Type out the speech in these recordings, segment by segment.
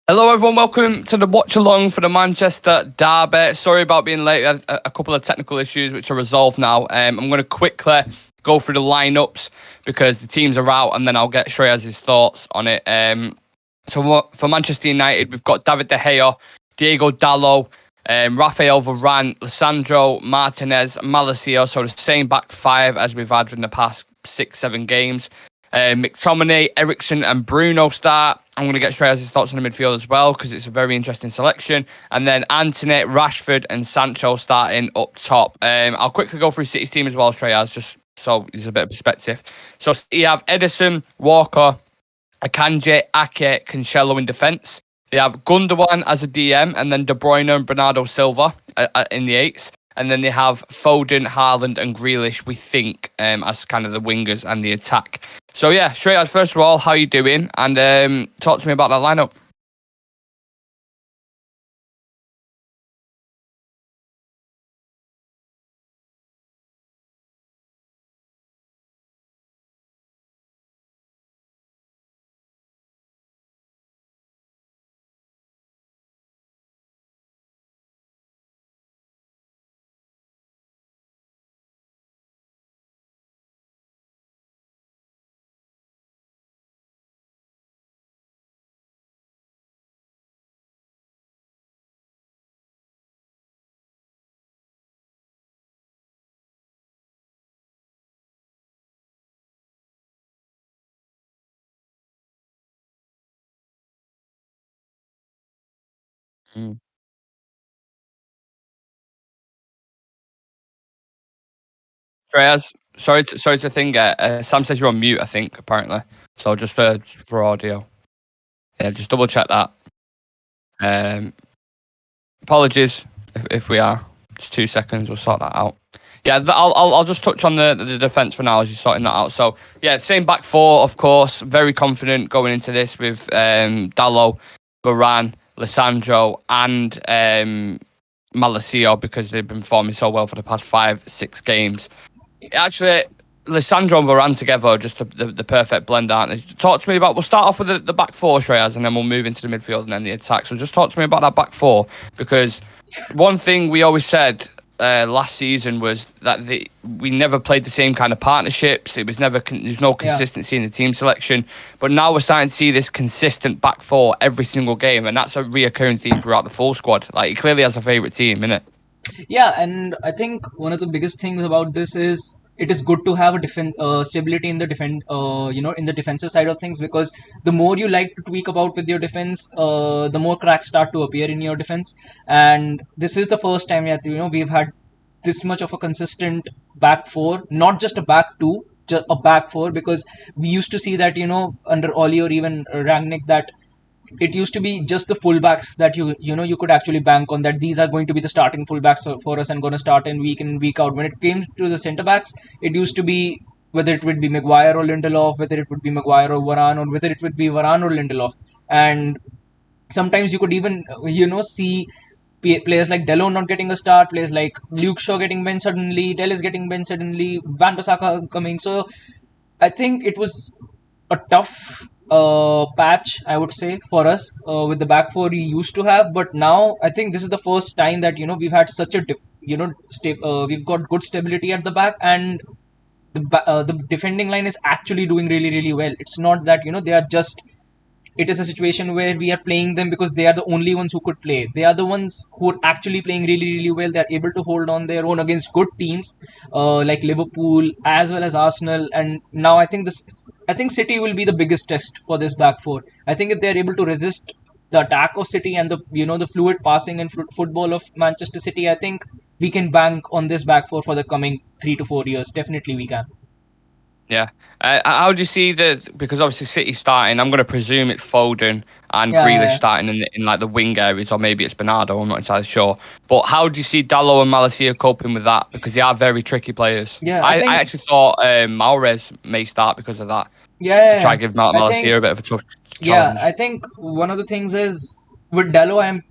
Hello, everyone. Welcome to the watch along for the Manchester derby. Sorry about being late. We had a couple of technical issues which are resolved now. I'm going to quickly go through the lineups because the teams are out, and then I'll get Shreyas's thoughts on it. So for Manchester United, we've got David De Gea, Diego Dallo, Rafael Varane, Lisandro Martinez, Malacia. So the same back five as we've had in the past 6-7 games. McTominay, Ericsson and Bruno start. I'm going to get Shreyas' thoughts on the midfield as well because it's a very interesting selection. And then Antony, Rashford and Sancho starting up top. I'll quickly go through City's team as well, Shreyas, just so there's a bit of perspective. So you have Edison, Walker, Akanji, Ake, Cancelo in defence. They have Gundogan as a DM and then De Bruyne and Bernardo Silva in the eights. And then they have Foden, Haaland and Grealish, we think, as kind of the wingers and the attack. So yeah, Shreyas, first of all, how you doing? And talk to me about that lineup. Mm. Shreyas, sorry to think. Sam says you're on mute, I think, apparently. So just for audio. Yeah, just double check that. Um, Apologies if we are. Just 2 seconds, we'll sort that out. Yeah, I'll just touch on the defence for now as you're sorting that out. So yeah, same back four, of course. Very confident going into this with Dallo, Varane, Lisandro, and Malacia because they've been performing so well for the past 5-6 games. Actually, Lisandro and Varane together are just the perfect blend, aren't they? Talk to me about. We'll start off with the back four, Shreyas, and then we'll move into the midfield and then the attack. So just talk to me about that back four because one thing we always said last season was that we never played the same kind of partnerships. It was never there's no consistency in the team selection. But now we're starting to see this consistent back four every single game, and that's a reoccurring theme throughout the full squad. Like he clearly has a favourite team, innit? Yeah, and I think one of the biggest things about this is it is good to have a stability in the in the defensive side of things, because the more you like to tweak about with your defense, the more cracks start to appear in your defense. And this is the first time that we've had this much of a consistent back four, not just a back two, just a back four, because we used to see that under Oli or even Rangnick that it used to be just the fullbacks that you could actually bank on, that these are going to be the starting fullbacks for us and going to start in week out. When it came to the centre backs, it used to be whether it would be Maguire or Lindelof, whether it would be Maguire or Varane, or whether it would be Varane or Lindelof. And sometimes you could even see players like Delo not getting a start, players like Luke Shaw getting benched suddenly, Del is getting benched suddenly, Van Bissaka coming. So I think it was a tough patch, I would say, for us with the back four we used to have. But now I think this is the first time that we've had such a we've got good stability at the back, and the defending line is actually doing really really well. It's not that they are just. It is a situation where we are playing them because they are the only ones who could play. They are the ones who are actually playing really, really well. They are able to hold on their own against good teams like Liverpool as well as Arsenal. And now I think City will be the biggest test for this back four. I think if they are able to resist the attack of City and the fluid passing and football of Manchester City, I think we can bank on this back four for the coming 3 to 4 years. Definitely, we can. Yeah. How do you see because obviously City starting, I'm going to presume it's Foden and Yeah, Grealish yeah, starting in like the wing areas, or maybe it's Bernardo, I'm not entirely sure. But how do you see Dallo and Malacia coping with that? Because they are very tricky players. yeah. I actually thought Mahrez may start because of that, Yeah, to yeah, try yeah. and give I think Malacia a bit of a tough Yeah, challenge. I think one of the things is with Dallo, I'm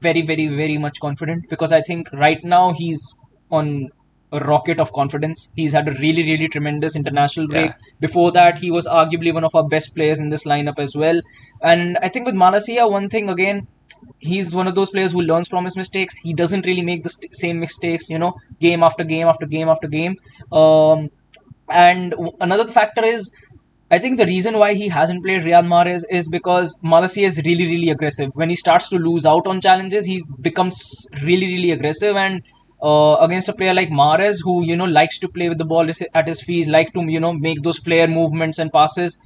very, very, very much confident because I think right now he's on. a rocket of confidence. He's had a really, really tremendous international break. Yeah. Before that, he was arguably one of our best players in this lineup as well. And I think with Malacia, one thing again, he's one of those players who learns from his mistakes. He doesn't really make the same mistakes, game after game after game after game. And another factor is, I think the reason why he hasn't played Riyad Mahrez is because Malacia is really, really aggressive. When he starts to lose out on challenges, he becomes really, really aggressive. And against a player like Mahrez, who likes to play with the ball at his feet, like to make those player movements and passes,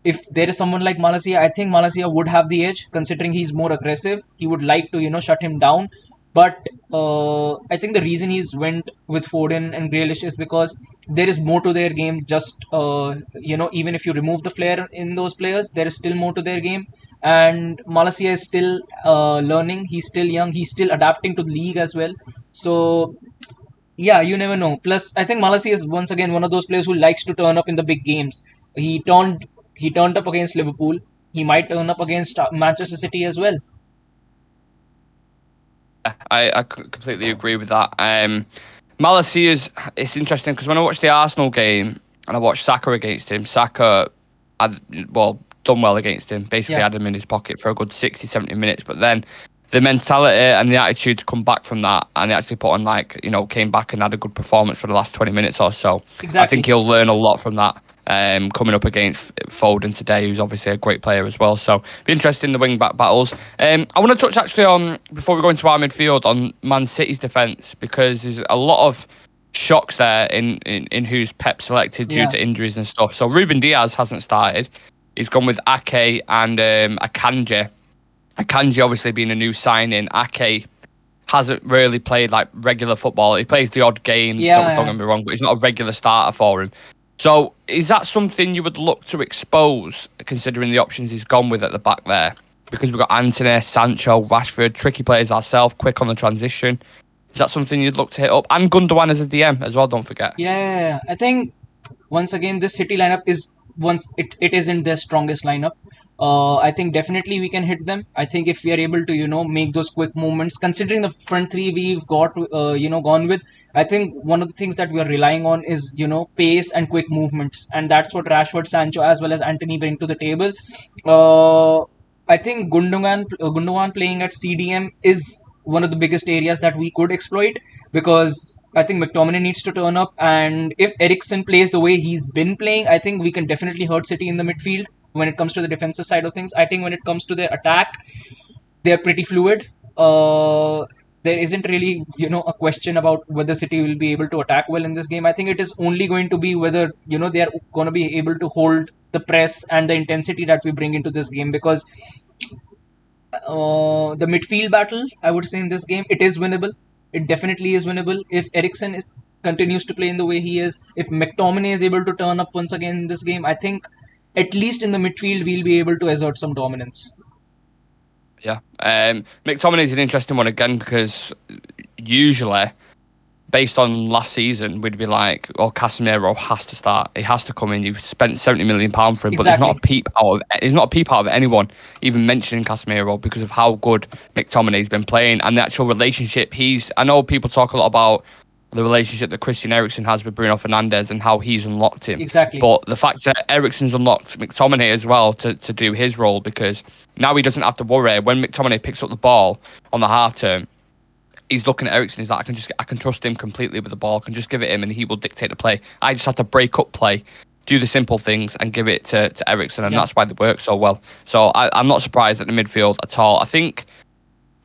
if there is someone like Malacia, I think Malacia would have the edge, considering he's more aggressive. He would like to, shut him down. But I think the reason he's went with Foden and Grealish is because there is more to their game. Just even if you remove the flair in those players, there is still more to their game. And Malacia is still learning. He's still young. He's still adapting to the league as well. So yeah, you never know. Plus, I think Malacia is once again one of those players who likes to turn up in the big games. He turned up against Liverpool. He might turn up against Manchester City as well. I completely agree with that. Malacia it's interesting because when I watched the Arsenal game and I watched Saka against him, Saka had done well against him. Basically had him in his pocket for a good 60, 70 minutes. But then the mentality and the attitude to come back from that and actually put on came back and had a good performance for the last 20 minutes or so. Exactly. I think he'll learn a lot from that. Coming up against Foden today, who's obviously a great player as well. So, be interested in the wing-back battles. I want to touch actually on, before we go into our midfield, on Man City's defence, because there's a lot of shocks there in who's Pep selected due to injuries and stuff. So, Ruben Diaz hasn't started. He's gone with Ake and Akanji. Akanji obviously being a new signing. Ake hasn't really played like regular football. He plays the odd game, don't get me wrong, but he's not a regular starter for him. So, is that something you would look to expose, considering the options he's gone with at the back there? Because we've got Antony, Sancho, Rashford, tricky players ourselves, quick on the transition. Is that something you'd look to hit up? And Gundogan as a DM as well, don't forget. Yeah. I think, once again, this City lineup it isn't their strongest lineup. I think definitely we can hit them. I think if we are able to, make those quick movements, considering the front three we've got, gone with, I think one of the things that we are relying on is, pace and quick movements. And that's what Rashford, Sancho, as well as Antony bring to the table. I think Gundogan playing at CDM is one of the biggest areas that we could exploit, because I think McTominay needs to turn up, and if Eriksen plays the way he's been playing, I think we can definitely hurt City in the midfield when it comes to the defensive side of things. I think when it comes to their attack, they're pretty fluid. There isn't really, a question about whether City will be able to attack well in this game. I think it is only going to be whether, they are going to be able to hold the press and the intensity that we bring into this game, because the midfield battle, I would say, in this game, it is winnable. It definitely is winnable if Eriksen continues to play in the way he is. If McTominay is able to turn up once again in this game, I think at least in the midfield we'll be able to assert some dominance. Yeah. McTominay is an interesting one again, because usually, based on last season, we'd be like, Casemiro has to start. He has to come in. You've spent £70 million for him, Exactly. but there's not a peep out of anyone even mentioning Casemiro, because of how good McTominay's been playing and the actual relationship. I know people talk a lot about the relationship that Christian Eriksen has with Bruno Fernandes and how he's unlocked him. Exactly. But the fact that Eriksen's unlocked McTominay as well to do his role, because now he doesn't have to worry when McTominay picks up the ball on the half turn. He's looking at Eriksen. He's like, I can trust him completely with the ball. I can just give it him, and he will dictate the play. I just have to break up play, do the simple things, and give it to Eriksen, and that's why they work so well. So I'm not surprised at the midfield at all. I think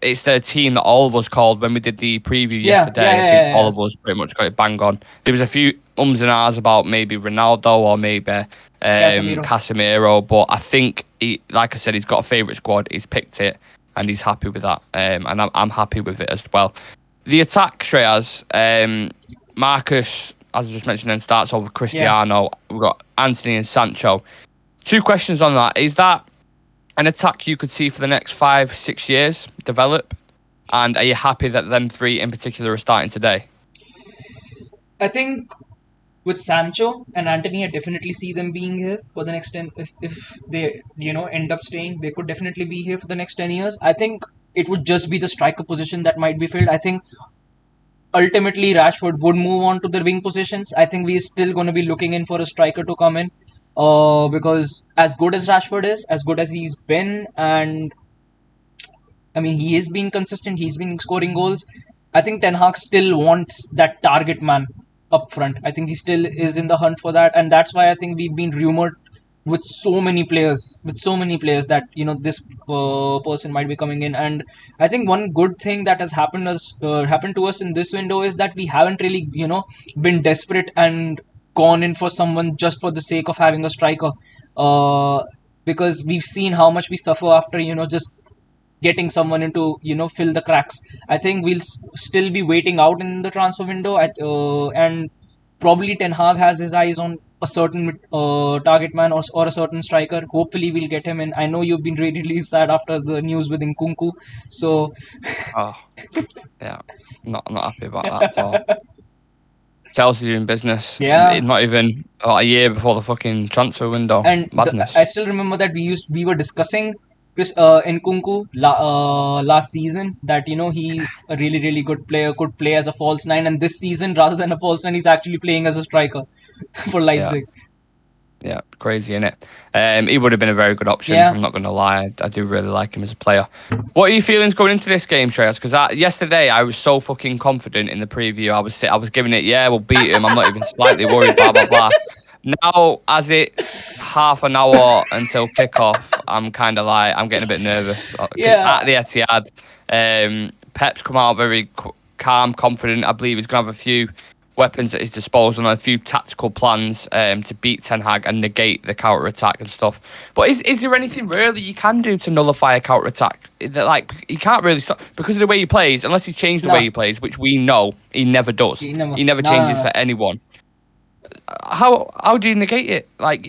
it's the team that all of us called when we did the preview yesterday. I think all of us pretty much got it bang on. There was a few ums and ahs about maybe Ronaldo or maybe Casemiro, but I think like I said, he's got a favourite squad. He's picked it, and he's happy with that, and I'm happy with it as well. The attack, Shreyas, Marcus, as I just mentioned, then starts over Cristiano. Yeah. We've got Antony and Sancho. 2 questions on that. Is that an attack you could see for the next 5-6 years develop? And are you happy that them 3 in particular are starting today? I think with Sancho and Antony, I definitely see them being here for the next 10. If they end up staying, they could definitely be here for the next 10 years. I think it would just be the striker position that might be filled. I think ultimately Rashford would move on to the wing positions, I think we're still going to be looking in for a striker to come in. Because as good as Rashford is, as good as he's been, and I mean, he is being consistent. He's been scoring goals. I think Ten Hag still wants that target man up front. I think he still is in the hunt for that, and that's why I think we've been rumored with so many players that this person might be coming in. And I think one good thing that has happened to us in this window is that we haven't really been desperate and gone in for someone just for the sake of having a striker. Because we've seen how much we suffer after just getting someone into fill the cracks. I think we'll still be waiting out in the transfer window and probably Ten Hag has his eyes on a certain target man or a certain striker. Hopefully we'll get him in. I know you've been really, really sad after the news with Nkunku, so Oh, yeah, not happy about that at all. Chelsea doing business. Yeah. Not even a year before the fucking transfer window. And Madness. I still remember that we were discussing Chris Nkunku last season, that he's a really, really good player, could play as a false nine, and this season rather than a false nine he's actually playing as a striker for Leipzig. Yeah, crazy, innit? He would have been a very good option. Yeah. I'm not going to lie. I do really like him as a player. What are your feelings going into this game, Shreyas? Because yesterday I was so fucking confident in the preview. I was giving it, yeah, we'll beat him. I'm not even slightly worried, blah, blah, blah. Now, as it's half an hour until kickoff, I'm kind of like, I'm getting a bit nervous. Yeah. At the Etihad, Pep's come out very calm, confident. I believe he's going to have a few weapons at his disposal and a few tactical plans to beat Ten Hag and negate the counter-attack and stuff. But is there anything really you can do to nullify a counter-attack? Like, he can't really stop because of the way he plays, unless he changed the way he plays, which we know he never does. He never changes for anyone. How do you negate it? Like,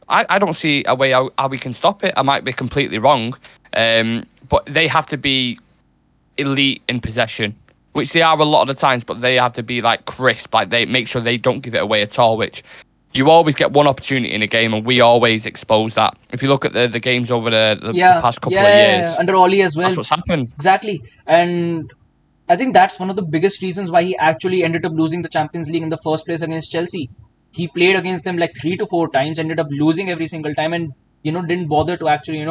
I don't see a way how we can stop it. I might be completely wrong, but they have to be elite in possession, which they are a lot of the times, but they have to be like crisp, like they make sure they don't give it away at all, which you always get one opportunity in a game, and we always expose that. If you look at the games over the past couple of years, under Oli as well, that's what's happened. Exactly. And I think that's one of the biggest reasons why he actually ended up losing the Champions League in the first place against Chelsea. He played against them like 3 to 4 times, ended up losing every single time, and didn't bother to actually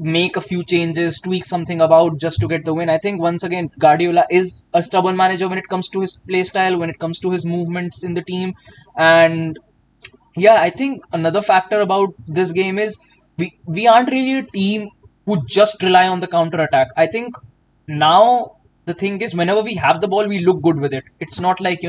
make a few changes, tweak something about just to get the win. I think once again Guardiola is a stubborn manager when it comes to his play style, when it comes to his movements in the team. And yeah, I think another factor about this game is we aren't really a team who just rely on the counter attack. I think now the thing is, whenever we have the ball, we look good with it. It's not like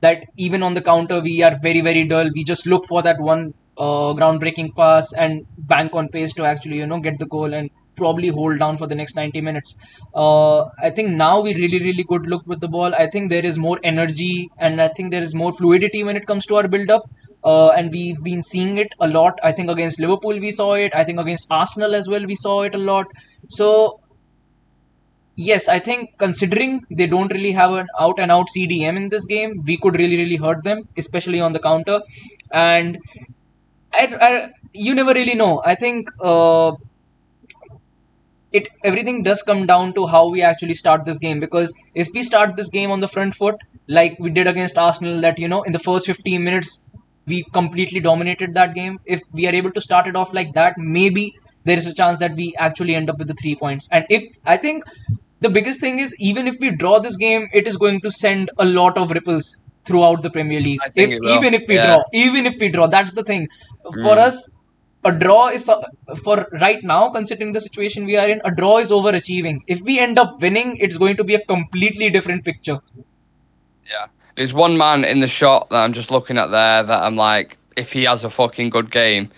that even on the counter we are very, very dull. We just look for that one groundbreaking pass and bank on pace to actually get the goal and probably hold down for the next 90 minutes. I think now we really, really good look with the ball. I think there is more energy and I think there is more fluidity when it comes to our build up. And we've been seeing it a lot. I think against Liverpool we saw it. I think against Arsenal as well we saw it a lot. So yes, I think considering they don't really have an out and out CDM in this game, we could really, really hurt them, especially on the counter. And you never really know. I think everything does come down to how we actually start this game, because if we start this game on the front foot like we did against Arsenal, that in the first 15 minutes we completely dominated that game. If we are able to start it off like that, maybe there is a chance that we actually end up with the 3 points. And if I think the biggest thing is, even if we draw this game, it is going to send a lot of ripples throughout the Premier League. Even if we draw, that's the thing. For us, a draw is, for right now, considering the situation we are in, a draw is overachieving. If we end up winning, it's going to be a completely different picture. Yeah. There's one man in the shot that I'm just looking at there that I'm like, if he has a fucking good game,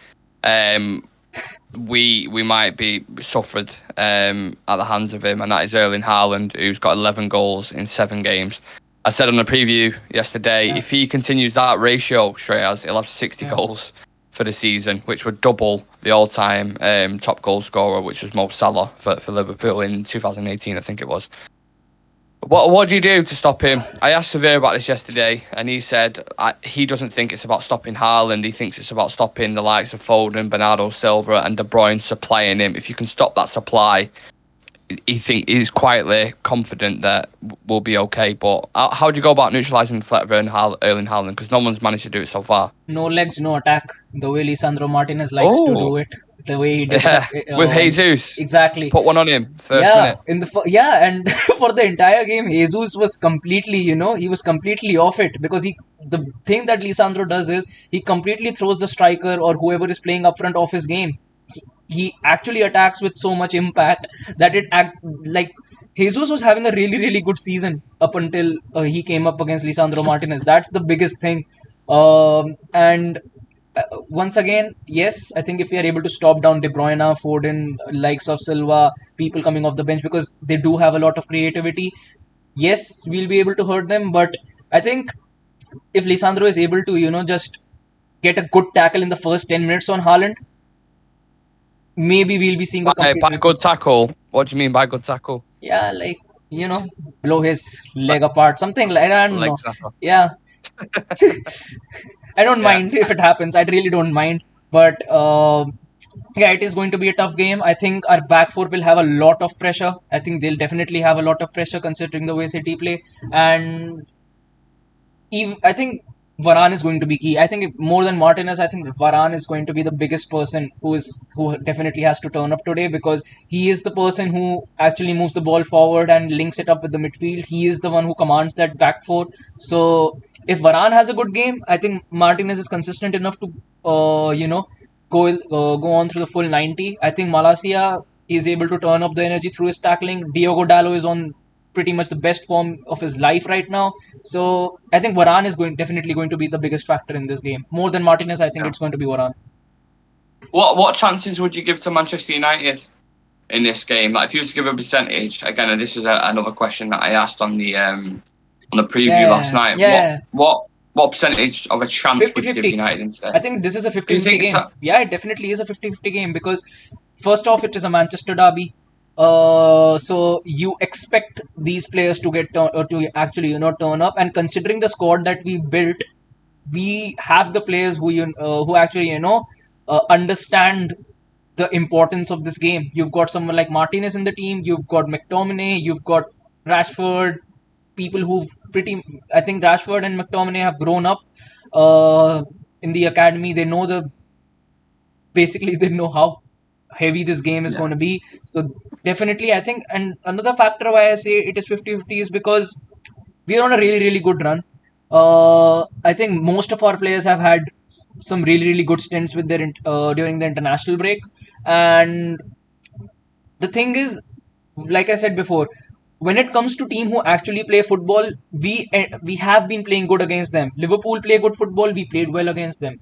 we might be suffered at the hands of him, and that is Erling Haaland, who's got 11 goals in 7 games. I said on the preview yesterday, if he continues that ratio, Shreyas, he'll have 60 goals for the season, which would double the all-time top goal scorer, which was Mo Salah for Liverpool in 2018, I think it was. What do you do to stop him? I asked Severe about this yesterday, and he said he doesn't think it's about stopping Haaland. He thinks it's about stopping the likes of Foden, Bernardo Silva, and De Bruyne supplying him. If you can stop that supply, he's quietly confident that we'll be okay. But how do you go about neutralising the threat of Erling Haaland? Because no one's managed to do it so far. No legs, no attack. The way Lisandro Martinez likes to do it, the way he did Yeah, it with Jesus. exactly. Put one on him first Yeah, minute. and for the entire game, Jesus was completely, he was completely off it because the thing that Lisandro does is he completely throws the striker or whoever is playing up front off his game. He actually attacks with so much impact that like Jesus was having a really really good season up until he came up against Lisandro Martinez. That's the biggest thing. And once again, yes, I think if we are able to stop down De Bruyne, Foden, likes of Silva, people coming off the bench because they do have a lot of creativity, yes, we'll be able to hurt them. But I think if Lisandro is able to, just get a good tackle in the first 10 minutes on Haaland, maybe we'll be seeing a By good tackle, what do you mean by good tackle? Yeah, like, blow his leg apart, something like that. I don't know. Yeah. I don't mind if it happens. I really don't mind. But yeah, it is going to be a tough game. I think our back four will have a lot of pressure. I think they'll definitely have a lot of pressure considering the way City play. And I think Varane is going to be key. I think more than Martinez, I think Varane is going to be the biggest person who definitely has to turn up today because he is the person who actually moves the ball forward and links it up with the midfield. He is the one who commands that back four. So if Varane has a good game, I think Martinez is consistent enough to go on through the full 90. I think Malacia is able to turn up the energy through his tackling. Diogo Dalot is on pretty much the best form of his life right now. So I think Varane is definitely going to be the biggest factor in this game. More than Martinez, I think it's going to be Varane. What chances would you give to Manchester United in this game? Like if you were to give a percentage, again, and this is another question that I asked on the preview last night. Yeah. What percentage of a chance 50-50. would you give United instead? I think this is a 50-50 game. Yeah, it definitely is a 50-50 game because first off, it is a Manchester derby. So you expect these players to get to actually turn up, and considering the squad that we built, we have the players who actually understand the importance of this game. You've got someone like Martinez in the team, you've got McTominay, you've got Rashford, people I think Rashford and McTominay have grown up in the academy. They know they know how heavy this game is going to be. So definitely I think, and another factor why I say it is 50-50 is because we're on a really really good run. I think most of our players have had some really really good stints with their during the international break, and the thing is, like I said before, when it comes to team who actually play football, we have been playing good against them. Liverpool play good football, we played well against them.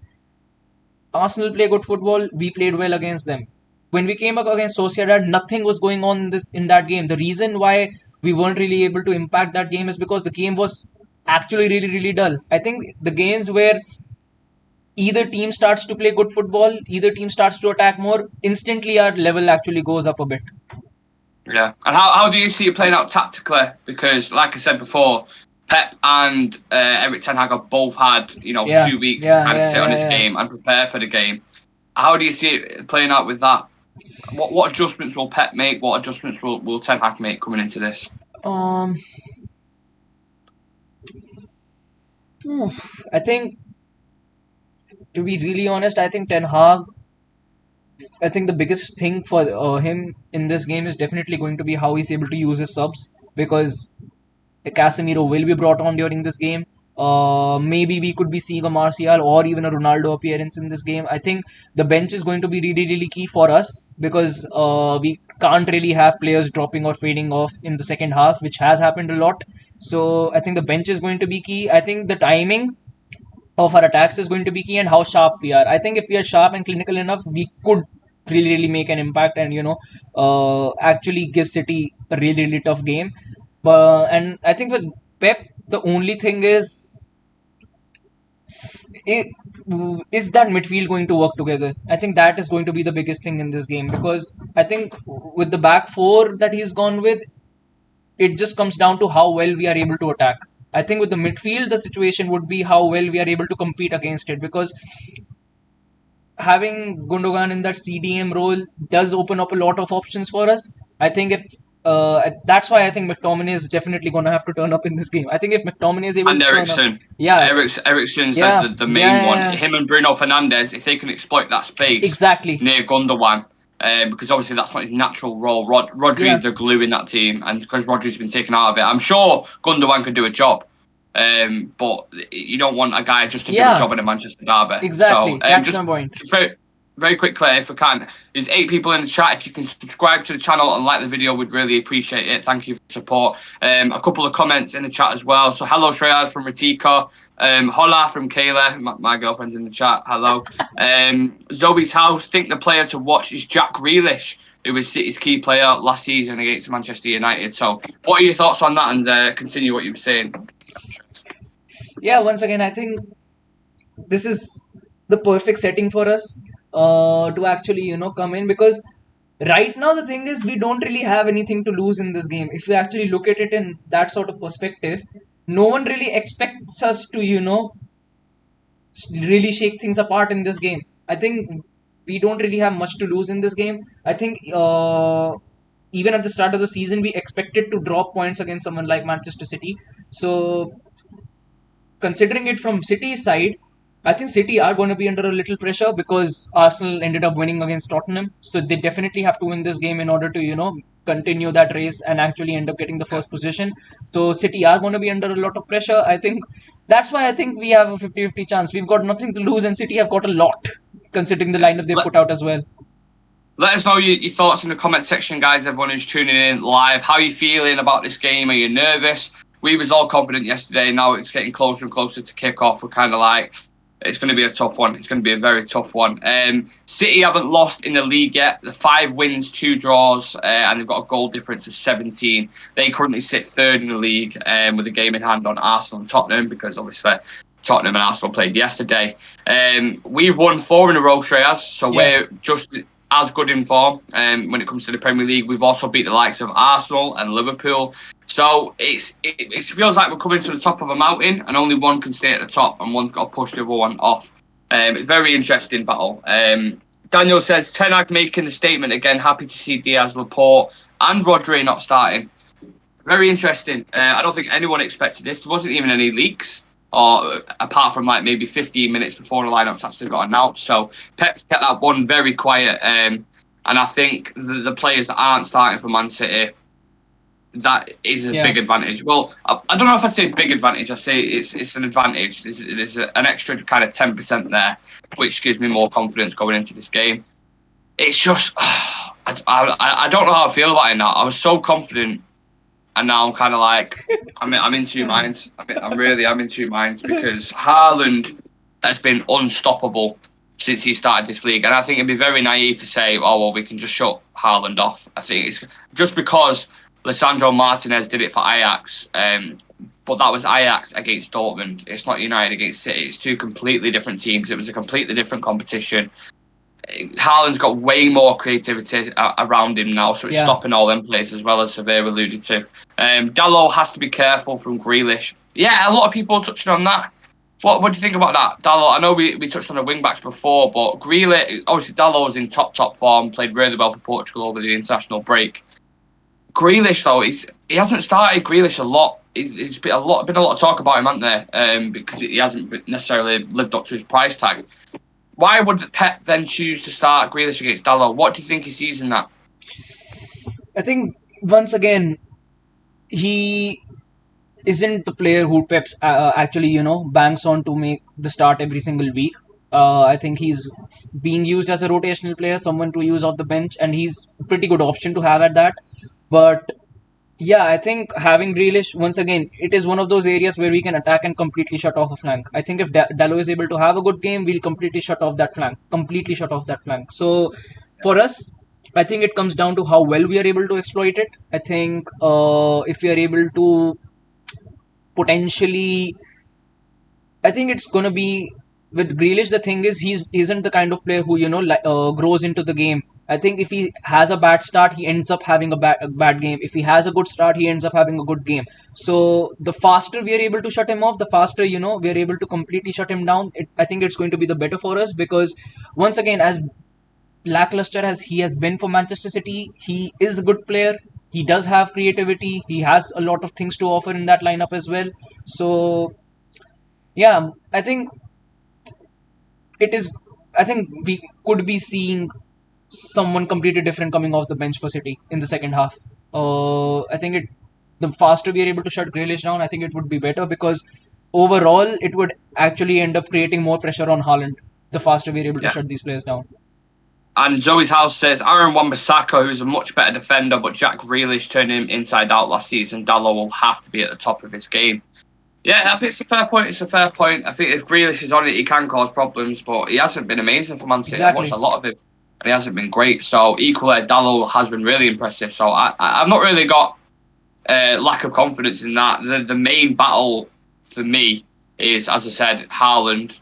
Arsenal play good football, we played well against them. When we came up against Sociedad, nothing was going on in that game. The reason why we weren't really able to impact that game is because the game was actually really really dull. I think the games where either team starts to play good football, either team starts to attack more, instantly our level actually goes up a bit. Yeah, and how do you see it playing out tactically? Because, like I said before, Pep and Erik Ten Hag have both had 2 weeks to kind of sit on this game and prepare for the game. How do you see it playing out with that? What adjustments will Pep make? What adjustments will Ten Hag make coming into this? I think, to be really honest, I think Ten Hag, I think the biggest thing for him in this game is definitely going to be how he's able to use his subs, because Casemiro will be brought on during this game. Maybe we could be seeing a Martial or even a Ronaldo appearance in this game. I think the bench is going to be really, really key for us because we can't really have players dropping or fading off in the second half, which has happened a lot. So I think the bench is going to be key. I think the timing of our attacks is going to be key and how sharp we are. I think if we are sharp and clinical enough, we could really, really make an impact and, actually give City a really, really tough game. And I think with Pep, the only thing is that midfield going to work together? I think that is going to be the biggest thing in this game because I think with the back four that he's gone with, it just comes down to how well we are able to attack. I think with the midfield, the situation would be how well we are able to compete against it because having Gundogan in that CDM role does open up a lot of options for us. I think if That's why I think McTominay is definitely going to have to turn up in this game. I think if McTominay is able And to turn up, Ericsson. yeah, Ericsson's yeah, the yeah, main one. yeah, yeah. Him and Bruno Fernandes, if they can exploit that space Exactly. near Gundogan, because obviously that's not his natural role. Rodri Yeah, is the glue in that team, and because Rodri's been taken out of it, I'm sure Gundogan could do a job. But you don't want a guy just to do a yeah, job in a Manchester derby. So exactly. That's just my point. very, very quickly, if we can, there's 8 people in the chat. If you can subscribe to the channel and like the video, we'd really appreciate it. Thank you for the support. A couple of comments in the chat as well. So hello Shreyas from Ratika. Hola from Kayla. My girlfriend's in the chat. Hello. Zoe's house. Think the player to watch is Jack Grealish, who was City's key player last season against Manchester United. So what are your thoughts on that? And continue what you were saying. Yeah, once again, I think this is the perfect setting for us to actually come in, because right now the thing is we don't really have anything to lose in this game. If we actually look at it in that sort of perspective, no one really expects us to really shake things apart in this game. I think we don't really have much to lose in this game. I think even at the start of the season we expected to drop points against someone like Manchester City. So considering it from City's side, I think City are going to be under a little pressure because Arsenal ended up winning against Tottenham. So they definitely have to win this game in order to, continue that race and actually end up getting the Yeah. first position. So City are going to be under a lot of pressure. I think that's why I think we have a 50-50 chance. We've got nothing to lose and City have got a lot considering the lineup they put out as well. Let us know your thoughts in the comment section, guys. Everyone who's tuning in live, how are you feeling about this game? Are you nervous? We was all confident yesterday. Now it's getting closer and closer to kick off. We're kind of like, it's going to be a tough one. It's going to be a very tough one. City haven't lost in the league yet. The 5 wins, 2 draws, and they've got a goal difference of 17. They currently sit 3rd in the league with a game in hand on Arsenal and Tottenham, because obviously Tottenham and Arsenal played yesterday. We've won 4 in a row, Shreyas, so we're just as good in form when it comes to the Premier League. We've also beat the likes of Arsenal and Liverpool. So it feels like we're coming to the top of a mountain and only one can stay at the top and one's got to push the other one off. It's a very interesting battle. Daniel says, Ten Hag making the statement again, happy to see Diaz, Laporte and Rodri not starting. Very interesting. I don't think anyone expected this. There wasn't even any leaks, or apart from like maybe 15 minutes before the lineup's actually got announced. So Pep's kept that one very quiet. And I think the players that aren't starting for Man City, that is a big advantage. Well, I don't know if I'd say big advantage. I'd say it's an advantage. There's an extra kind of 10% there, which gives me more confidence going into this game. It's just, I don't know how I feel about it now. I was so confident, and now I'm kind of like, I'm in 2 minds. I'm in 2 minds, because Haaland has been unstoppable since he started this league. And I think it'd be very naive to say, oh, well, we can just shut Haaland off. I think it's just because Lisandro Martinez did it for Ajax, but that was Ajax against Dortmund. It's not United against City. It's 2 completely different teams. It was a completely different competition. Haaland's got way more creativity around him now, so it's stopping all them plays, as well as Severe alluded to. Dalot has to be careful from Grealish. Yeah, a lot of people touching on that. What do you think about that, Dalot? I know we touched on the wing backs before, but Grealish, obviously Dalot was in top form, played really well for Portugal over the international break. Grealish, though, he hasn't started Grealish a lot. There's been a lot of talk about him, hasn't there? Because he hasn't necessarily lived up to his price tag. Why would Pep then choose to start Grealish against Dalot? What do you think he sees in that? I think once again, he isn't the player who Pep actually banks on to make the start every single week. I think he's being used as a rotational player, someone to use off the bench, and he's a pretty good option to have at that. But yeah, I think having Grealish, once again, it is one of those areas where we can attack and completely shut off a flank. I think if Dalot is able to have a good game, we'll completely shut off that flank. So for us, I think it comes down to how well we are able to exploit it. I think if we are able to potentially, I think it's going to be with Grealish. The thing is, he isn't the kind of player who grows into the game. I think if he has a bad start, he ends up having a bad game. If he has a good start, he ends up having a good game. So the faster we are able to shut him off, the faster we are able to completely shut him down. I think it's going to be the better for us, because once again, as lackluster as he has been for Manchester City, he is a good player. he does have creativity. He has a lot of things to offer in that lineup as well. So yeah, I think it is. I think we could be seeing someone completely different coming off the bench for City in the second half. I think the faster we are able to shut Grealish down, I think it would be better because overall it would actually end up creating more pressure on Haaland. The faster we are able to Yeah. shut these players down. And Zoe's House says Aaron Wan-Bissaka, who's a much better defender, but Jack Grealish turned him inside out last season. Dalot will have to be at the top of his game. Yeah, I think it's a fair point. It's a fair point. I think if Grealish is on it, he can cause problems, but he hasn't been amazing for Man City. Exactly. I've watched a lot of him, and he hasn't been great. So equally, Dalot has been really impressive. So I've not really got lack of confidence in that. The main battle for me is, as I said,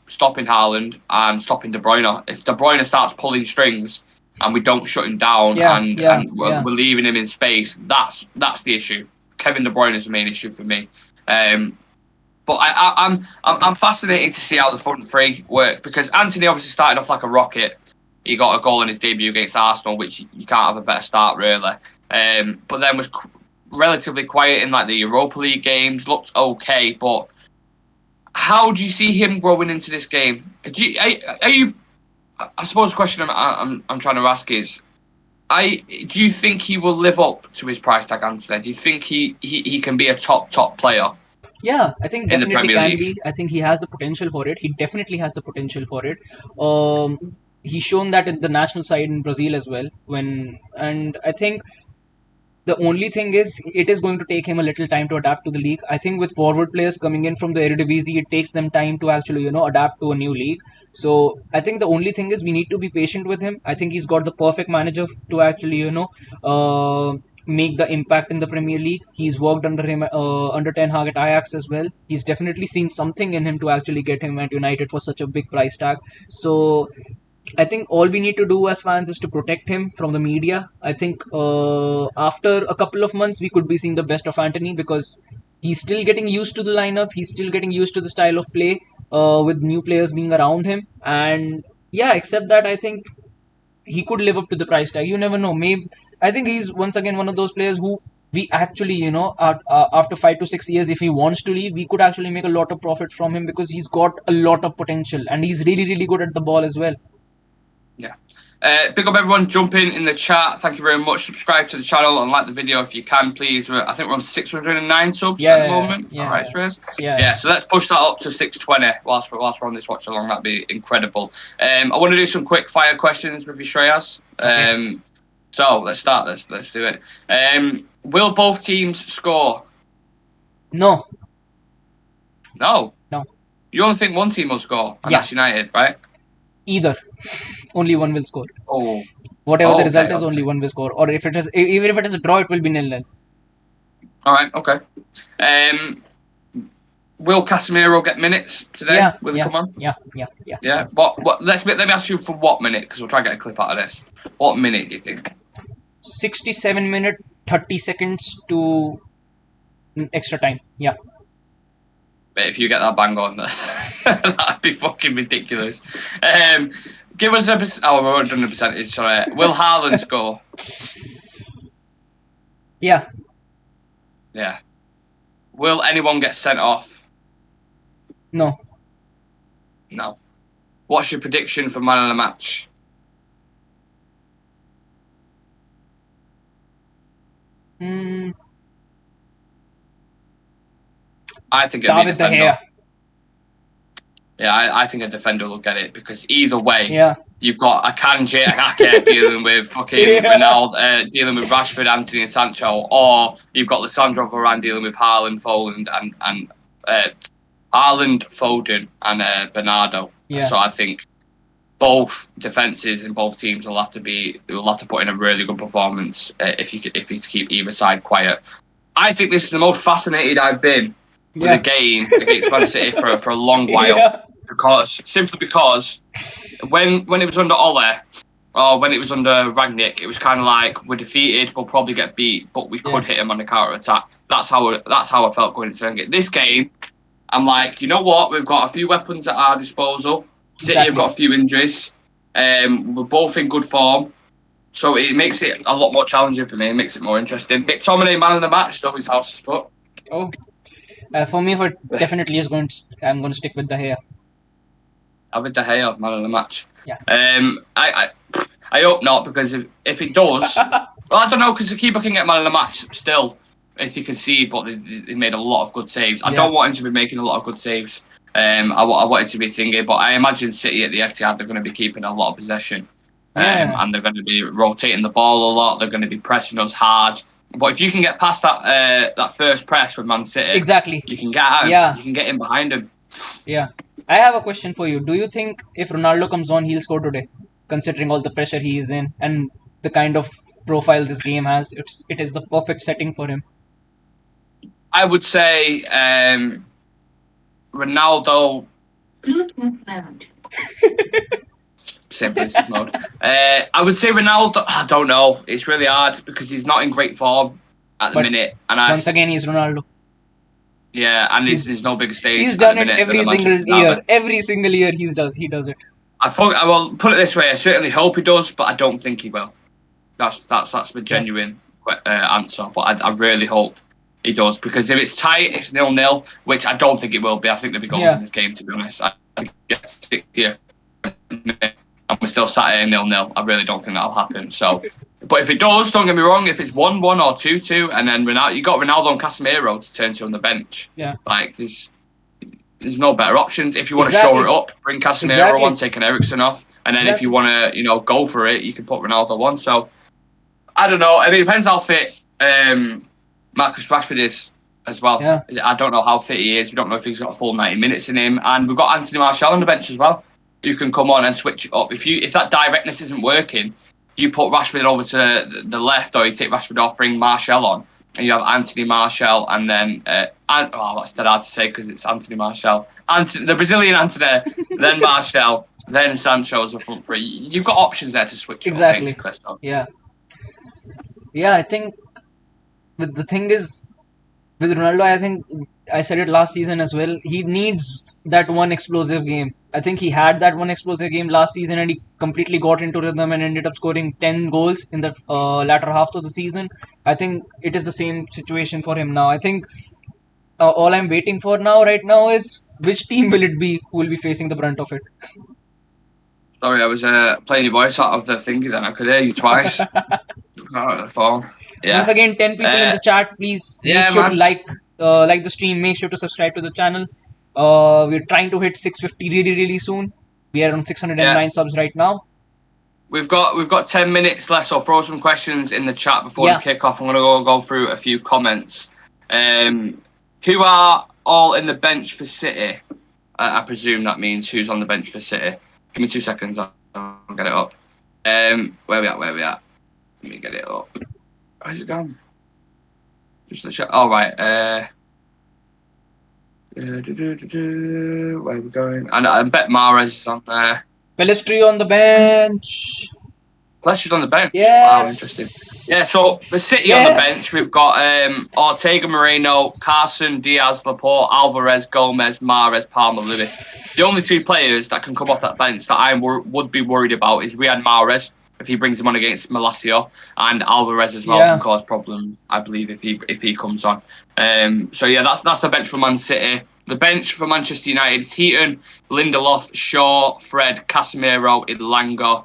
stopping Haaland and stopping De Bruyne. If De Bruyne starts pulling strings and we don't shut him down and we're leaving him in space, that's the issue. Kevin De Bruyne is the main issue for me. But I'm fascinated to see how the front three works because Anthony obviously started off like a rocket. He got a goal in his debut against Arsenal, which you can't have a better start really. But then was relatively quiet in like the Europa League games. Looked okay, but how do you see him growing into this game? Are you? I suppose the question I'm trying to ask is, do you think he will live up to his price tag, Anthony? Do you think he can be a top player? Yeah, I think In the definitely Premier can League. be. I think he has the potential for it. He definitely has the potential for it. He's shown that in the national side in Brazil as well. And I think the only thing is it is going to take him a little time to adapt to the league. I think with forward players coming in from the Eredivisie, it takes them time to actually adapt to a new league. So I think the only thing is we need to be patient with him. I think he's got the perfect manager to actually make the impact in the Premier League. He's worked under him under Ten Hag at Ajax as well. He's definitely seen something in him to actually get him at United for such a big price tag. So I think all we need to do as fans is to protect him from the media. I think after a couple of months, we could be seeing the best of Anthony because he's still getting used to the lineup. He's still getting used to the style of play with new players being around him. And yeah, except that, I think he could live up to the price tag. You never know. Maybe I think he's once again one of those players who we actually, after 5 to 6 years, if he wants to leave, we could actually make a lot of profit from him because he's got a lot of potential and he's really, really good at the ball as well. Yeah. Big up everyone jumping in the chat. Thank you very much. Subscribe to the channel and like the video if you can, please. I think we're on 609 subs at the moment. Is that right, Shreyas? Yeah. So let's push that up to 620 whilst we're on this watch along. That'd be incredible. I want to do some quick fire questions with you, Shreyas. Okay. So let's start. Let's do it. Will both teams score? No. No. No. You only think one team will score, and that's United, right? Either. Only one will score. Oh. Whatever the result is, only one will score. Or if it is, even if it is a draw, it will be 0-0. All right. Okay. Will Casemiro get minutes today? Yeah. Will he come on? Yeah. What? Let me ask you for what minute, because we'll try to get a clip out of this. What minute do you think? 67 minutes, 30 seconds to extra time. Yeah. But if you get that bang on, that'd be fucking ridiculous. Give us a percentage. Oh, we've already done the percentage. Sorry. Will Haaland score? Yeah. Yeah. Will anyone get sent off? No. No. What's your prediction for man of the match? I think it'll be a defender. Yeah, I think a defender will get it because either way, you've got Akanji and Ake dealing with fucking Ronaldo, dealing with Rashford, Anthony, and Sancho, or you've got Lisandro Varane dealing with Haaland, Foden, and Bernardo. Yeah. So I think both defenses in both teams will have to put in a really good performance if you keep either side quiet. I think this is the most fascinated I've been with a game against Man City for a long while. Simply because when it was under Ole or when it was under Rangnick, it was kind of like we're defeated, we'll probably get beat, but we could hit him on the counter attack. That's how I felt going into Rangnick. This game, I'm like, you know what? We've got a few weapons at our disposal. City have got a few injuries. We're both in good form. So it makes it a lot more challenging for me. It makes it more interesting. McTominay, man of the match, so his house is put. Oh, for me, for definitely is going. I'm going to stick with the hair. David De Gea, man of the match. Yeah. I hope not, because if it does, well, I don't know, because the keeper can get man of the match still, if he can see, but he made a lot of good saves. I don't want him to be making a lot of good saves. I want it to be thingy, but I imagine City at the Etihad, they're going to be keeping a lot of possession. And they're going to be rotating the ball a lot. They're going to be pressing us hard. But if you can get past that first press with Man City, exactly, you can get out. You can get in behind them. Yeah. I have a question for you. Do you think if Ronaldo comes on, he'll score today, considering all the pressure he is in and the kind of profile this game has? It is the perfect setting for him. I would say Ronaldo. Same basic mode. I would say Ronaldo. I don't know. It's really hard because he's not in great form at the minute. And once again, he's Ronaldo. Yeah, and there's no bigger stage. He's done it every single year. Every single year he does it. I will put it this way. I certainly hope he does, but I don't think he will. That's my genuine answer. But I really hope he does, because if it's tight, it's 0-0, which I don't think it will be. I think there'll be goals in this game, to be honest. I get 6 here, and we're still sat here 0-0. I really don't think that'll happen. So, but if it does, don't get me wrong. If it's 1-1 or 2-2, and then you got Ronaldo and Casemiro to turn to on the bench. Yeah, like there's no better options. If you want to show it up, bring Casemiro on, take an Eriksen off, and then if you want to, go for it, you can put Ronaldo on. So I don't know. I mean, it depends how fit Marcus Rashford is as well. Yeah. I don't know how fit he is. We don't know if he's got a full 90 minutes in him, and we've got Anthony Martial on the bench as well. You can come on and switch it up. If that directness isn't working, you put Rashford over to the left, or you take Rashford off, bring Martial on, and you have Anthony Martial, and then that's dead hard to say because it's Anthony Martial, the Brazilian Anthony, then Martial, then Sancho's the front three. You've got options there to switch exactly. Up, basically. So. Yeah. I think the thing is, with Ronaldo, I think I said it last season as well. He needs that one explosive game. I think he had that one explosive game last season, and he completely got into rhythm and ended up scoring 10 goals in the latter half of the season. I think it is the same situation for him now. I think all I'm waiting for right now is which team will it be who will be facing the brunt of it. Sorry, I was playing your voice out of the thingy then. I could hear you twice. The phone. Yeah. Once again, 10 people in the chat. Please make sure to like the stream. Make sure to subscribe to the channel. We're trying to hit 650 really soon. We are on 609 subs right now. We've got 10 minutes left, so throw some questions in the chat before we kick off. I'm gonna go through a few comments. Who are all in the bench for City? I presume that means who's on the bench for City. Give me 2 seconds. I'll get it up. Where we at? Let me get it up. Where's it gone? Just the chat. All right. Where are we going? I bet Mahrez is on there. Pelistri on the bench. Pelestri's on the bench. Yes. Wow, interesting. Yeah, so for City on the bench, we've got Ortega, Moreno, Carson, Diaz, Laporte, Alvarez, Gomez, Mahrez, Palmer, Lewis. The only 2 players that can come off that bench that I would be worried about is Riyad Mahrez, if he brings him on against Malacio, and Alvarez as well can cause problems, I believe, if he comes on. So yeah, that's the bench for Man City. The bench for Manchester United is Heaton, Lindelof, Shaw, Fred, Casemiro, Ilanga,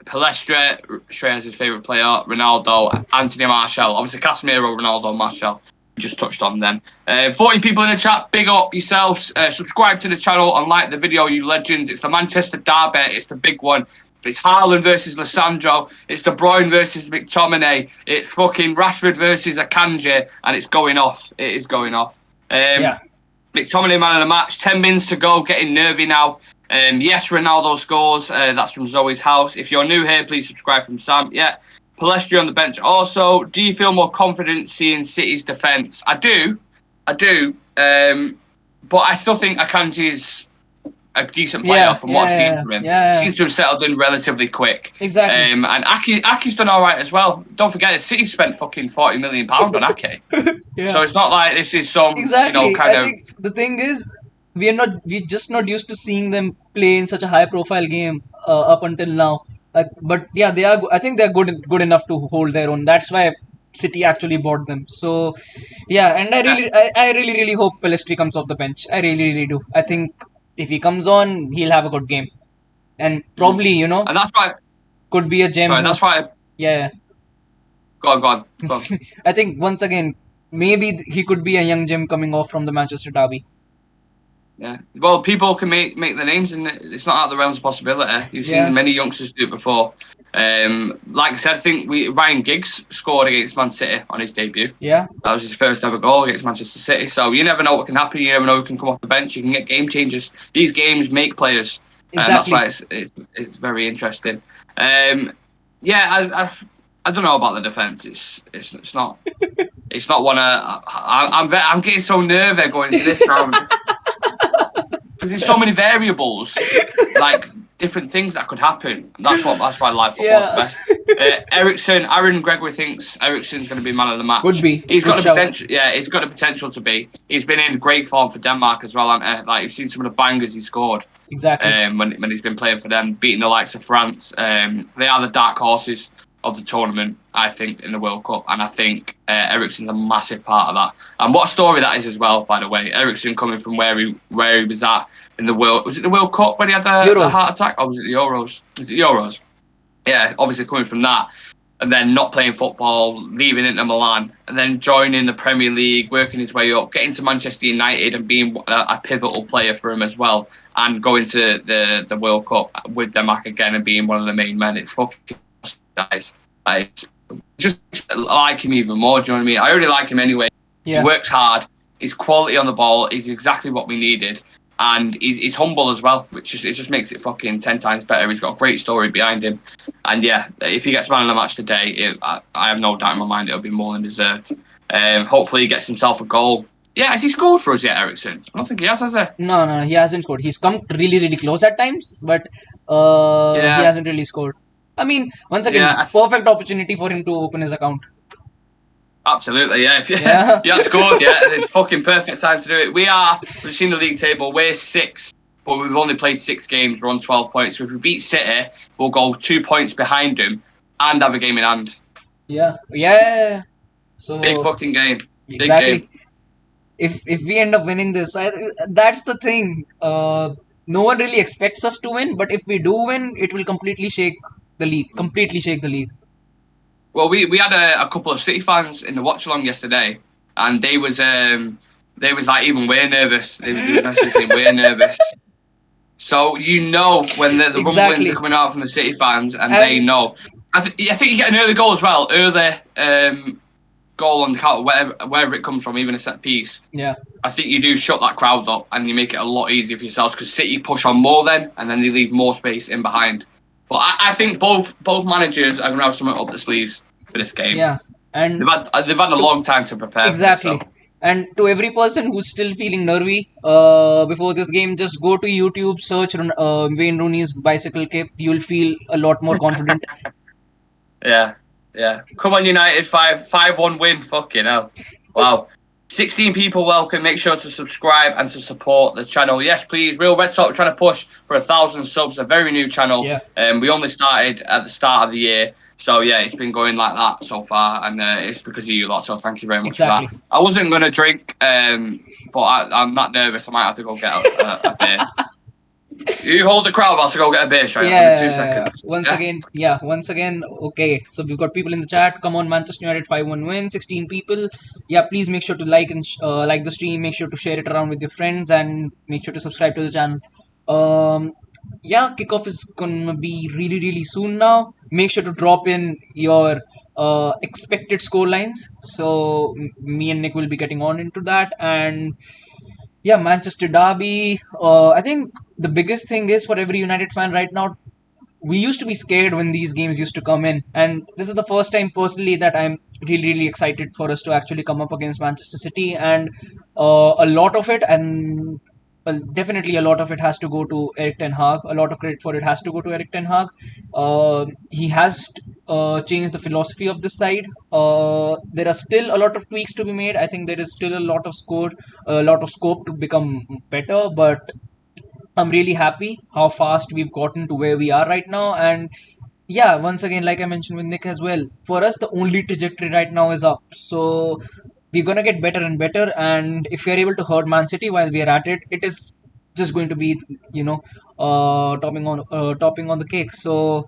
Palestra, Shreyas' his favourite player, Ronaldo, Anthony Martial. Obviously Casemiro, Ronaldo, Martial. We just touched on them. 14 people in the chat, big up yourselves. Subscribe to the channel and like the video, you legends. It's the Manchester derby, it's the big one. It's Haaland versus Lissandro. It's De Bruyne versus McTominay. It's fucking Rashford versus Akanji, and it's going off. It is going off. McTominay man of the match. 10 minutes to go. Getting nervy now. Yes, Ronaldo scores. That's from Zoe's house. If you're new here, please subscribe from Sam. Yeah. Palestri on the bench. Also, do you feel more confident seeing City's defence? I do. But I still think Akanji is a decent player from what I've seen from him. Seems to have settled in relatively quick. Exactly. And Aki's done all right as well. Don't forget, City spent fucking £40 million on Aki. So it's not like this is some think the thing is, we're just not used to seeing them play in such a high profile game up until now. But yeah, they are. I think they're good enough to hold their own. That's why City actually bought them. So yeah, and Yeah, I really, really hope Pelistri comes off the bench. I really, really do. I think if he comes on, he'll have a good game, and mm. probably And that's why. could be a gem Sorry, who. that's why. Yeah, Go on, go on, go on. I think once again maybe he could be a young gem coming off from the Manchester derby. Yeah. Well, people can make their names, and it's not out of the realms of possibility. You've Yeah, seen many youngsters do it before. Like I said, I think Ryan Giggs scored against Man City on his debut. yeah, That was his first ever goal against Manchester City. So you never know what can happen. You never know who can come off the bench. You can get game changers. These games make players, and that's exactly. why it's very interesting. Yeah, I don't know about the defense. It's not one. I'm getting so nervous going into this now. Because there's so many variables, like different things that could happen. That's why live football Yeah, is the best. Aaron Gregory thinks Eriksen's going to be man of the match. could be. He's got Good the shout. potential. Yeah, he's got the potential to be. He's been in great form for Denmark as well. Like you've seen some of the bangers he scored. Exactly. When he's been playing for them, beating the likes of France. They are the dark horses of the tournament, I think, in the World Cup, and I think Eriksen's a massive part of that. And what a story that is as well, by the way. Eriksen coming from where he was at in the World, was it the World Cup when he had the heart attack, or was it the Euros? Was it the Euros? Yeah, obviously coming from that, and then not playing football, leaving Inter Milan, and then joining the Premier League, working his way up, getting to Manchester United and being a pivotal player for him as well, and going to the World Cup with Denmark again and being one of the main men. It's fucking guys. I just like him even more. Do you know what I mean? I already like him anyway. Yeah. He works hard. He's quality on the ball. He's exactly what we needed. And he's humble as well, which just makes it fucking 10 times better. He's got a great story behind him. And yeah, if he gets man of the match today, I have no doubt in my mind it'll be more than deserved. Hopefully he gets himself a goal. Yeah, has he scored for us yet, Eriksen? I don't think he has he? No, he hasn't scored. He's come really, really close at times, but he hasn't really scored. I mean, once again, perfect opportunity for him to open his account. Absolutely, yeah. If you had scored, it's fucking perfect time to do it. We've seen the league table, we're 6th, but we've only played 6 games, we're on 12 points. So if we beat City, we'll go 2 points behind them and have a game in hand. Yeah. So big fucking game. Big exactly. Game. If we end up winning this, that's the thing. No one really expects us to win, but if we do win, it will completely shake the league. Well, we had a couple of City fans in the Watchalong yesterday, and they was like, even we're nervous. They were doing messages saying we're nervous. So you know when the rumblings are coming out from the City fans, and they know. I think you get an early goal as well. Early goal on the counter, wherever it comes from, even a set piece. Yeah. I think you do shut that crowd up, and you make it a lot easier for yourselves because City push on more then, and then they leave more space in behind. But I think both managers are going to have something up their sleeves for this game. Yeah, and they've had a long time to prepare. Exactly. For it, so. And to every person who's still feeling nervy before this game, just go to YouTube, search Wayne Rooney's bicycle kick. You'll feel a lot more confident. Yeah. Come on, United, 5-1 win. Fucking hell. Wow. 16 people welcome. Make sure to subscribe and to support the channel. Yes, please. Real Red Sox trying to push for 1,000 subs. A very new channel. Yeah. We only started at the start of the year. So, yeah, it's been going like that so far. And it's because of you lot. So, thank you very much for that. I wasn't going to drink, but I'm not nervous. I might have to go get a beer. You hold the crowd whilst I go get a beer, shall I? For 2 seconds. Once again, okay. So we've got people in the chat. Come on, Manchester United 5-1 win, 16 people. Yeah, please make sure to like and like the stream. Make sure to share it around with your friends and make sure to subscribe to the channel. Kickoff is gonna be really, really soon now. Make sure to drop in your expected score lines. So me and Nick will be getting on into that. And yeah, Manchester derby. I think the biggest thing is for every United fan right now, we used to be scared when these games used to come in, and this is the first time personally that I'm really, really excited for us to actually come up against Manchester City, and a lot of it, and definitely a lot of it has to go to Erik Ten Hag. A lot of credit for it has to go to Erik Ten Hag. He has changed the philosophy of this side. There are still a lot of tweaks to be made. I think there is still a lot of scope to become better, but I'm really happy how fast we've gotten to where we are right now. And yeah, once again, like I mentioned with Nick as well, for us the only trajectory right now is up. So we're gonna get better and better, and if we are able to hurt Man City while we are at it, it is just going to be, topping on the cake. So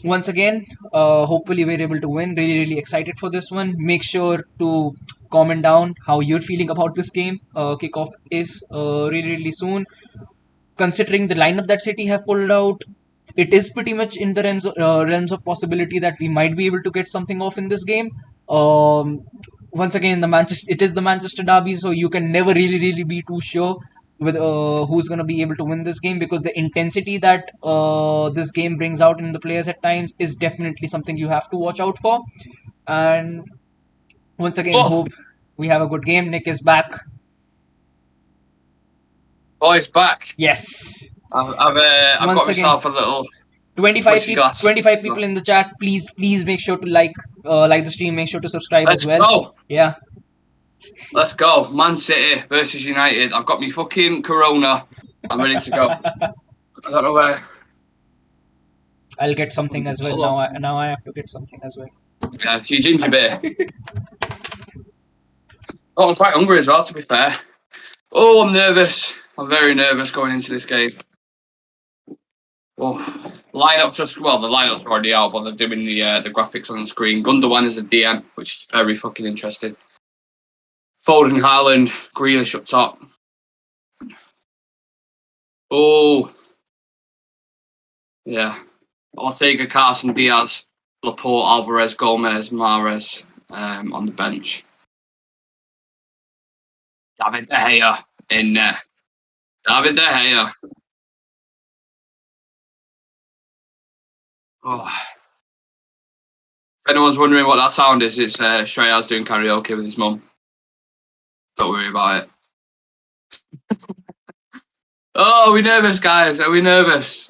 once again, hopefully we're able to win. Really, really excited for this one. Make sure to comment down how you're feeling about this game. Kickoff is really, really soon. Considering the lineup that City have pulled out, it is pretty much in the realms of possibility that we might be able to get something off in this game. Um, Once again, it is the Manchester derby, so you can never really, really be too sure with who's going to be able to win this game, because the intensity that this game brings out in the players at times is definitely something you have to watch out for. And once again, Oh, hope we have a good game. Nick is back. boys, back. Yes. I've Once got again, myself a little 25 whiskey people, glass. 25 people in the chat. Please make sure to like the stream. Make sure to subscribe as Let's well. go. Yeah. Let's go. Man City versus United. I've got me fucking Corona. I'm ready to go. I don't know where. I'll get something as well. Now I have to get something as well. Yeah, to your ginger beer. Oh, I'm quite hungry as well, to be fair. Oh, I'm nervous. I'm very nervous going into this game. Oh, the lineup's already out, but they're doing the graphics on the screen. Gundogan is a DM, which is very fucking interesting. Foden, Haaland, Grealish up top. Oh, yeah. Ortega, Carson, Diaz, Laporte, Alvarez, Gomez, Mahrez on the bench. David De Gea in there. David De Gea. Oh. If anyone's wondering what that sound is, it's Shreyas doing karaoke with his mum. Don't worry about it. Oh, are we nervous, guys? Are we nervous?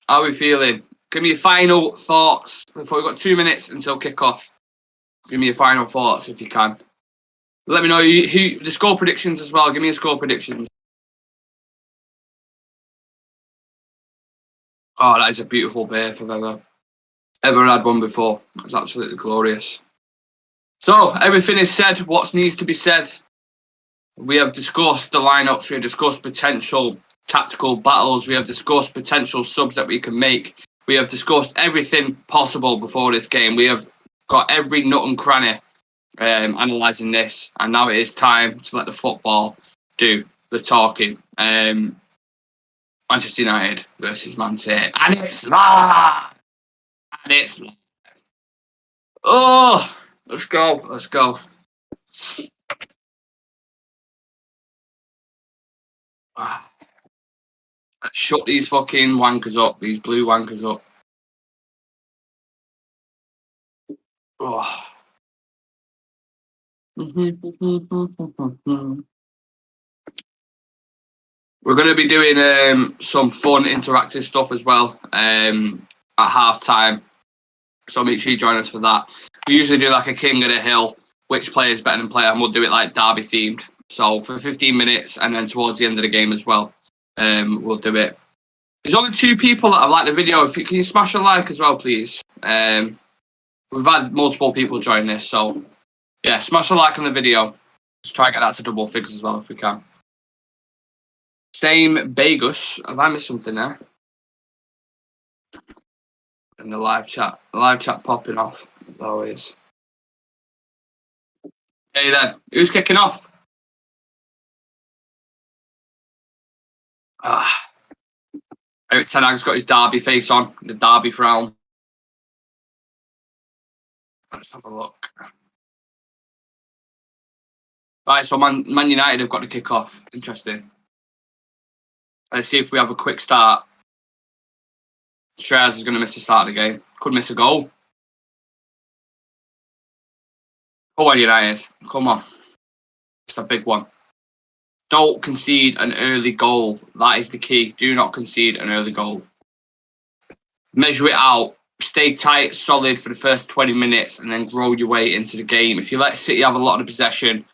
How are we feeling? Give me your final thoughts before we've got 2 minutes until kickoff. Give me your final thoughts if you can. Let me know the score predictions as well. Give me your score predictions. Oh, that is a beautiful beer if I've ever had one before. It's absolutely glorious. So everything is said. What needs to be said? We have discussed the lineups. We have discussed potential tactical battles. We have discussed potential subs that we can make. We have discussed everything possible before this game. We have got every nut and cranny analysing this, and now it is time to let the football do the talking. Manchester United versus Man City, and it's live. And it's live. Oh, let's go. Let's go. Shut these fucking wankers up. These blue wankers up. Oh. We're going to be doing some fun interactive stuff as well at half time. So make sure you join us for that. We usually do like a king of the hill, which player is better than player, and we'll do it like derby themed. So for 15 minutes, and then towards the end of the game as well, we'll do it. There's only 2 people that have liked the video. Can you smash a like as well, please? We've had multiple people join this, so yeah, smash a like on the video. Let's try and get that to double figures as well if we can. Same Vegas. Have I missed something there? And the live chat popping off as always. Okay then, who's kicking off? Eric Ten Hag's got his derby face on, the derby frown. Let's have a look. Right, so Man United have got to kick off. Interesting. Let's see if we have a quick start. Shreyas is going to miss the start of the game. Could miss a goal. Come on, United. Come on. It's a big one. Don't concede an early goal. That is the key. Do not concede an early goal. Measure it out. Stay tight, solid for the first 20 minutes and then grow your way into the game. If you let City have a lot of possession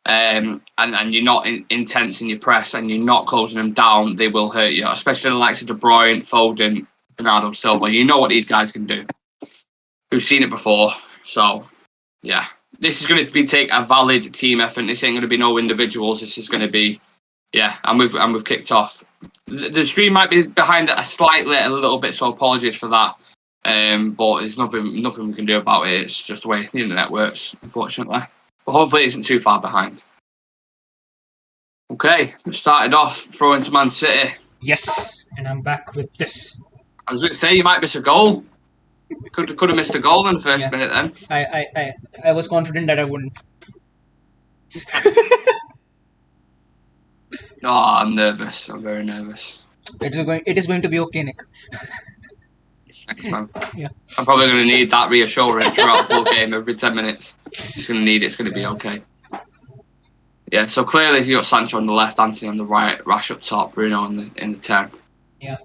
and you're not intense in your press and you're not closing them down, they will hurt you, especially the likes of De Bruyne, Foden, Bernardo Silva. You know what these guys can do. We've seen it before. So, yeah. This is going to take a valid team effort. This ain't going to be no individuals. This is going to be, and we've kicked off. The stream might be behind it a little bit, so apologies for that. But there's nothing we can do about it. It's just the way the internet works, unfortunately. But hopefully it isn't too far behind. Okay, we started off throwing to Man City. Yes, and I'm back with this. I was going to say, you might miss a goal. Could have missed a goal in the first minute then. I was confident that I wouldn't. I'm nervous. I'm very nervous. It is going to be okay, Nick. Thanks, man. Yeah. I'm probably going to need that reassurance throughout the full game every 10 minutes. Just going to need it. It's going to be okay. Yeah, so clearly you got Sancho on the left, Anthony on the right, Rash up top, Bruno in the 10. Yeah.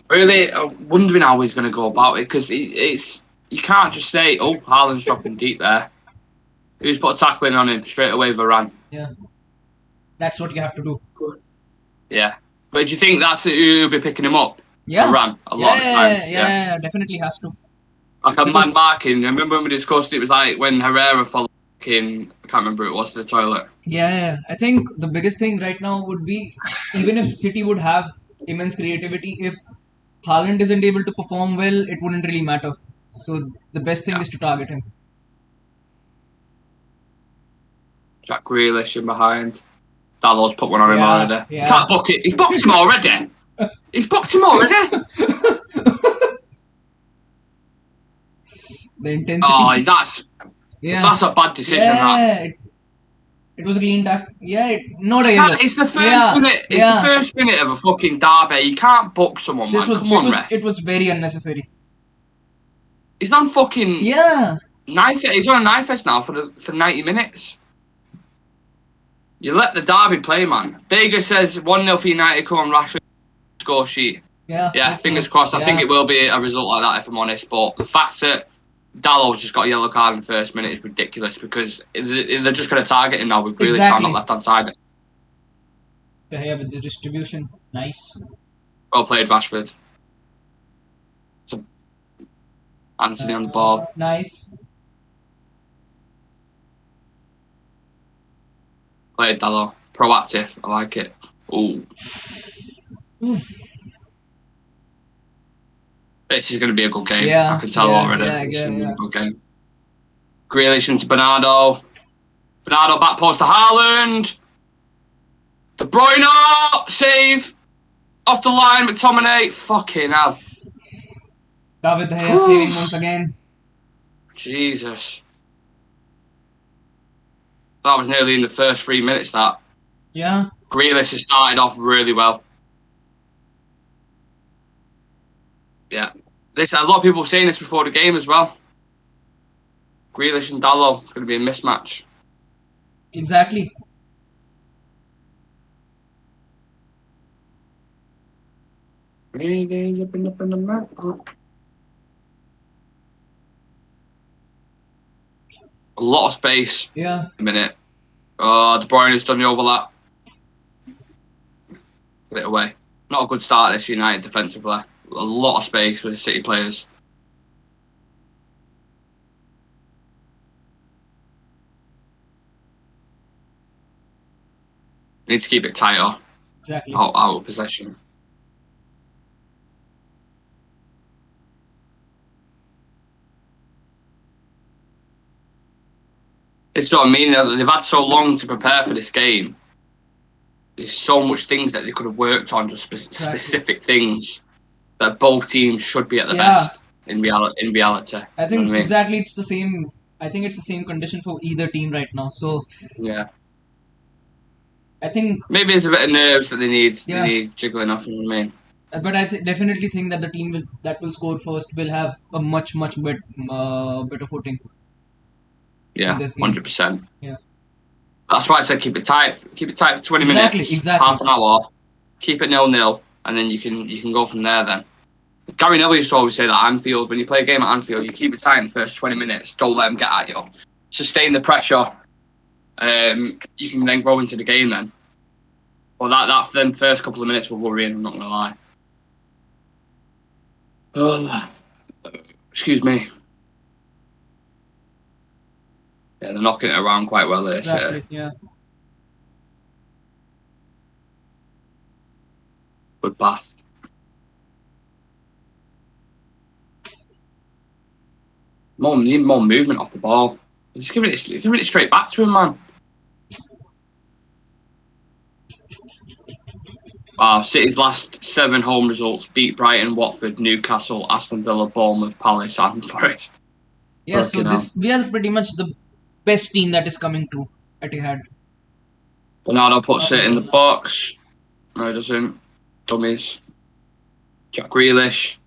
Really wondering how he's going to go about it, because it's you can't just say, oh, Haaland's dropping deep there. Who's put a tackling on him straight away? Varane. Yeah, that's what you have to do. Yeah, but do you think that's who'll be picking him up? Yeah, Varane a lot of times. Yeah, definitely has to. Like a man marking. I remember when we discussed it was like when Herrera followed in. I can't remember who it was, to the toilet. Yeah, I think the biggest thing right now would be, even if City would have immense creativity, if Haaland isn't able to perform well, it wouldn't really matter. So the best thing is to target him. Jack Grealish in behind. Dallow's put one on him already. Yeah. Can't book it. He's booked him already. He's booked him already. The intensity. Oh, that's a bad decision. That. It was a clean tackle. Not a yellow. It's the first minute. It's the first minute of a fucking derby. You can't book someone. Ref. It was very unnecessary. He's on fucking knife. He's on a knife edge now for 90 minutes. You let the derby play, man. Bega says 1-0 for United. Come on, Rashford score sheet. Yeah. Fingers crossed. I think it will be a result like that, if I'm honest. But the fact that Dallow's just got a yellow card in the first minute is ridiculous, because they're just going to target him now with Grealish down on the left-hand side. Yeah, with the distribution. Nice. Well played, Rashford. Anthony on the ball. Nice. Played Dallow. Proactive. I like it. Ooh. This is going to be a good game. I can tell already. This is going to be a good game. Grealish into Bernardo. Bernardo back post to Haaland. De Bruyne. Save. Off the line, McTominay. Fucking hell. David De Gea saving once again. Jesus. That was nearly in the first 3 minutes, that. Yeah. Grealish has started off really well. Yeah. A lot of people were saying this before the game as well. Grealish and Dallow, it's going to be a mismatch. Exactly. Up in the map. A lot of space. Yeah. A minute. Oh, De Bruyne has done the overlap. Get it away. Not a good start this United defensively. A lot of space with the City players. Need to keep it tighter. Exactly. Out of possession. It's what I mean. They've had so long to prepare for this game. There's so much things that they could have worked on, just specific things that both teams should be at the best in reality. I think exactly it's the same. I think it's the same condition for either team right now. So yeah, I think maybe it's a bit of nerves that they need. They need jiggling off. You know what I mean? But I definitely think that the team that will score first will have a much better footing. Yeah, 100%. Yeah. That's why I said keep it tight. Keep it tight for 20 minutes. Exactly. Half an hour. Keep it 0-0, and then you can go from there. Then Gary Neville used to always say that at Anfield, when you play a game at Anfield, you keep it tight in the first 20 minutes. Don't let them get at you. Sustain the pressure. You can then grow into the game then. Well, that for them first couple of minutes were worrying. I'm not gonna lie. Oh, excuse me. Yeah, they're knocking it around quite well there. Exactly. Yeah. Good pass. Need more movement off the ball. Just giving it straight back to him, man. Wow, City's last 7 home results beat Brighton, Watford, Newcastle, Aston Villa, Bournemouth, Palace, and Forest. Yeah. So we are pretty much the best team that is coming to Etihad. Bernardo puts it in the box. No, he doesn't. Dummies. Jack Grealish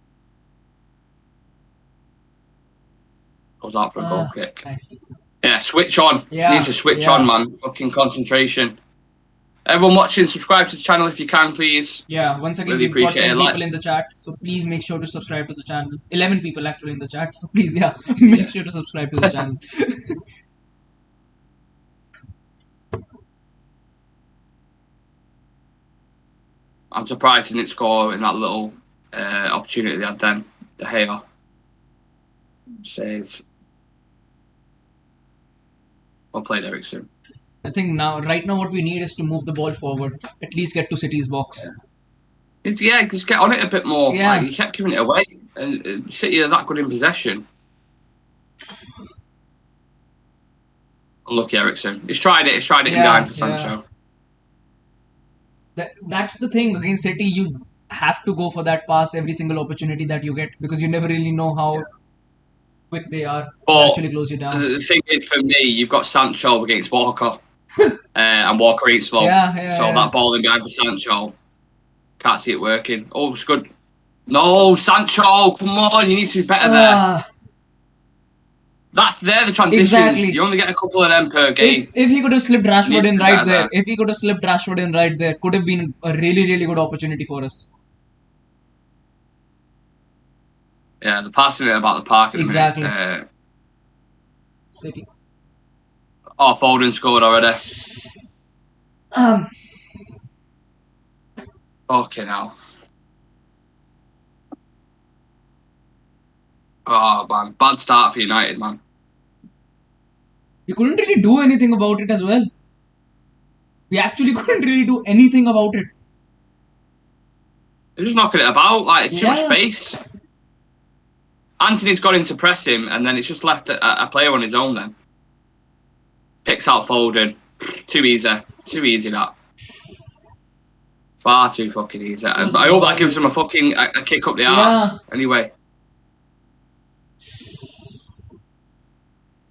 goes out for a goal kick. Nice. Yeah, switch on. Yeah, Needs to switch on, man. Fucking concentration. Everyone watching, subscribe to the channel if you can, please. Yeah, once again, Really we've got appreciate 10 it. people in the chat, so please make sure to subscribe to the channel. 11 people actually in the chat, so please, make sure to subscribe to the channel. I'm surprised he didn't score in that little opportunity they had then. De Gea. Save. Well played, Ericsson. I think right now, what we need is to move the ball forward. At least get to City's box. Just get on it a bit more. Yeah. Like, you kept giving it away. And City are that good in possession. Unlucky Ericsson. He's tried it in behind for Sancho. That's the thing. Against City, you have to go for that pass every single opportunity that you get because you never really know how quick they are to actually close you down. The thing is, for me, you've got Sancho against Walker. And Walker ain't slow. That ball in behind for Sancho. Can't see it working. Oh, it's good. No, Sancho, come on, you need to be better there. They're the transitions. Exactly. You only get a couple of them per game. If he could have slipped Rashford in right there, could have been a really, really good opportunity for us. Yeah, the passing it about the park. Exactly. City. Oh, Foden scored already. Okay, now. Oh, man. Bad start for United, man. We couldn't really do anything about it as well. We actually couldn't really do anything about it. They're just knocking it about. Like, it's too much space. Anthony's got in to press him, and then it's just left a player on his own then. Picks out Foden. Too easy. Too easy, that. Far too fucking easy. I hope that gives him a fucking a kick up the arse. Anyway.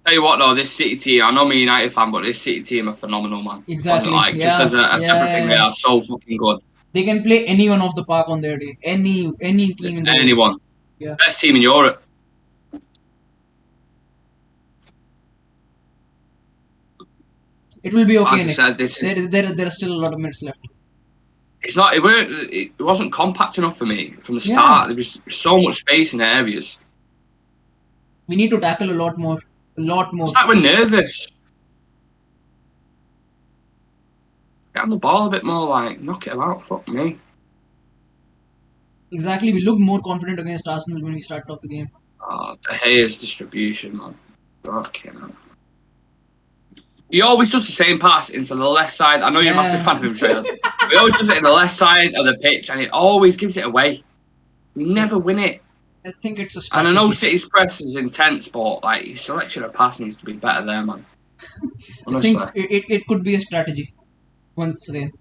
Tell you what though, this City team, I know I'm a United fan, but this City team are phenomenal, man. Exactly. Just as a separate thing, they are so fucking good. They can play anyone off the park on their day. Any team in the Anyone. world. Yeah. Best team in Europe. It will be okay, Nick. There are still a lot of minutes left. It's not. It wasn't compact enough for me from the start. There was so much space in the areas. We need to tackle a lot more. It's like we're nervous. Get on the ball a bit more, like knock it out. Fuck me. Exactly. We looked more confident against Arsenal when we started off the game. Oh, De Gea's distribution, man. Fucking hell. He always does the same pass into the left side. I know you're a massive fan of him, Trails. He always does it in the left side of the pitch, and he always gives it away. We never win it. I think it's a strategy. And I know City's press is intense, but like his selection of pass needs to be better there, man. Honestly. I think it could be a strategy. Once again.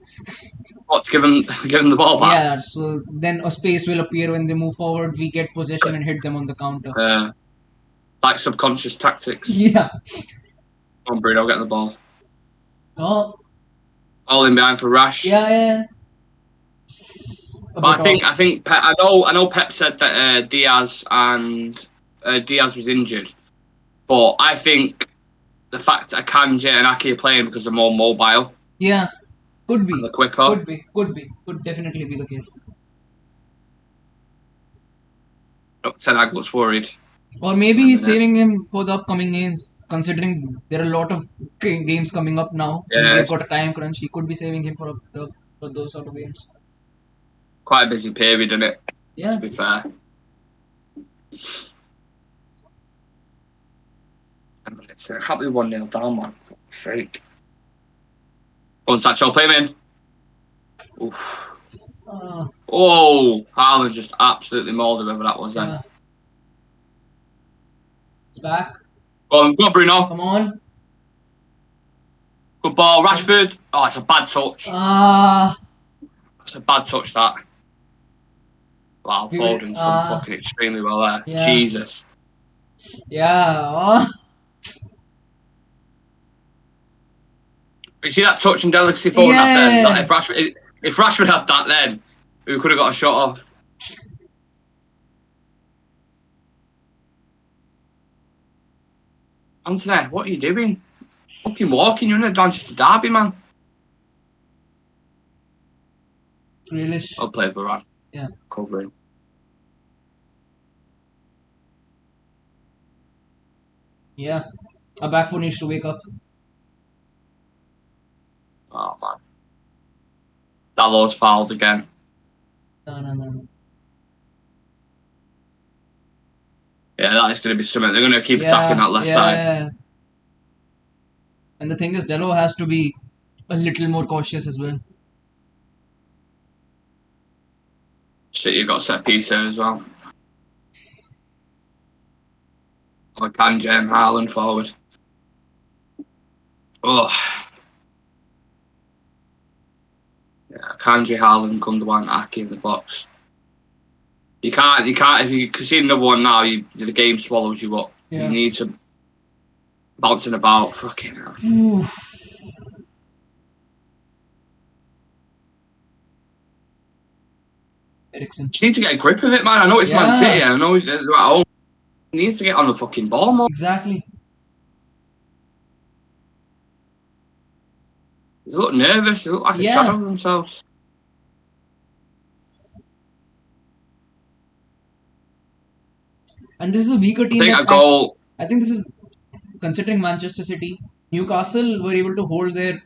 What, to give them the ball back? Yeah, so then a space will appear when they move forward. We get possession and hit them on the counter. Like subconscious tactics. Yeah. Come on, Bruno, get the ball. Oh. All in behind for Rash. Yeah. But I think I know Pep said that Diaz was injured, but I think the fact that Akanji and Aki are playing because they're more mobile. Yeah, could be. And they're quicker. Could definitely be the case. Ten Hag looks worried. Or maybe he's saving him for the upcoming games, considering there are a lot of games coming up now. Yeah. They've got a time crunch. He could be saving him for the for those sort of games. Quite a busy period, isn't it? Yeah. To be fair. I can't believe 1-0 down, man. Freak. Go on, Satchel, play him in. Oof. Oh, Haaland just absolutely mauled whoever that was then. Yeah. It's back. Go on, Bruno. Come on. Good ball, Rashford. Oh, it's a bad touch. It's a bad touch, that. Wow, Foden's done fucking extremely well there. Yeah. Jesus. Yeah. You see that touch and delicacy Foden had then? That if Rashford had that then, we could have got a shot off. Anthony, what are you doing? Fucking walking, you're in a Manchester derby, man. Grealish. I'll play for Varane. Yeah. Covering. Yeah. Our back four needs to wake up. Oh, man. Dallow's fouled again. No. Yeah, that is going to be something. They're going to keep attacking that left side. And the thing is, Delo has to be a little more cautious as well. Shit, you got set piece there as well. Or can Jam Haaland forward. Oh. Yeah, Kanji, Haaland, Gundogan, Aki in the box. You can't, if you concede another one now, the game swallows you up. Yeah. You need to bouncing about. Fucking hell. Eriksen. You need to get a grip of it, man. I know it's Man City. I know they're at home. You need to get on the fucking ball more. Exactly. They look nervous. They look like a shadow of themselves. And this is a weaker team. I think this is, considering Manchester City, Newcastle were able to hold their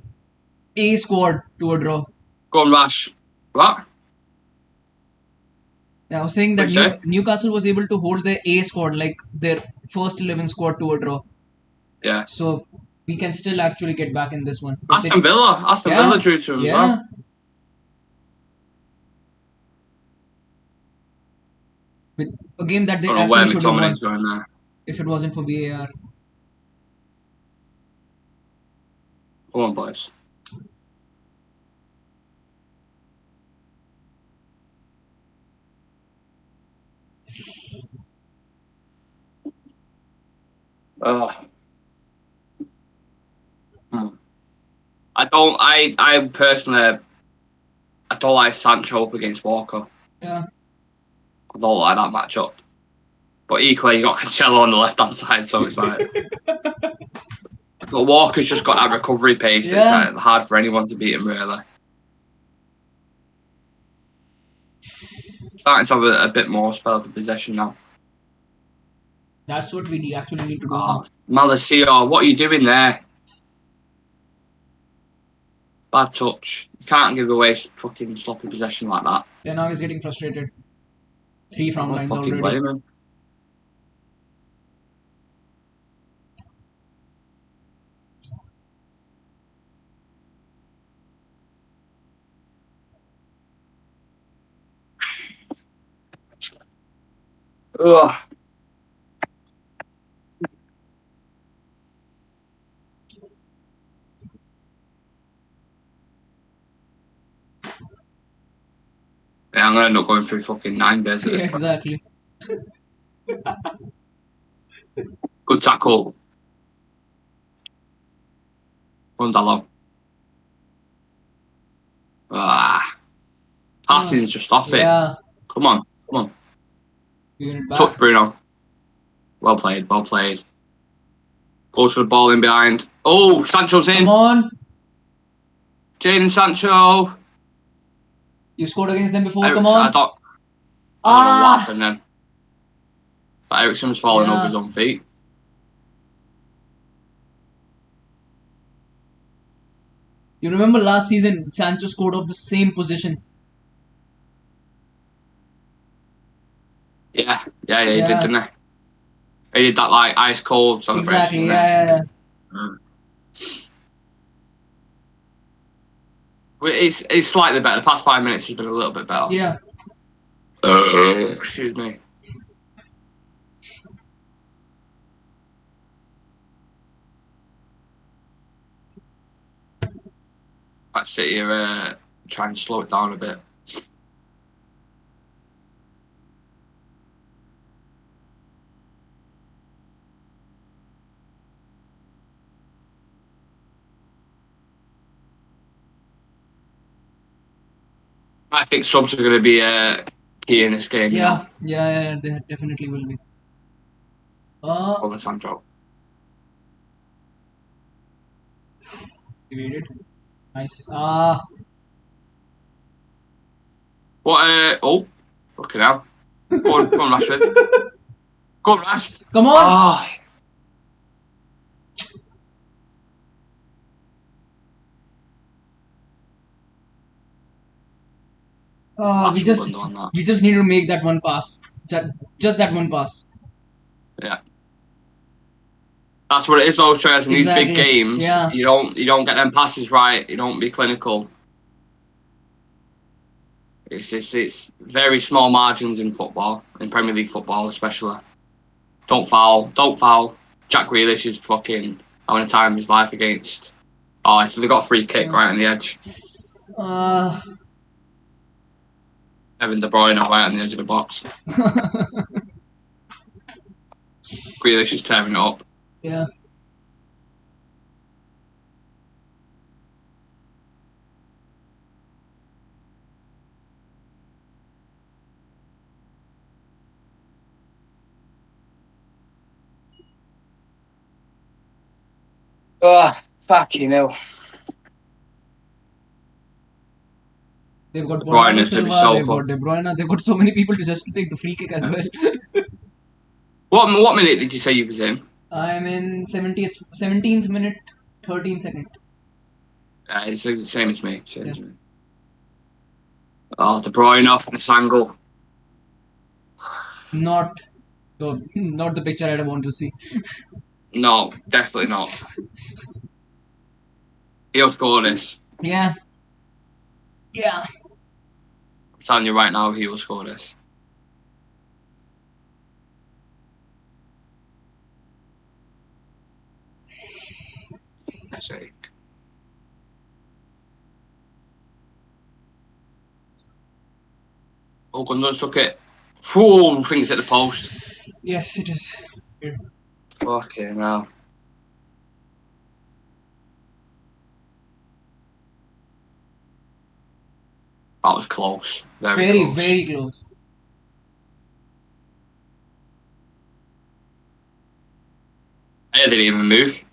A squad to a draw. Go on, Rash. What? I was saying that Newcastle was able to hold their A squad, like their first 11 squad, to a draw. Yeah. So we can still actually get back in this one. Aston Villa drew to them as well. With a game that they actually should have won going there. if it wasn't for VAR. Come on, boys. I personally, I don't like Sancho up against Walker. Yeah. I don't like that matchup. But equally, you got Cancelo on the left-hand side, so it's like... But Walker's just got that recovery pace. It's like hard for anyone to beat him, really. Starting to have a bit more spell for possession now. That's what we actually need to do. Malacia, what are you doing there? Bad touch. You can't give away fucking sloppy possession like that. Yeah, now he's getting frustrated. 3 front lines already. Blame him. Ugh. Yeah, I'm gonna end up going through fucking 9 days at this point. Exactly. Good tackle. Runs along. Passing's just off it. Come on. Touch Bruno. Well played. Goes for the ball in behind. Oh, Sancho's in. Come on. Jadon Sancho. You scored against them before, come on. I don't know what happened then. But Eriksen was falling over his own feet. You remember last season, Sancho scored off the same position. Yeah, he did, Yeah, didn't he? He did that like ice cold celebration, exactly. didn't he? Yeah, yeah, Mm. Well, it's slightly better. The past 5 minutes has been a little bit better. yeah. Excuse me. That City are trying to slow it down a bit. I think subs are going to be key in this game, you know, Yeah. They definitely will be. over Sandro. Evaded. Nice. What? Oh, fucking hell. Go on, Rashford. Go on, Rash. Come on. Ah, We that's just England on that. we just need to make that one pass. Just that one pass. Yeah, that's what it is, though, Trez. In these big Exactly. games, Yeah. you don't get them passes right. You don't be clinical. It's very small margins in football, in Premier League football especially. Don't foul. Jack Grealish is fucking having a time of his life against. Oh, so they got a free kick right on the edge. Uh, Kevin De Bruyne right on the edge of the box. Grealish is tearing it up. yeah. Oh, fucking hell. They've got De Bruyne Bernardo is going to be Silva, so they've fun. got De Bruyne, they've got so many people to just take the free kick as well. What minute did you say you was in? I'm in 17th minute, 13 second. It's the same as me. Yeah. Oh, De Bruyne off this angle. Not the picture I'd want to see. No, definitely not. He'll score this. Yeah. Yeah. I'm telling you right now, he will score this. Let's see. Oh, Gundogan's took it. Whoa, things at the post. Yes, it is. Here. Fucking hell. That was close. Very close. Very close. I didn't even move.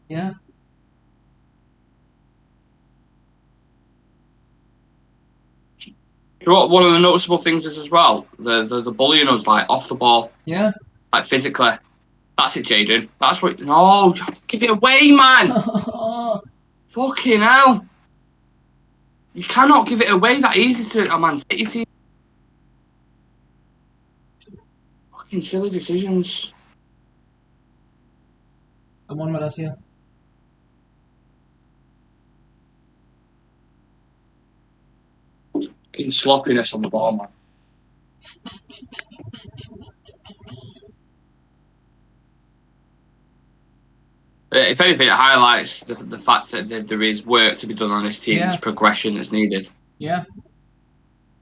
Yeah. You know what one of the noticeable things is as well? The bullying us like off the ball, Yeah. like physically. That's it, Jaden. That's what. No, give it away, man. Fucking hell. You cannot give it away that easy to a Man City team. Fucking silly decisions. Come on, Malasia. Fucking sloppiness on the ball, man. If anything, it highlights the fact that there is work to be done on this team. Yeah. There's progression that's needed. Yeah.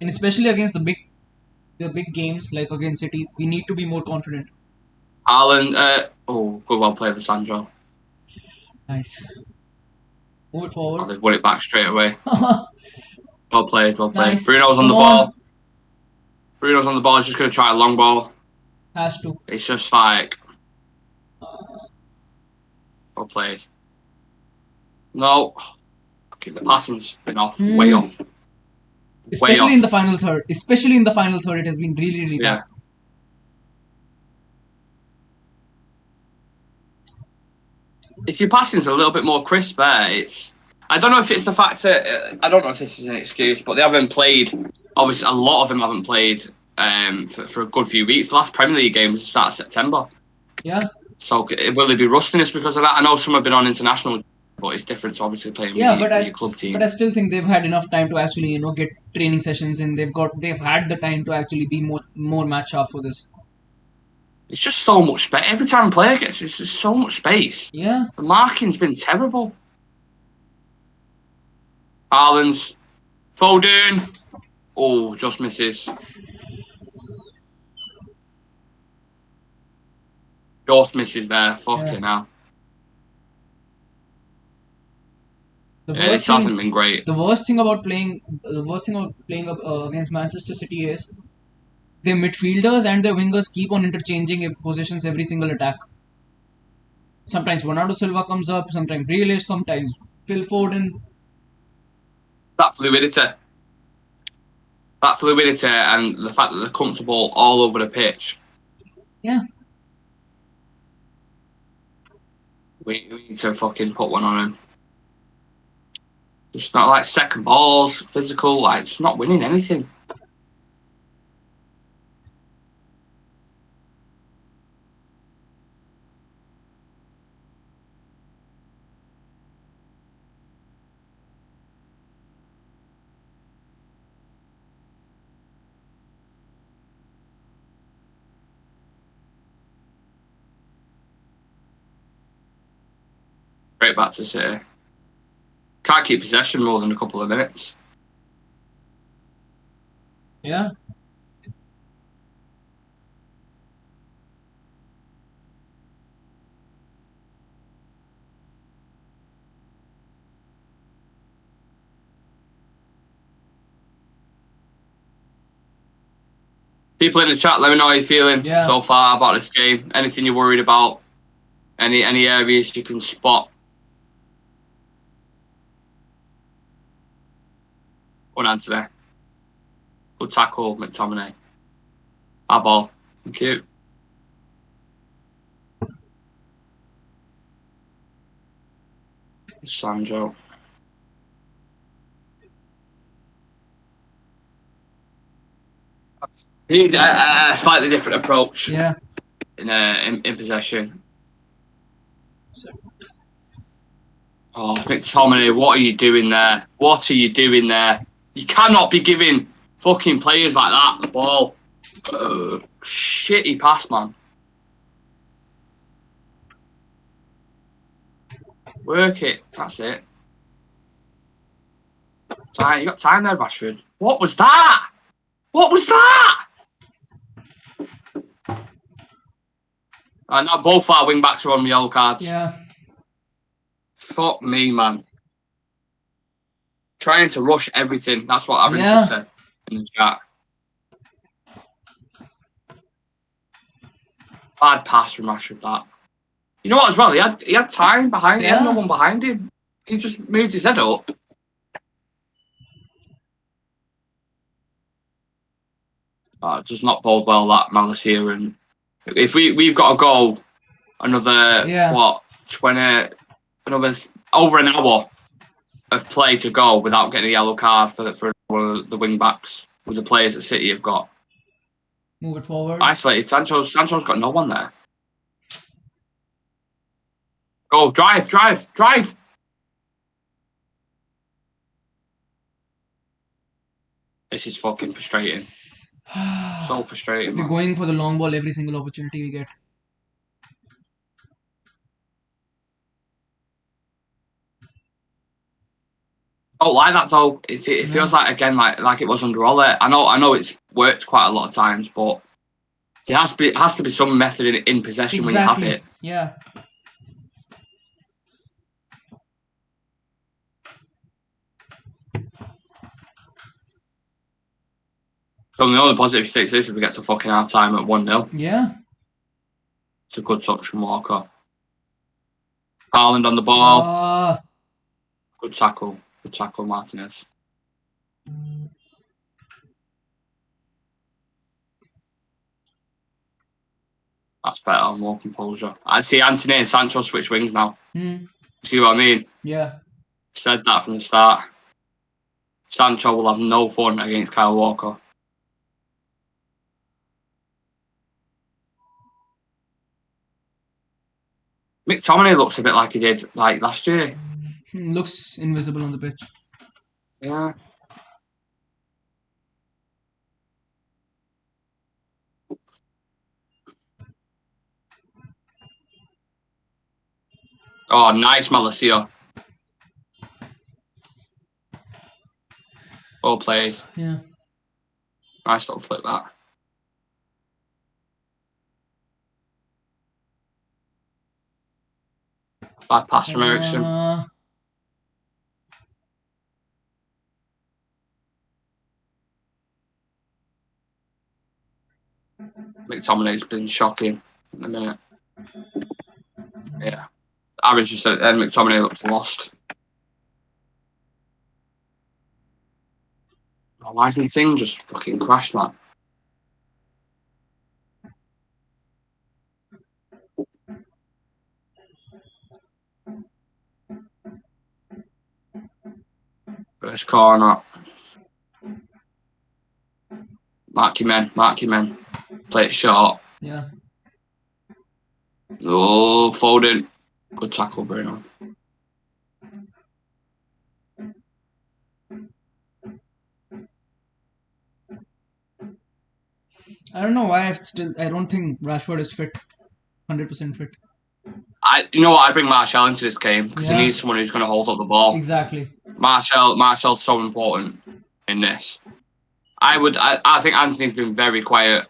And especially against the big games like against City, we need to be more confident. Alan, good well played for Sandro. Nice. Move it Oh, forward. they've won it back straight away. Well played. Nice. Bruno's on Come the on. ball. Bruno's on the ball. He's just going to try a long ball. Has to. It's just like, well played. No. Okay, the passing's been off. Way off. Especially in the final third. Especially in the final third, it has been really, really bad. If your passing's a little bit more crisp there, I don't know if it's the fact that I don't know if this is an excuse, but they haven't played. Obviously, a lot of them haven't played for a good few weeks. The last Premier League game was the start of September. Yeah. So will they be rusting us because of that? I know some have been on international, but it's different to obviously playing with your club team. But I still think they've had enough time to actually get training sessions in. They've had the time to actually be more match sharp for this. It's just so much space. Every time a player gets, it's just so much space. Yeah. The marking's been terrible. Haaland's Foden. Oh, just misses. Just misses there. Fucking hell. This hasn't been great. The worst thing about playing against Manchester City is their midfielders and their wingers keep on interchanging positions every single attack. Sometimes Bernardo Silva comes up, sometimes Grealish, sometimes Phil Foden. That fluidity and the fact that they're comfortable all over the pitch. Yeah. We need to fucking put one on him. Just not like second balls, physical, like just not winning anything. Straight back to City. Can't keep possession more than a couple of minutes. Yeah. People in the chat, let me know how you're feeling so far about this game. Anything you're worried about? Any areas you can spot? Go on, Anthony. Good tackle, McTominay. Our ball. Thank you. Sancho. You need a slightly different approach. Yeah. In possession. Oh, McTominay, what are you doing there? What are you doing there? You cannot be giving fucking players like that the ball. Ugh, shitty pass, man. Work it. That's it. You got time there, Rashford. What was that? What was that? Now both our wing backs are on yellow cards. Yeah. Fuck me, man. Trying to rush everything. That's what Aaron just said in the chat. Bad pass from Rashford, that. You know what, as well? He had time behind him. He had no one behind him. He just moved his head up. Does not bode well, that Malacia. And if we've got to go another, another over an hour of play to go without getting a yellow card for one of the wing backs with the players that City have got. Move it forward. Isolated. Sancho's got no one there. Go, drive. This is fucking frustrating. So frustrating. We're going for the long ball every single opportunity we get. I don't like that though. It feels like again like it was under Ole. I know it's worked quite a lot of times, but there has to be some method in possession when you have it. Yeah. So the only positive he takes this is we get to fucking half time at 1-0. Yeah. It's a good touch from Walker. Haaland on the ball. Good tackle. Good tackle, Martinez. That's better, more composure. I see Anthony and Sancho switch wings now. See what I mean? Yeah. Said that from the start. Sancho will have no fun against Kyle Walker. McTominay looks a bit like he did like last year. Looks invisible on the pitch. Yeah. Oh, nice Malacia. Well played. Yeah. Nice little flip that. Bad pass from Ericsson. McTominay's been shocking in a minute. Yeah. Aaron just said McTominay looks lost. Oh, why is my thing just fucking crashed, man? First corner. Mark your men. Play it short. Yeah. Oh, Foden. Good tackle, Bruno. I don't know why I don't think Rashford is fit. 100% fit. You know what? I bring Martial into this game because Yeah. he needs someone who's going to hold up the ball. Exactly. Martial's so important in this. I think Anthony's been very quiet.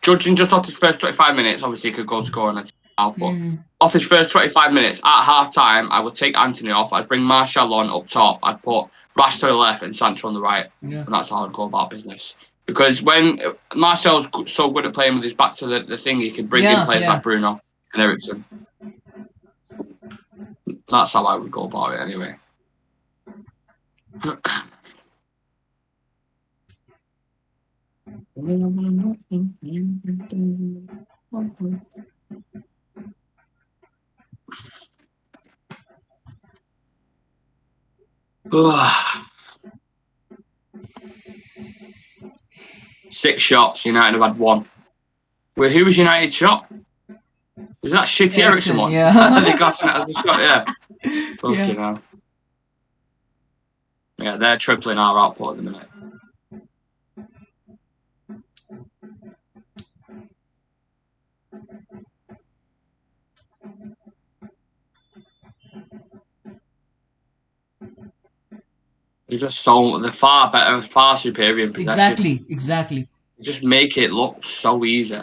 Judging just off his first 25 minutes, obviously he could go score on a half, but off his first 25 minutes at half time, I would take Anthony off. I'd bring Martial on up top. I'd put Rash to the left and Sancho on the right, and that's how I'd go about business. Because when Martial's so good at playing with his back to the thing, he can bring in players like Bruno and Ericsson. That's how I would go about it anyway. Six shots, United have had one. Well, who was United's shot? Was that shitty Ericsson one? Yeah. They got it as a shot, yeah. Fucking hell. Yeah, they're tripling our output at the minute. They're just they're far better, far superior in possession. Exactly. Just make it look so easy.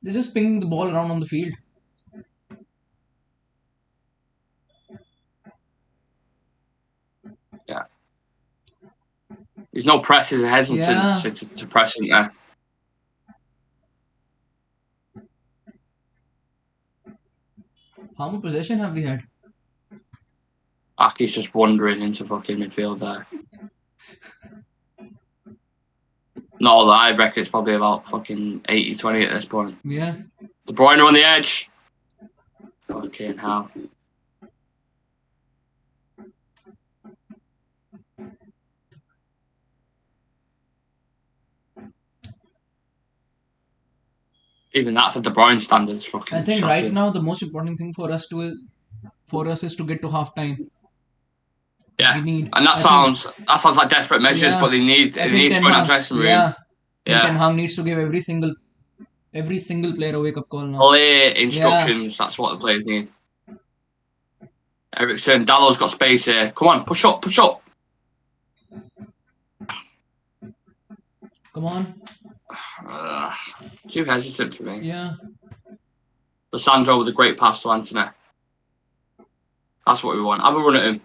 They're just pinging the ball around on the field. Yeah. There's no press, there's a hesitancy to press in there. How much possession have we had? Aki's just wandering into fucking midfield there. No, I reckon it's probably about fucking 80-20 at this point. Yeah. De Bruyne on the edge. Fucking hell. Even that for De Bruyne standards, fucking. I think shocking. right now the most important thing for us is to get to halftime. Yeah, and that sounds like desperate measures, but they need to go in that dressing room. Yeah. Ten Hag needs to give every single player a wake up call now. Clear instructions. That's what the players need. Ericsson, Dallow's got space here. Come on, push up. Come on. Too hesitant for me. Yeah. Lissandro with a great pass to Anthony. That's what we want. Have a run at him.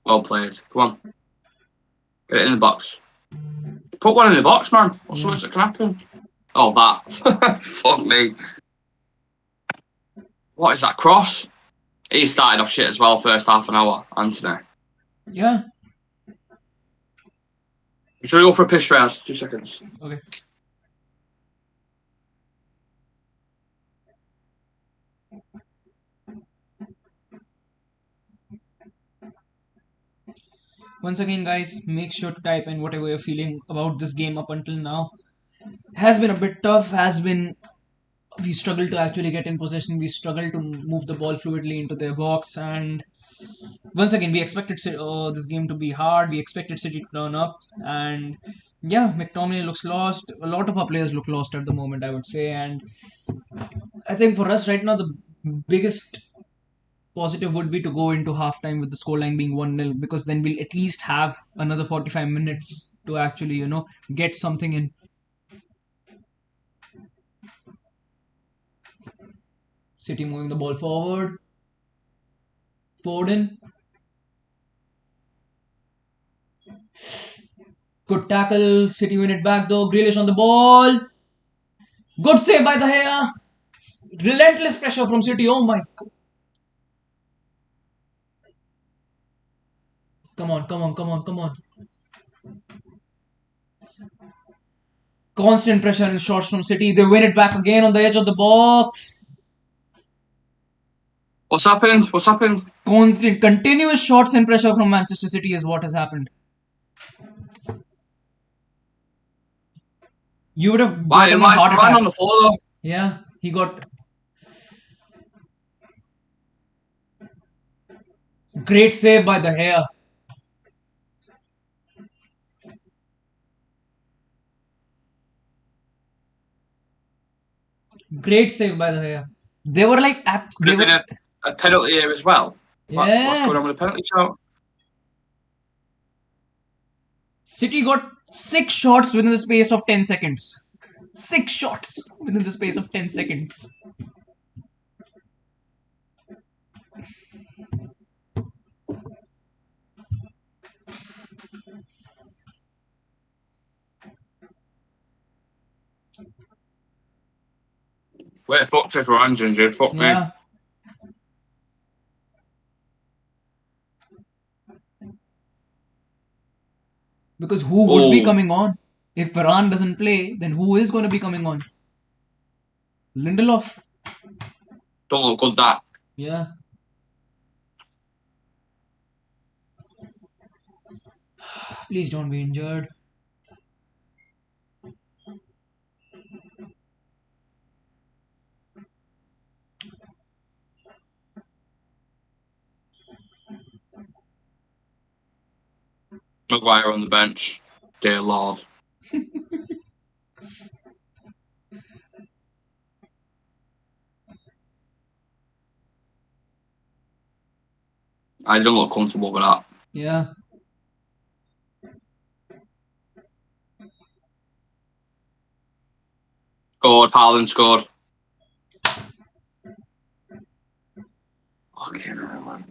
Well played. Come on. Get it in the box. Put one in the box, man. What's the worst that can happen? Oh, that. Fuck me. What is that cross? He started off shit as well, first half an hour, Anthony. Yeah. Should we go for a piss, Reyes? 2 seconds. Okay. Once again, guys, make sure to type in whatever you're feeling about this game up until now. Has been a bit tough. We struggled to actually get in possession. We struggled to move the ball fluidly into their box. And once again, we expected this game to be hard. We expected City to turn up. And yeah, McTominay looks lost. A lot of our players look lost at the moment, I would say. And I think for us right now, the biggest positive would be to go into halftime with the scoreline being 1-0, because then we'll at least have another 45 minutes to actually, get something in. City moving the ball forward. Foden. Good tackle. City win it back though. Grealish on the ball. Good save by the Gea. Relentless pressure from City. Oh my god. Come on, come on, come on, come on. Constant pressure and shots from City. They win it back again on the edge of the box. What's happened? What's happened? Constant, continuous shots and pressure from Manchester City is what has happened. You would have gotten a heart attack. On the floor though. Yeah, he got. Great save by the Gea. Great save by the Gea. They were like. Could have been a penalty here as well. Yeah. What's going on with the penalty shot? City got 6 shots within the space of 10 seconds. 6 shots within the space of 10 seconds. Wait, fuck if Ryan's injured. Fuck me. Because who would be coming on? If Varane doesn't play, then who is going to be coming on? Lindelof. Don't look good, that. Yeah. Please don't be injured. Maguire on the bench. Dear Lord. I don't look comfortable with that. Yeah. Scored. Haaland scored. Okay, man.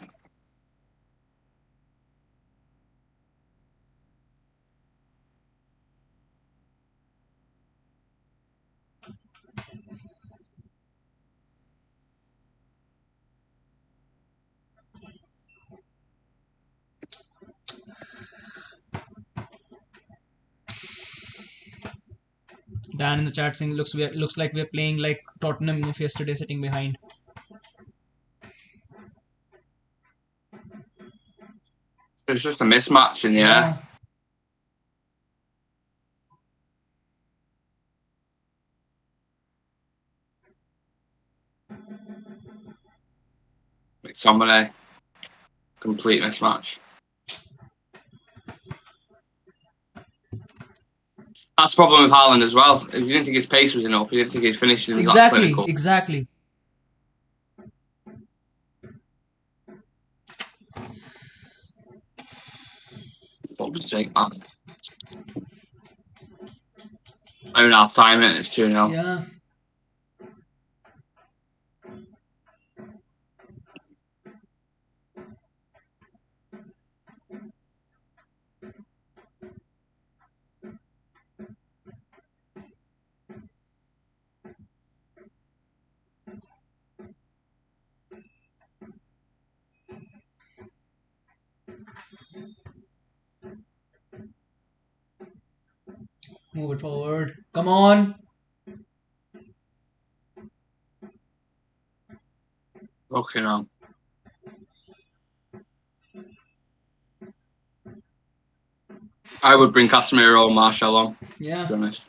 Dan in the chat saying looks like we're playing like Tottenham of yesterday, sitting behind. It's just a mismatch in the air. McTominay. Complete mismatch. That's the problem with Haaland as well. If you didn't think his pace was enough, you didn't think his finishing was that clinical. Exactly. What would you take, man? I don't have time, it's 2-0. Yeah. Move it forward. Come on. Okay, now. I would bring Casemiro or Martial on, Yeah. to be honest.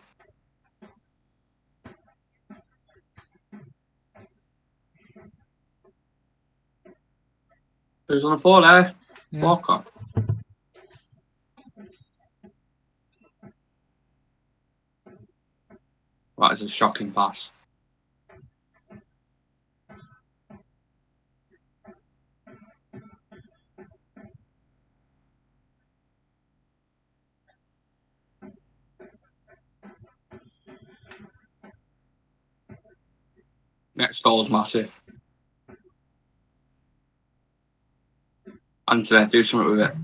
Who's on the floor there? Yeah. Walker. That is a shocking pass. Next goal is massive. Anthony, do something with it.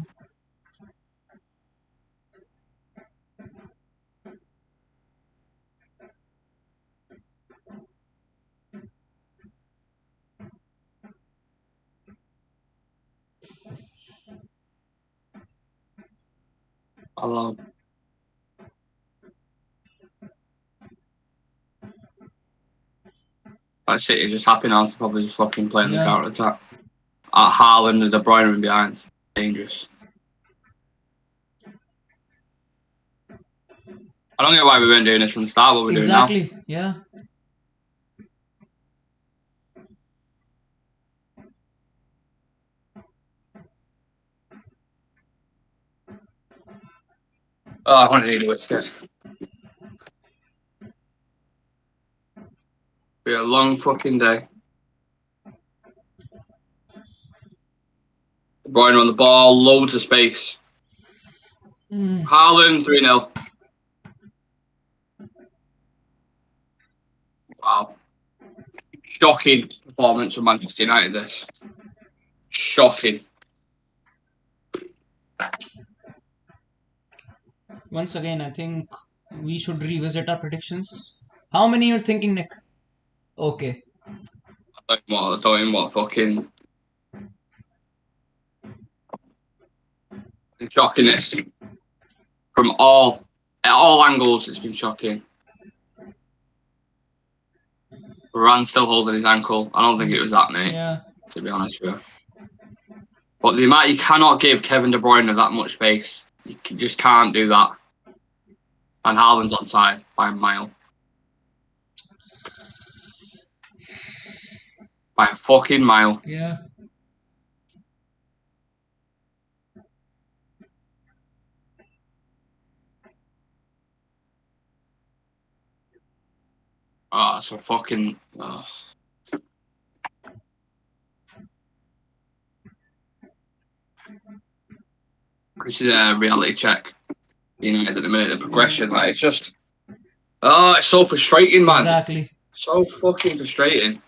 Hello. That City just happy now to probably just fucking play on the counter attack. At Haaland and De Bruyne in behind. Dangerous. I don't get why we weren't doing this from the start, what we're doing now. Exactly. Yeah. Oh, I want to need a whiskey. Be a long fucking day. De Bruyne on the ball, loads of space. Haaland 3-0. Wow. Shocking performance from Manchester United, this. Shocking. Once again, I think we should revisit our predictions. How many you're thinking, Nick? Okay. I don't know what fucking... Shockingness. From at all angles, it's been shocking. Varane still holding his ankle. I don't think it was that, mate. Yeah. To be honest with you. But the amount you cannot give Kevin De Bruyne that much space. You just can't do that. And Haaland's onside by a mile. By a fucking mile. Yeah. Oh, so fucking... Oh. This is a reality check. United at the minute, the progression, like, it's just... Oh, it's so frustrating, man. Exactly. So fucking frustrating.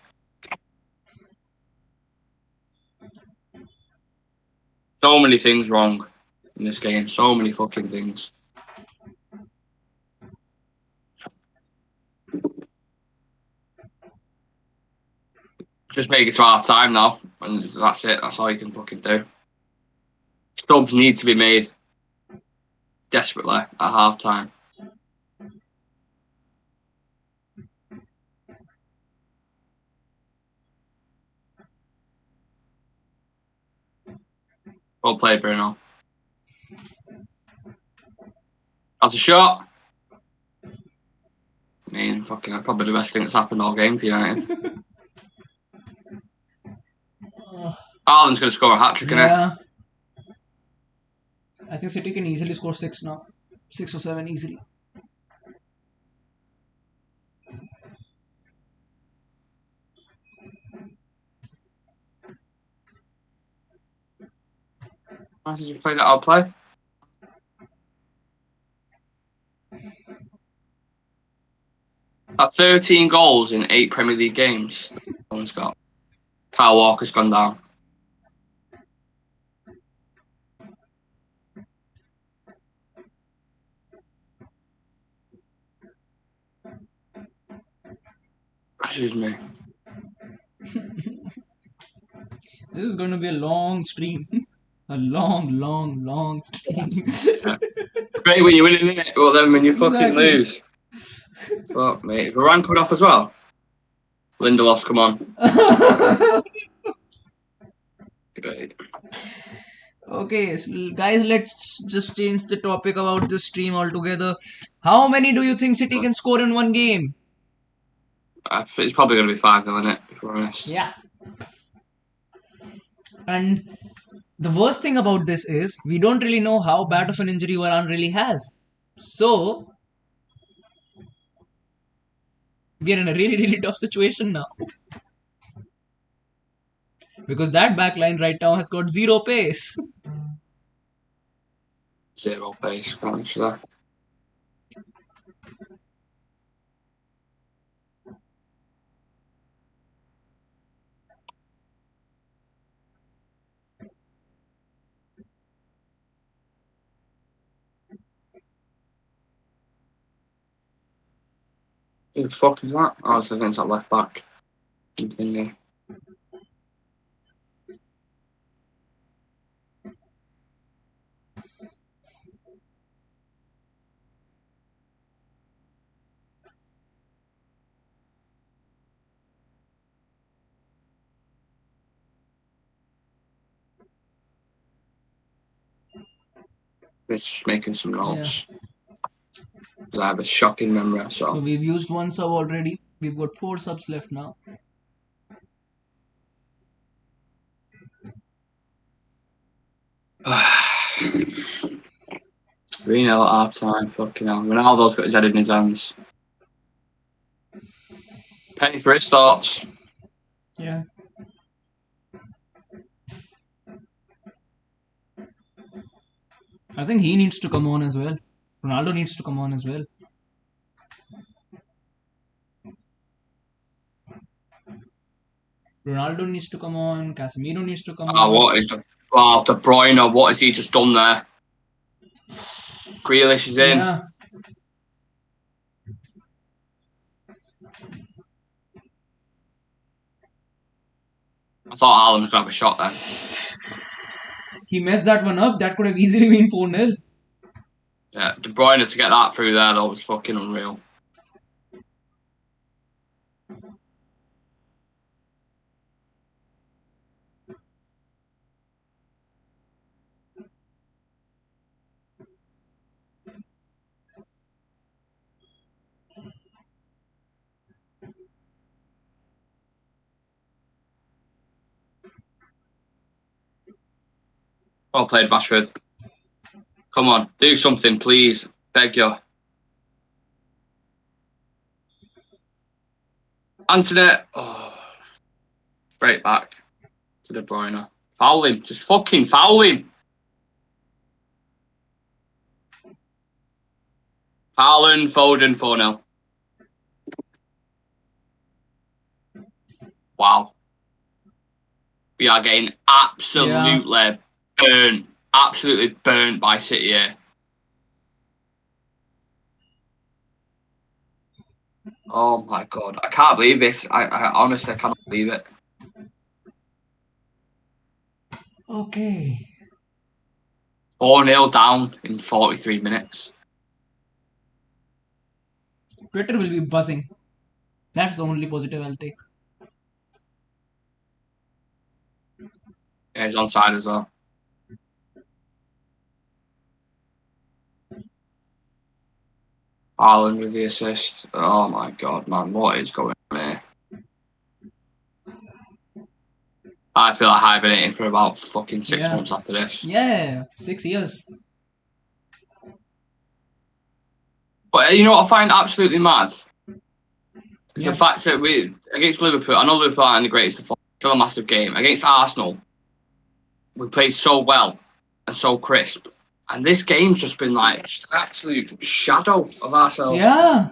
So many things wrong in this game. So many fucking things. Just make it to half time now, and that's it. That's all you can fucking do. Subs need to be made desperately at half time. Well played, Bruno. That's a shot. I mean, fucking, that's probably the best thing that's happened all game for United. Haaland's going to score a hat-trick, Yeah. I think City can easily score 6 now. 6 or 7 easily. Why did you play that outplay? At 13 goals in 8 Premier League games. Someone's got. Kyle Walker's gone down. Excuse me. This is going to be a long stream. A long stream. Yeah. Great when you win, isn't it? Well, then when you fucking Exactly. lose. Fuck, mate. Is Varane coming off as well? Lindelof's come on. Great. Okay, so guys, let's just change the topic about this stream altogether. How many do you think City can score in one game? It's probably going to be 5-0, isn't it? If we're honest. Yeah. And the worst thing about this is we don't really know how bad of an injury Varane really has. So we are in a really, really tough situation now. Because that back line right now has got zero pace. 0 pace, can't answer that. Who the fuck is that? Oh, it's against that left back. Thingy. Just making some notes. I have a shocking memory, So we've used one sub already. We've got 4 subs left now. Three 0 at half time. Fucking hell. Ronaldo's got his head in his hands. Penny for his thoughts. Yeah. I think he needs to come on as well. Ronaldo needs to come on as well. Ronaldo needs to come on. Casemiro needs to come on. What is the... Wow, De Bruyne, what has he just done there? Grealish is in. Yeah. I thought Haaland was going to have a shot then. He messed that one up. That could have easily been 4-0. Yeah, De Bruyne to get that through there, though, was fucking unreal. Well played, Rashford. Come on, do something, please. Beg you. Anthony. Oh. Straight back to De Bruyne. Foul him. Just fucking foul him. Haaland, Foden, 4-0. Wow. We are getting absolutely burnt. Absolutely burnt by City here. Oh my god. I can't believe this. I honestly cannot believe it. Okay. 4-0 down in 43 minutes. Twitter will be buzzing. That's the only positive I'll take. Yeah, he's onside as well. Haaland with the assist. Oh my god, man. What is going on here? I feel like hibernating for about fucking 6 months after this. Yeah, 6 years. But you know what I find absolutely mad? Is the fact that we, against Liverpool, I know Liverpool aren't the greatest of all, still a massive game. Against Arsenal, we played so well and so crisp. And this game's just been like just an absolute shadow of ourselves. Yeah.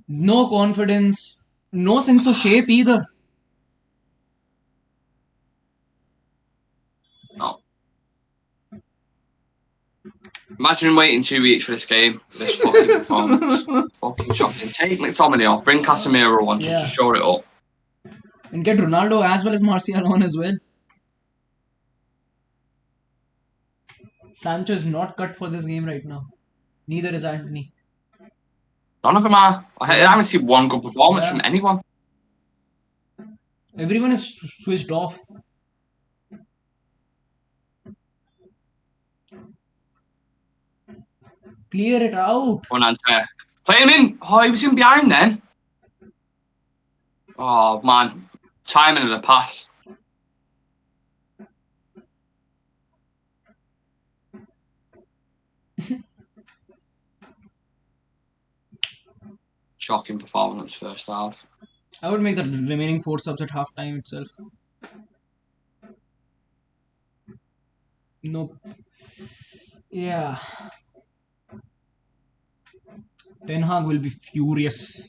No confidence. No sense of shape either. No. Imagine waiting 2 weeks for this game, this fucking performance. Fucking shocking. Take McTominay off, bring Casemiro on just to shore it up. And get Ronaldo as well as Martial on as well. Sancho is not cut for this game right now. Neither is Anthony. None of them are. I haven't seen one good performance from anyone. Everyone is switched off. Clear it out. Unfair. Play him in. Oh, he was in behind then. Oh, man. Timing of the pass. Shocking performance first half. I would make the remaining 4 subs at halftime itself. Nope. Yeah. Ten Hag will be furious.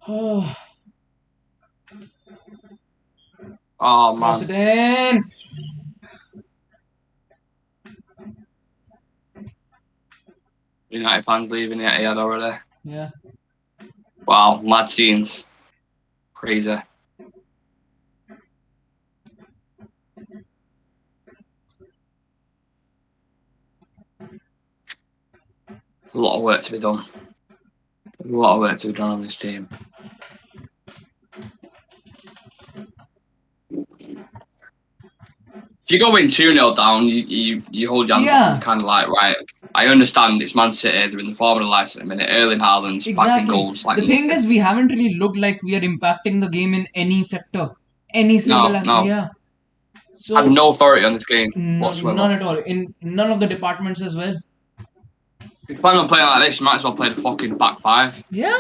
Oh, Oh, cross man. it in. United fans leaving it here already. Yeah. Wow, mad scenes. Crazy. A lot of work to be done. A lot of work to be done on this team. If you go in 2-0 down, you hold your hands up and you're kind of like, right, I understand it's Man City, they're in the form of their lives at the minute. Erling Haaland's backing goals. Like the thing is, we haven't really looked like we are impacting the game in any sector. Any single no. Yeah. So, I have no authority on this game whatsoever. None at all. In none of the departments as well. If you plan on playing like this, you might as well play the fucking back five. Yeah.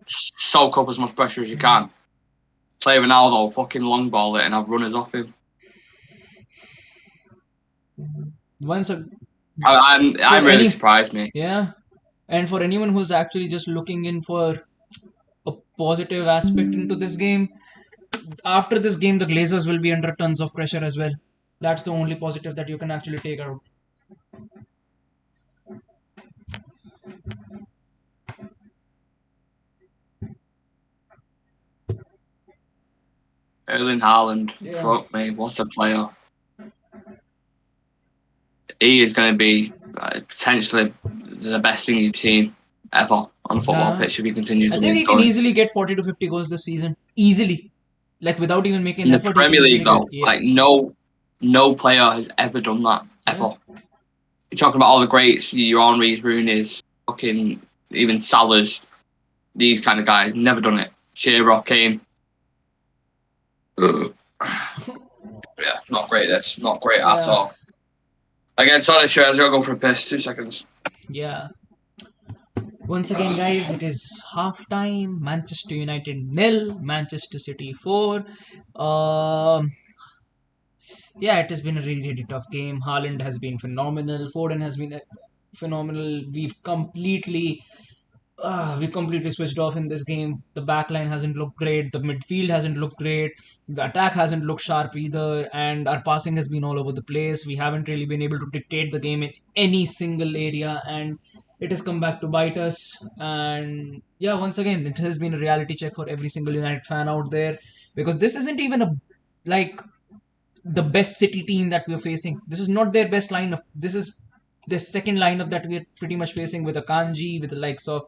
Soak up as much pressure as you can. Play Ronaldo, fucking long ball it, and have runners off him. I'm really surprised, me. Yeah. And for anyone who's actually just looking in for a positive aspect into this game, after this game, the Glazers will be under tons of pressure as well. That's the only positive that you can actually take out. Erling Haaland, fuck me, what a player. He is going to be potentially the best thing you've seen ever on a football pitch if he continues. I think he can easily get 40 to 50 goals this season. Easily. Like without even making an effort. In the Premier League though, like no player has ever done that, ever. You're talking about all the greats, your Henry's, Rooney's, fucking even Salah's, these kind of guys, never done it. Shearer, Kane. Yeah, not great this. Not great at all. Again, sorry, Shrez, I'll go for a piss. 2 seconds. Yeah. Once again, guys, it is half time. Manchester United 0, Manchester City 4. Yeah, it has been a really, really tough game. Haaland has been phenomenal. Foden has been phenomenal. We've completely switched off in this game. The back line hasn't looked great. The midfield hasn't looked great. The attack hasn't looked sharp either. And our passing has been all over the place. We haven't really been able to dictate the game in any single area. And it has come back to bite us. And yeah, once again, it has been a reality check for every single United fan out there. Because this isn't even the best City team that we're facing. This is not their best lineup. This is the second lineup that we're pretty much facing with Akanji, with the likes of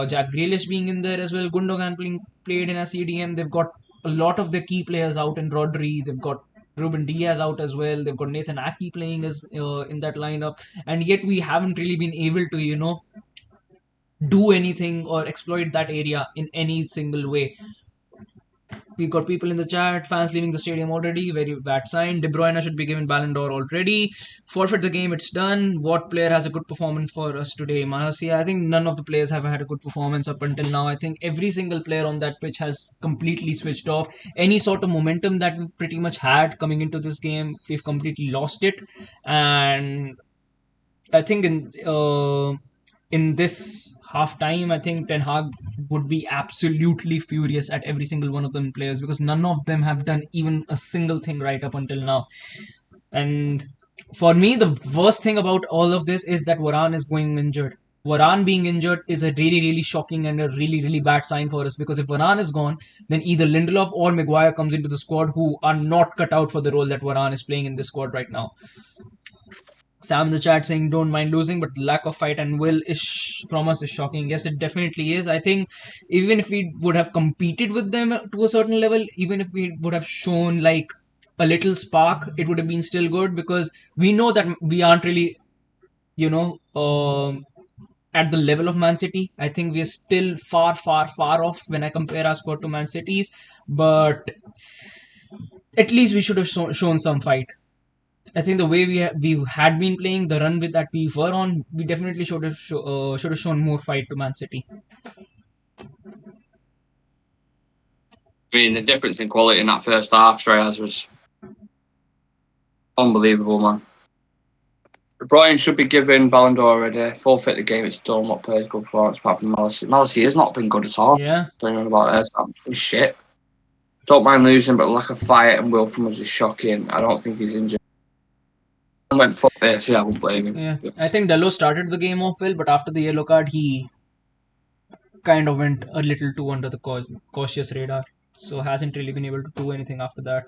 Jack Grealish being in there as well. Gundogan played in a CDM. They've got a lot of their key players out in Rodri. They've got Ruben Diaz out as well. They've got Nathan Aki playing as in that lineup. And yet we haven't really been able to, do anything or exploit that area in any single way. We got people in the chat, fans leaving the stadium already. Very bad sign. De Bruyne should be given Ballon d'Or already. Forfeit the game, it's done. What player has a good performance for us today? Mahasi, I think none of the players have had a good performance up until now. I think every single player on that pitch has completely switched off. Any sort of momentum that we pretty much had coming into this game, we've completely lost it. And I think in this half time, I think Ten Hag would be absolutely furious at every single one of them players because none of them have done even a single thing right up until now. And for me, the worst thing about all of this is that Varane is going injured. Varane being injured is a really, really shocking and a really, really bad sign for us because if Varane is gone, then either Lindelof or Maguire comes into the squad who are not cut out for the role that Varane is playing in this squad right now. Sam in the chat saying don't mind losing, but lack of fight and will is from us is shocking. Yes, it definitely is. I think even if we would have competed with them to a certain level, even if we would have shown like a little spark, it would have been still good because we know that we aren't really, you know, at the level of Man City. I think we're still far, far, far off when I compare our squad to Man City's, but at least we should have shown some fight. I think the way we had been playing, the run with that we were on, we definitely should have shown more fight to Man City. I mean, the difference in quality in that first half, Treyas, was unbelievable, man. De Bruyne should be given Ballon d'Or already. Forfeit the game, it's done. What plays good performance apart from Malacia? Malacia has not been good at all. Yeah. Don't know about this. It's shit. Don't mind losing, but lack of fight and will from us is shocking. I don't think he's injured. I went fuck this. Yeah, I won't blame him. Yeah. I think Dalot started the game off well, but after the yellow card, he kind of went a little too under the cautious radar. So hasn't really been able to do anything after that.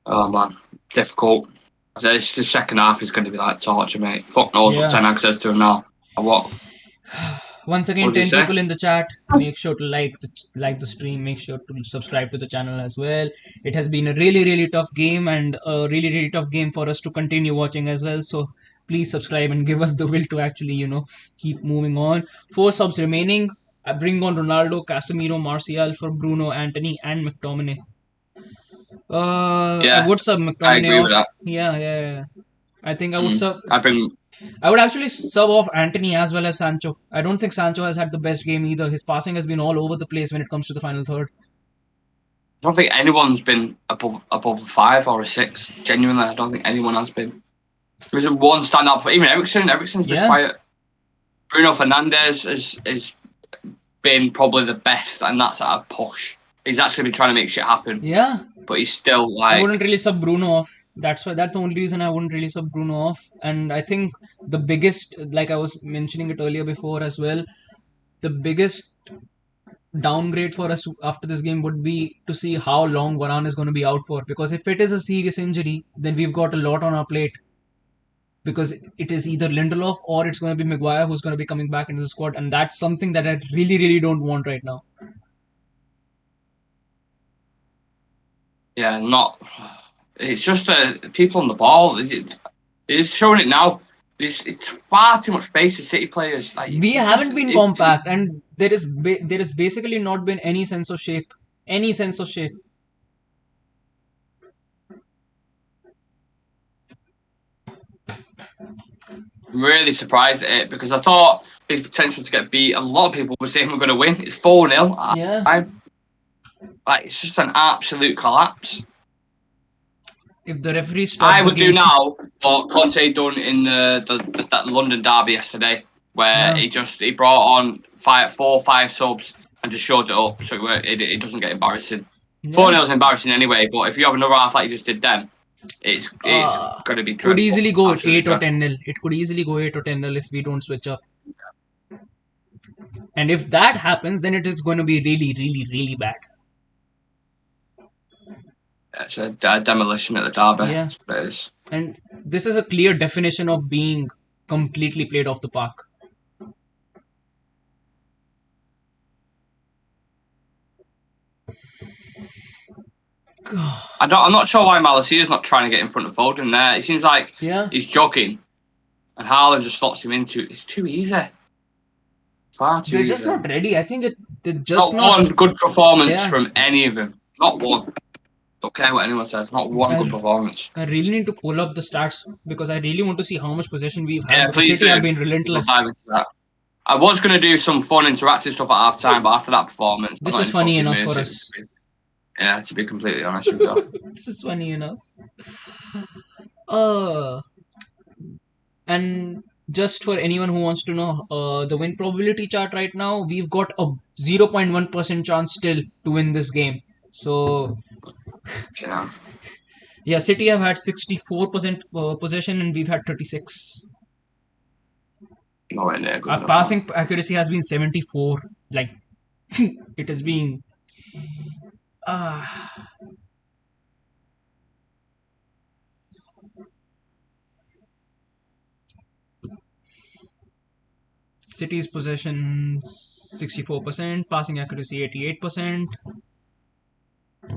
Oh man, difficult. It's the second half is going to be like torture, mate. Fuck knows what Ten Hag says to him now. What? Once again, 10 people in the chat. Make sure to like the stream. Make sure to subscribe to the channel as well. It has been a really, really tough game and a really, really tough game for us to continue watching as well. So please subscribe and give us the will to actually, keep moving on. 4 subs remaining. I bring on Ronaldo, Casemiro, Martial for Bruno, Anthony, and McTominay. I would sub McTominay I agree off. with that. Yeah. I think I would sub. I would actually sub off Anthony as well as Sancho. I don't think Sancho has had the best game either. His passing has been all over the place when it comes to the final third. I don't think anyone's been above a 5 or a 6. Genuinely, I don't think anyone has been. There's one stand up. Even Eriksen. Eriksen's been quiet. Bruno Fernandes has been probably the best, and that's at a push. He's actually been trying to make shit happen. Yeah. But he's still like... I wouldn't really sub Bruno off. That's the only reason I wouldn't really sub Bruno off. And I think the biggest, like I was mentioning it earlier before as well, the biggest downgrade for us after this game would be to see how long Varane is going to be out for. Because if it is a serious injury, then we've got a lot on our plate. Because it is either Lindelof or it's going to be Maguire who's going to be coming back into the squad. And that's something that I really, really don't want right now. Yeah, it's just people on the ball. It's showing it now. It's far too much space to City players. Like, we haven't been compact, and there is basically not been any sense of shape. Any sense of shape. I'm really surprised at it because I thought his potential to get beat. A lot of people were saying we're going to win. It's 4-0. Yeah. Like, it's just an absolute collapse. If the referee I would do now what Conte done in that London derby yesterday, where he brought on 4-5 subs and just showed it up so it doesn't get embarrassing. 4-0 is embarrassing anyway, but if you have another half like you just did then, it's going to be dreadful. Could easily go 8 or 10-0. It could easily go 8 or 10-0 if we don't switch up. And if that happens, then it is going to be really, really, really bad. It's a demolition at the derby. Yeah. That's what it is. And this is a clear definition of being completely played off the park. I'm not sure why Malacia is not trying to get in front of Foden there. It seems like he's jogging, and Haaland just slots him into it. It's too easy. Far too easy. They're just not ready. I think they're just not one good performance from any of them. Not one. Don't care what anyone says. Not one good performance. I really need to pull up the stats because I really want to see how much possession we've had. Yeah, please City have been relentless. I was going to do some fun interactive stuff at half time, but after that performance, this is funny enough for us. Yeah, to be completely honest with you. This is funny enough. And just for anyone who wants to know the win probability chart right now, we've got a 0.1% chance still to win this game. So, yeah, City have had 64% possession and we've had 36. Nowhere near good Our enough. passing accuracy has been 74. Like, it has been Ah, City's possession 64%, passing accuracy 88%.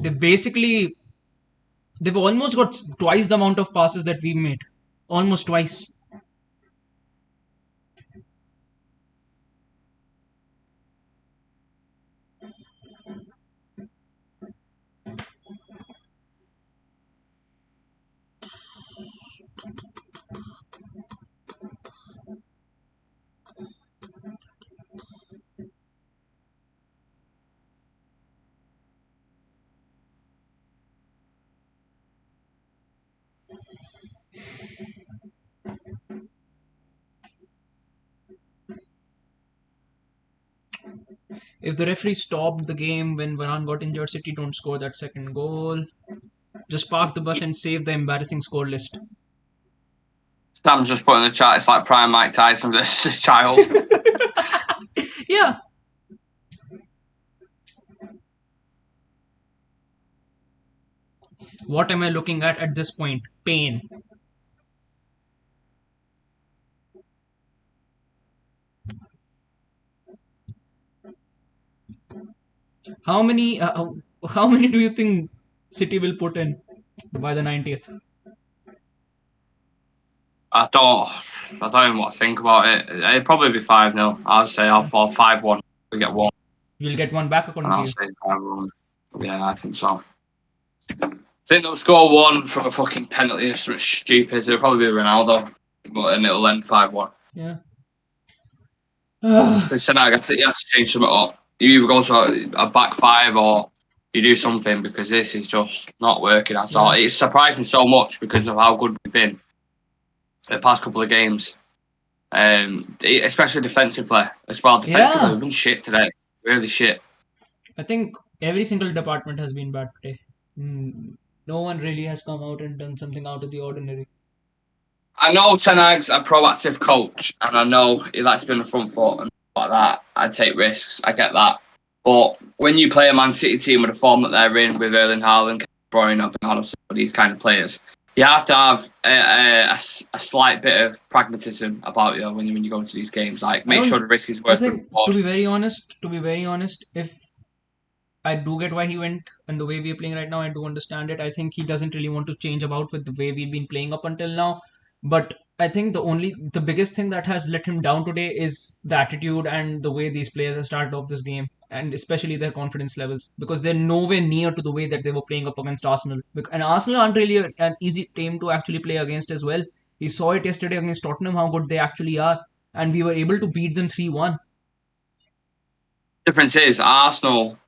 They basically they've almost got twice the amount of passes that we made. Almost twice. If the referee stopped the game when Varane got injured, City don't score that second goal. Just park the bus and save the embarrassing score list. Sam's just put in the chat, it's like prime Mike Tyson with this child. Yeah. What am I looking at this point? Pain. How many? How many do you think City will put in by the 90th? I don't even want to think about it. It'd probably be 5-0. I'll say I'll fall 5-1. We get one. You'll get one back according And to I'll you. say 5-1. Yeah, I think so. I think they'll score one from a fucking penalty or something stupid. It'll probably be Ronaldo. And it'll end 5-1. Yeah. So now I guess he has to change something up. You either go to a back five or you do something because this is just not working at all. It surprised me so much because of how good we've been the past couple of games. Especially defensively as well. Defensively, we've been shit today. Really shit. I think every single department has been bad today. No one really has come out and done something out of the ordinary. I know Ten Hag's a proactive coach, and I know he likes to be on the front foot and like that. I take risks. I get that. But when you play a Man City team with the form that they're in, with Erling Haaland, Bruyne, Bernardo Silva, these kind of players, you have to have a slight bit of pragmatism about you when you go into these games. Like, make sure the risk is worth it. To be very honest, if I do get why he went and the way we're playing right now, I do understand it. I think he doesn't really want to change about with the way we've been playing up until now. But I think the biggest thing that has let him down today is the attitude and the way these players have started off this game, and especially their confidence levels, because they're nowhere near to the way that they were playing up against Arsenal. And Arsenal aren't really an easy team to actually play against as well. We saw it yesterday against Tottenham how good they actually are, and we were able to beat them 3-1. Difference is Arsenal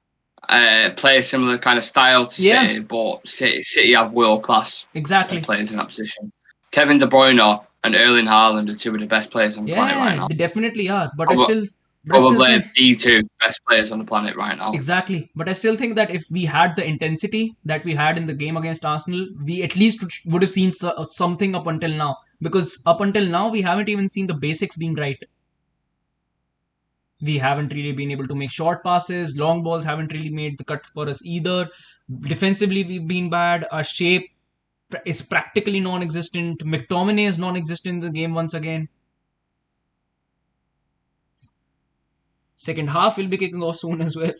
play a similar kind of style to City, but City have world class players in that position. Kevin De Bruyne and Erling Haaland are two of the best players on the planet right now. They definitely are. But probably the two best players on the planet right now. Exactly. But I still think that if we had the intensity that we had in the game against Arsenal, we at least would have seen something up until now. Because up until now, we haven't even seen the basics being right. We haven't really been able to make short passes. Long balls haven't really made the cut for us either. Defensively, we've been bad. Our shape is practically non-existent. McTominay is non-existent in the game once again. Second half will be kicking off soon as well.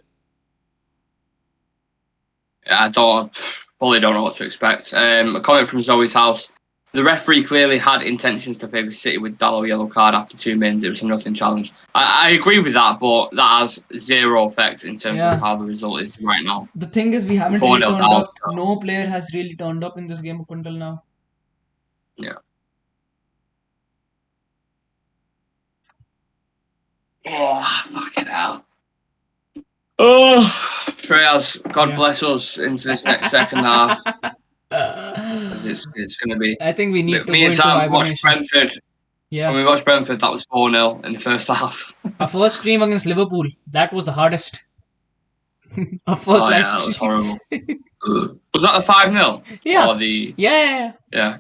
Yeah, I fully don't know what to expect. A comment from Zoe's house. The referee clearly had intentions to favour City with Dalot yellow card after 2 minutes. It was a nothing challenge. I agree with that, but that has zero effect in terms of how the result is right now. The thing is, we haven't really turned up. No player has really turned up in this game up until now. Yeah. Oh, fucking hell. Oh, Treyas, God bless us into this next second half. It's going to be. I think we need to me and Sam watched Brentford. Yeah. When we watched Brentford, that was 4-0 in the first half. Our first stream against Liverpool, that was the hardest. Our first that was horrible. Was that the 5-0? Yeah. Or the... Yeah. Yeah.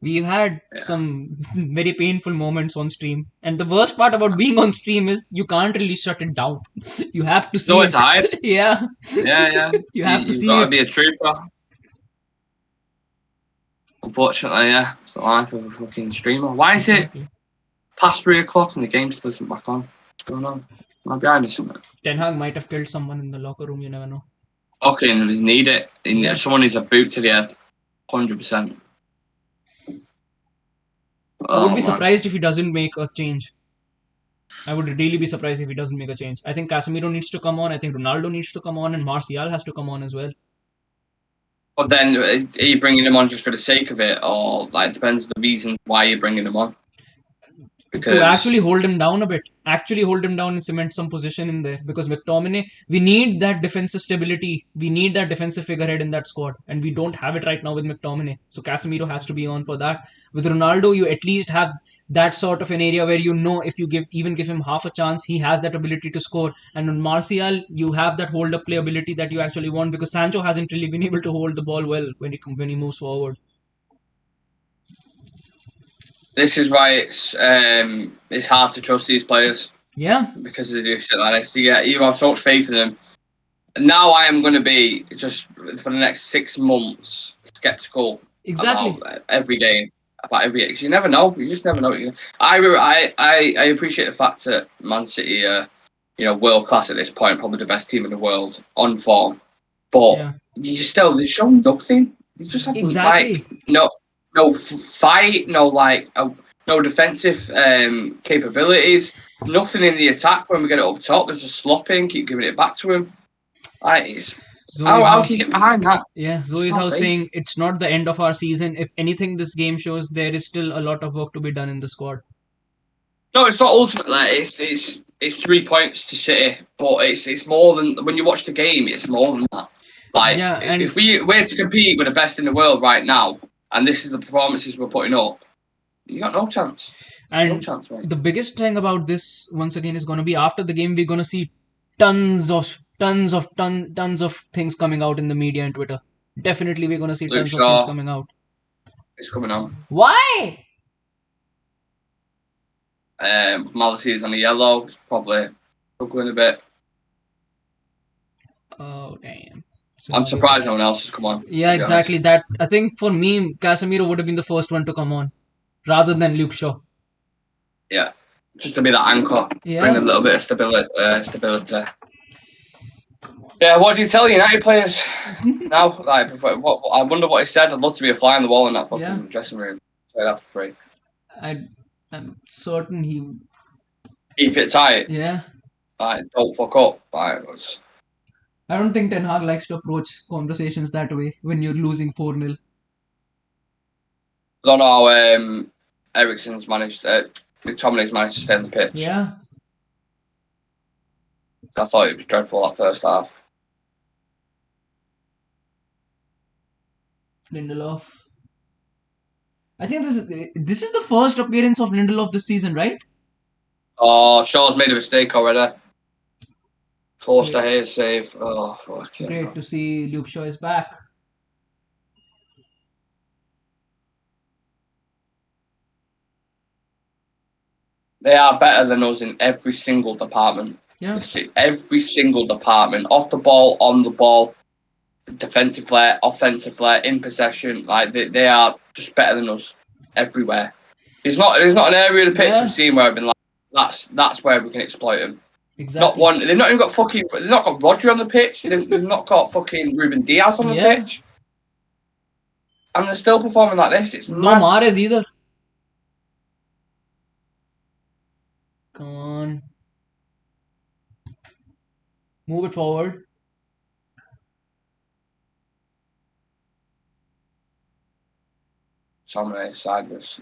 We've had Yeah. some very painful moments on stream, and the worst part about being on stream is you can't really shut it down. You have to see No, it. it's hard. Yeah, Yeah. you have to You've see got to it. be a trooper. Unfortunately, yeah, it's the life of a fucking streamer. Why is it Exactly. past 3 o'clock and the game still isn't back on? What's going on? Am I behind or something? Ten Hag might have killed someone in the locker room. You never know. Fucking need it. Yeah. Someone needs a boot to the head. 100%. I would Oh, be man. surprised if he doesn't make a change. I would really be surprised if he doesn't make a change. I think Casemiro needs to come on. I think Ronaldo needs to come on, and Martial has to come on as well. But then, are you bringing him on just for the sake of it, or like depends on the reason why you're bringing him on? To actually hold him down a bit, actually hold him down and cement some position in there. Because McTominay, we need that defensive stability. We need that defensive figurehead in that squad, and we don't have it right now with McTominay. So Casemiro has to be on for that. With Ronaldo, you at least have that sort of an area where you know if you give him half a chance, he has that ability to score. And on Martial, you have that hold up play ability that you actually want because Sancho hasn't really been able to hold the ball well when he moves forward. This is why it's hard to trust these players. Yeah. Because they do shit like this. You have so much faith in them. And now I am going to be just for the next 6 months skeptical Exactly. about every game. About every game. 'Cause you never know. You just never know. I appreciate the fact that Man City are, world class at this point, probably the best team in the world on form. But Yeah. they show nothing. They just have Exactly. no fight, no defensive capabilities, nothing in the attack. When we get it up top, there's just slopping, keep giving it back to him. How can you get behind that? Yeah, Zoe's house saying it's not the end of our season. If anything, this game shows there is still a lot of work to be done in the squad. No, it's not ultimately. It's 3 points to City, but it's more than when you watch the game. It's more than that. If we're to compete with the best in the world right now, and this is the performances we're putting up, you got no chance. And no chance, mate. The biggest thing about this, once again, is going to be after the game, we're going to see tons of things coming out in the media and Twitter. Definitely, we're going to see tons of things coming out. It's coming on. Why? Malachi is on the yellow. It's probably struggling a bit. Oh, damn. So I'm surprised no one else has come on. Yeah, exactly. That I think for me, Casemiro would have been the first one to come on, rather than Luke Shaw. Yeah, just to be that anchor, bring a little bit of stability. Yeah, what do you tell United players now? I wonder what he said. I'd love to be a fly on the wall in that fucking dressing room. Say that for free. I'm certain he keep it tight. Yeah. Don't fuck up. I don't think Ten Hag likes to approach conversations that way when you're losing 4-0. I don't know how Ericsson's managed. McTominay's managed to stay on the pitch. Yeah. I thought it was dreadful that first half. Lindelof. I think this is the first appearance of Lindelof this season, right? Oh, Shaw's made a mistake already. Forced a hair save. Oh, fuck. Great to see Luke Shaw is back. They are better than us in every single department. Yeah. Every single department. Off the ball, on the ball, defensive flair, offensive flair, in possession. They are just better than us everywhere. There's not an area of the pitch I've seen where I've been like, that's where we can exploit them. Exactly. Not one. They've not even got they've not got Rodri on the pitch. They've not got fucking Ruben Diaz on the pitch. And they're still performing like this. It's no Mahrez either. Come on. Move it forward. Samurai sideways.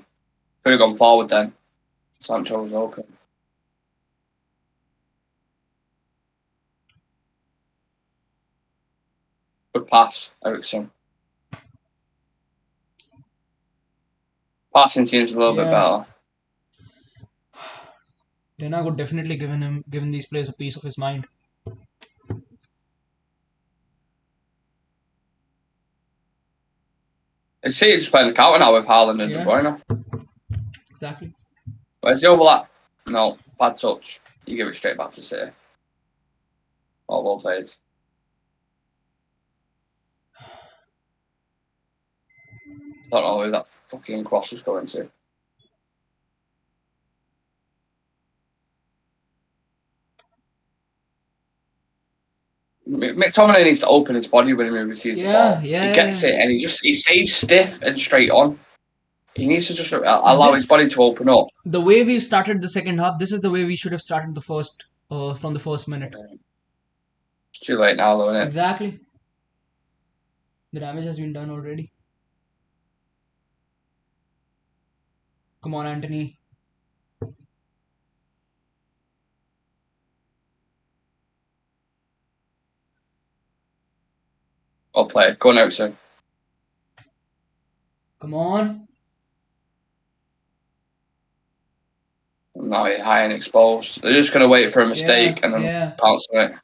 Could have gone forward then. Sancho was open. Good pass, Ericsson. Passing seems a little bit better. Ten Hag would definitely given these players a piece of his mind. City's playing the counter now with Haaland and De Bruyne. Exactly. Where's the overlap? No, bad touch. You give it straight back to City. Oh, well played. Don't know who that fucking cross was going to. McTominay needs to open his body when he receives the ball. He gets it and he stays stiff and straight on. He needs to just allow his body to open up. The way we started the second half, this is the way we should have started the first from the first minute. It's too late now, though, isn't it? Exactly. The damage has been done already. Come on, Anthony. Well played. Go on, Ericsson. Come on. Now he's high and exposed. They're just going to wait for a mistake and then pounce on it.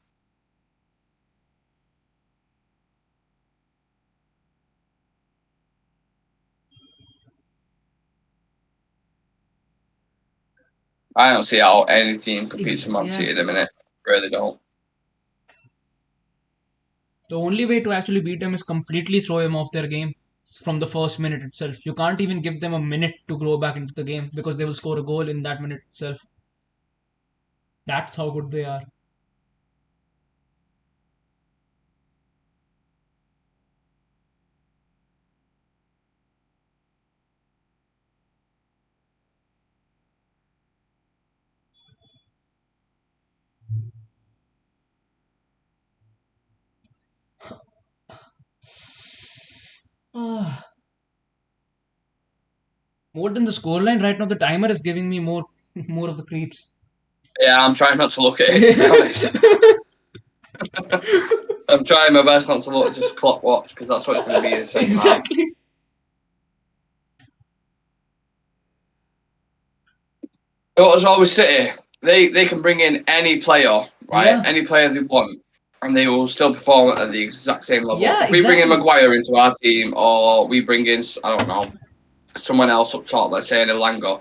I don't see how any team competes with Man City at the minute. Really don't. The only way to actually beat them is completely throw him off their game from the first minute itself. You can't even give them a minute to grow back into the game because they will score a goal in that minute itself. That's how good they are. More than the scoreline right now, the timer is giving me more of the creeps. Yeah, I'm trying not to look at it, to be honest. I'm trying my best not to look, just clock watch, because that's what it's going to be. Exactly. What's always City? They can bring in any player, right? Yeah. Any player they want, and they will still perform at the exact same level. Yeah, if we bring in Maguire into our team, or we bring in, I don't know, someone else up top, let's say in Elanga,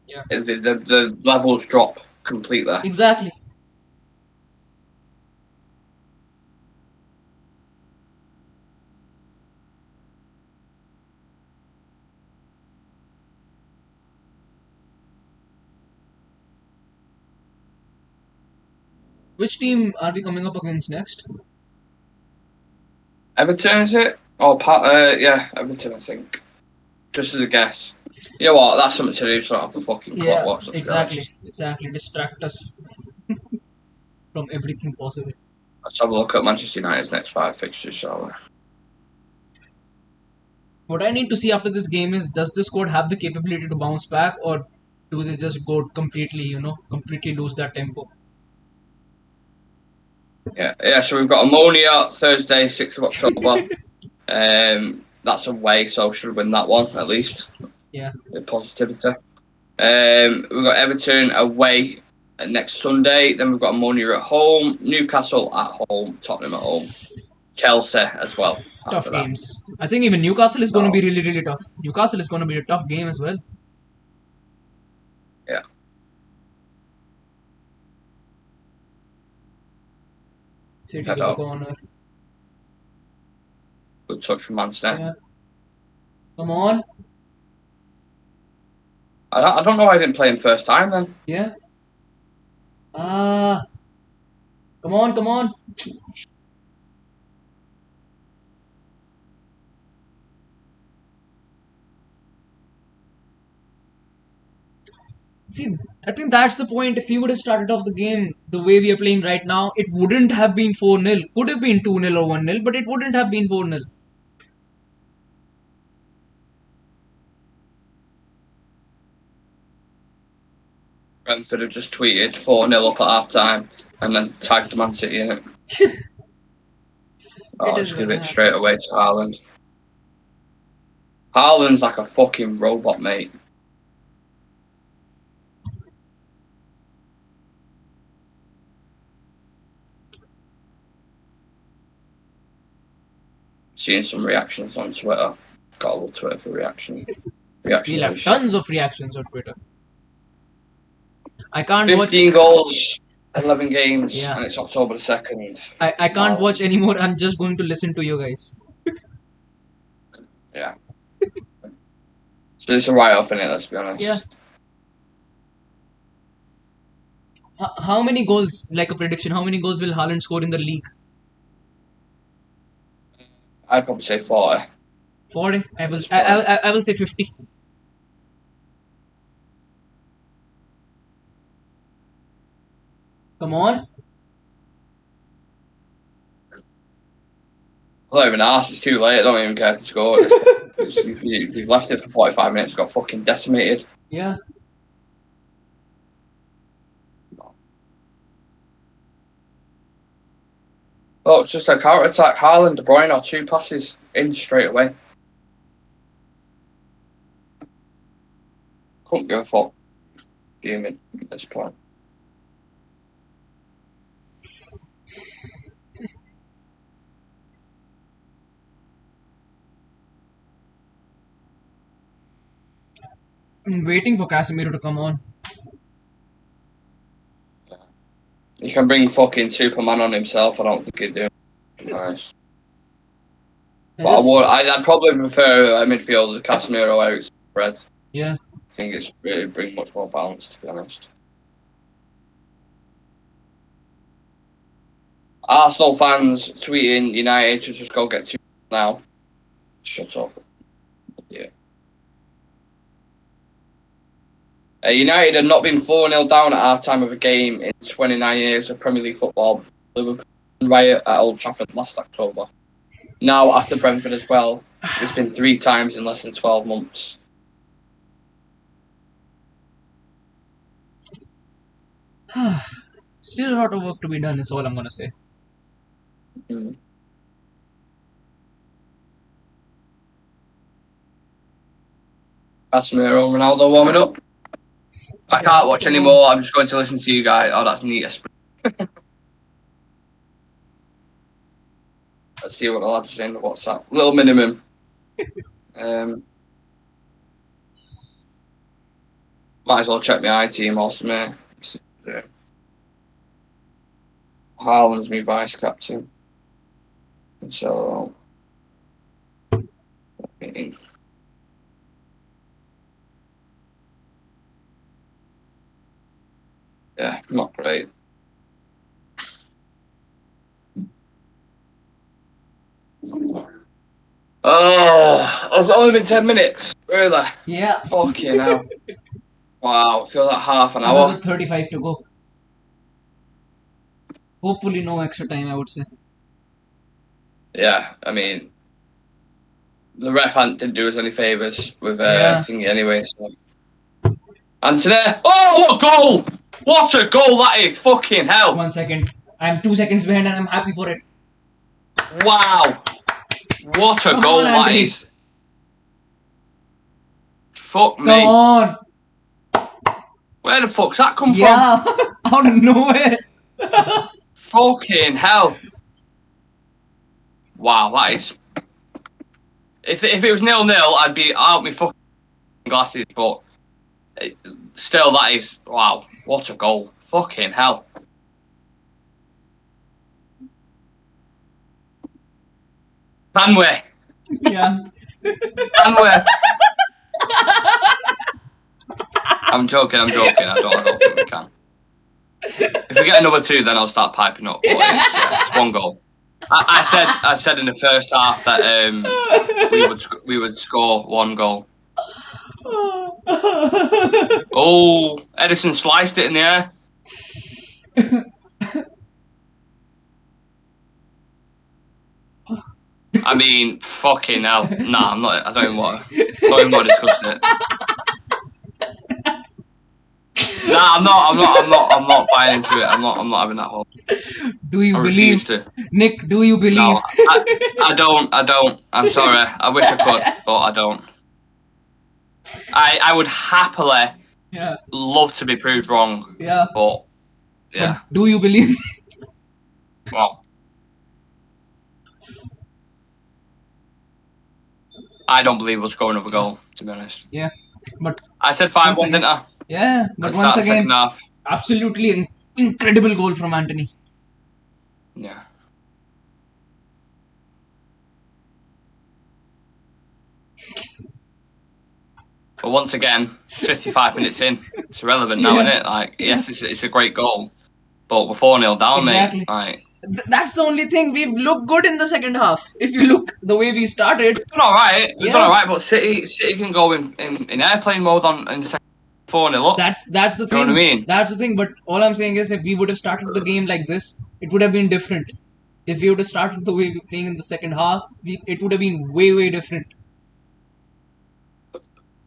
the levels drop completely. Exactly. Which team are we coming up against next? Everton, is it? Oh, yeah, Everton, I think. Just as a guess. You know what? That's something to do, so I don't have to fucking clock watch. Exactly. Distract us from everything possible. Let's have a look at Manchester United's next 5 fixtures, shall we? What I need to see after this game is, does this squad have the capability to bounce back, or do they just go completely lose that tempo? Yeah. So we've got Ammonia Thursday, 6th of October. That's away, so should win that one at least. Yeah. With positivity. We've got Everton away next Sunday. Then we've got Ammonia at home, Newcastle at home, Tottenham at home, Chelsea as well. Tough games. I think even Newcastle is going to be really, really tough. Newcastle is going to be a tough game as well. Yeah. City to the corner. Good touch from Manchester. Yeah. Come on. I don't know why I didn't play him first time then. Yeah. Come on. See, I think that's the point. If we would have started off the game the way we are playing right now, it wouldn't have been 4-0. Could have been 2-0 or 1-0, but it wouldn't have been 4-0. Brentford have just tweeted 4-0 up at half time and then tagged Man City in it. Just give it straight away to Haaland. Haaland's like a fucking robot, mate. Seeing some reactions on Twitter. got a little Twitter for reaction. We'll have tons of reactions on Twitter. I can't 15 watch. goals, 11 games, Yeah. and it's October the 2nd. I can't watch anymore. I'm just going to listen to you guys. Yeah. So it's a write-off in it, let's be honest. Yeah. How many goals, like a prediction, how many goals will Haaland score in the league? I'd probably say 40. 40? I will say 50. Come on. I don't even ask, it's too late, I don't even care to score. You've left it for 45 minutes, got fucking decimated. Yeah. Oh, it's just a counter-attack. Haaland, De Bruyne, or 2 passes in straight away. Couldn't give a fuck. Fuming at this point. I'm waiting for Casemiro to come on. You can bring fucking Superman on himself. I don't think he'd do it. Nice. But I'd probably prefer a midfielder, Casemiro, Eriksen, Fred. Yeah. I think it's really bring much more balance, to be honest. Arsenal fans tweeting United should just go get 2 now. Shut up. Yeah. United had not been 4-0 down at half time of a game in 29 years of Premier League football before Liverpool riot at Old Trafford last October. Now, after Brentford as well, it's been 3 times in less than 12 months. Still a lot of work to be done, is all I'm going to say. Casemiro, Ronaldo warming up. I can't watch anymore. I'm just going to listen to you guys. Oh, that's neat. Let's see what the lads are saying on WhatsApp. Little minimum. Might as well check my team also, mate. Yeah. Haaland's my vice captain. So, yeah, not great. Oh, it's only been 10 minutes. Really? Yeah. Fucking hell. Wow, I feel like half an hour. Another 35 to go. Hopefully no extra time, I would say. Yeah, I mean, the ref didn't do us any favours with thingy anyway. So. Anthony, oh, what goal! What a goal that is! Fucking hell! 1 second. I'm 2 seconds behind and I'm happy for it. Wow! What a goal that is! Fuck me! Come on! Where the fuck's that come from? Yeah, out of nowhere. Fucking hell! Wow, that is. If it was 0-0, I'd be out my fucking glasses. But still, that is wow. What a goal! Fucking hell! Can we? Yeah. Can we? I'm joking. I don't think we can. If we get another 2, then I'll start piping up. But it's 1 goal. I said in the first half that we would score 1 goal. Oh, Edison sliced it in the air. I mean, fucking hell. Nah, I'm not. I don't even want to discuss it. Nah, I'm not buying into it. I'm not having that whole. Do you believe? Nick, do you believe? No, I don't. I'm sorry. I wish I could, but I don't. I would happily love to be proved wrong. Yeah. But yeah. But do you believe? Well, I don't believe we'll score another goal, to be honest. Yeah, but I said once 5-1, again, didn't I? yeah, but Let's once start the again, second half. absolutely incredible goal from Anthony. Yeah. But once again, 55 minutes in, it's irrelevant now, Yeah. isn't it? Like, yes, it's a great goal, but we're 4-0 down, Exactly. mate. Like, That's the only thing. We've looked good in the second half. If you look the way we started, we've done all right. We've Yeah. done all right, but City can go in airplane mode in the second 4-0 up. that's the You know thing. what I mean? That's the thing. But all I'm saying is, if we would have started the game like this, it would have been different. If we would have started the way we were playing in the second half, it would have been way different.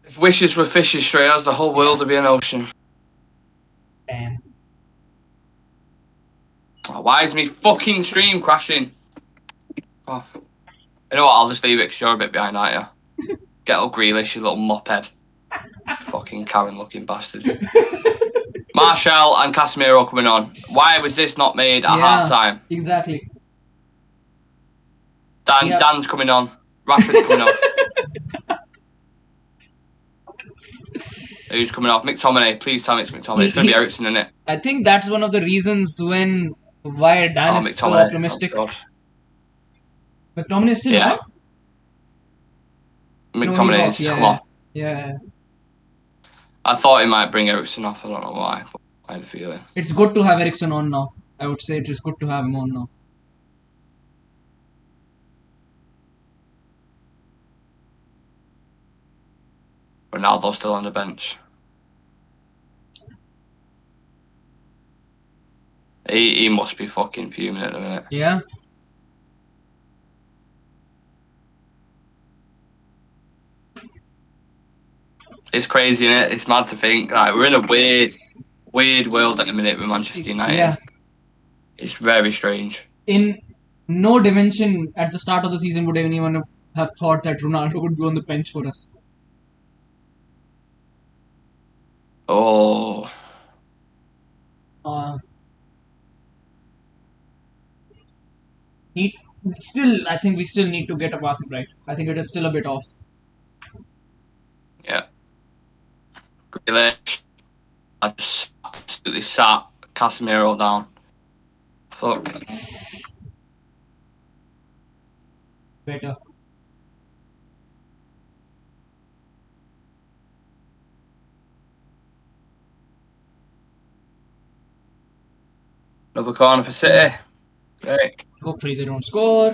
If wishes were fishes, Shreyas, the whole world would be an ocean. Damn. Oh, why is me fucking stream crashing? Off. You know what? I'll just leave it because you're a bit behind, aren't you? Get up, Grealish, you little mophead. Fucking Karen-looking bastard. Martial and Casemiro coming on. Why was this not made at half time? Exactly. Dan's coming on. Rashford's coming off. Who's coming off? McTominay. Please tell me it's McTominay. It's going to be Eriksen, isn't it? I think that's one of the reasons why Dan is so optimistic. Oh, God. McTominay is still out? McTominay is come off. Yeah. I thought he might bring Eriksen off. I don't know why, but I had a feeling. It's good to have Eriksen on now. I would say it is good to have him on now. Ronaldo's still on the bench. He must be fucking fuming at the minute. Yeah. It's crazy, innit? It's mad to think. Like, we're in a weird world at the minute with Manchester United. Yeah. It's very strange. In no dimension at the start of the season would anyone have thought that Ronaldo would be on the bench for us. Oh. I think we still need to get a passing right. I think it is still a bit off. Yeah. Grealish. I just absolutely sat Casemiro down. Fuck. Better. Another corner for City. Great. Hopefully they don't score.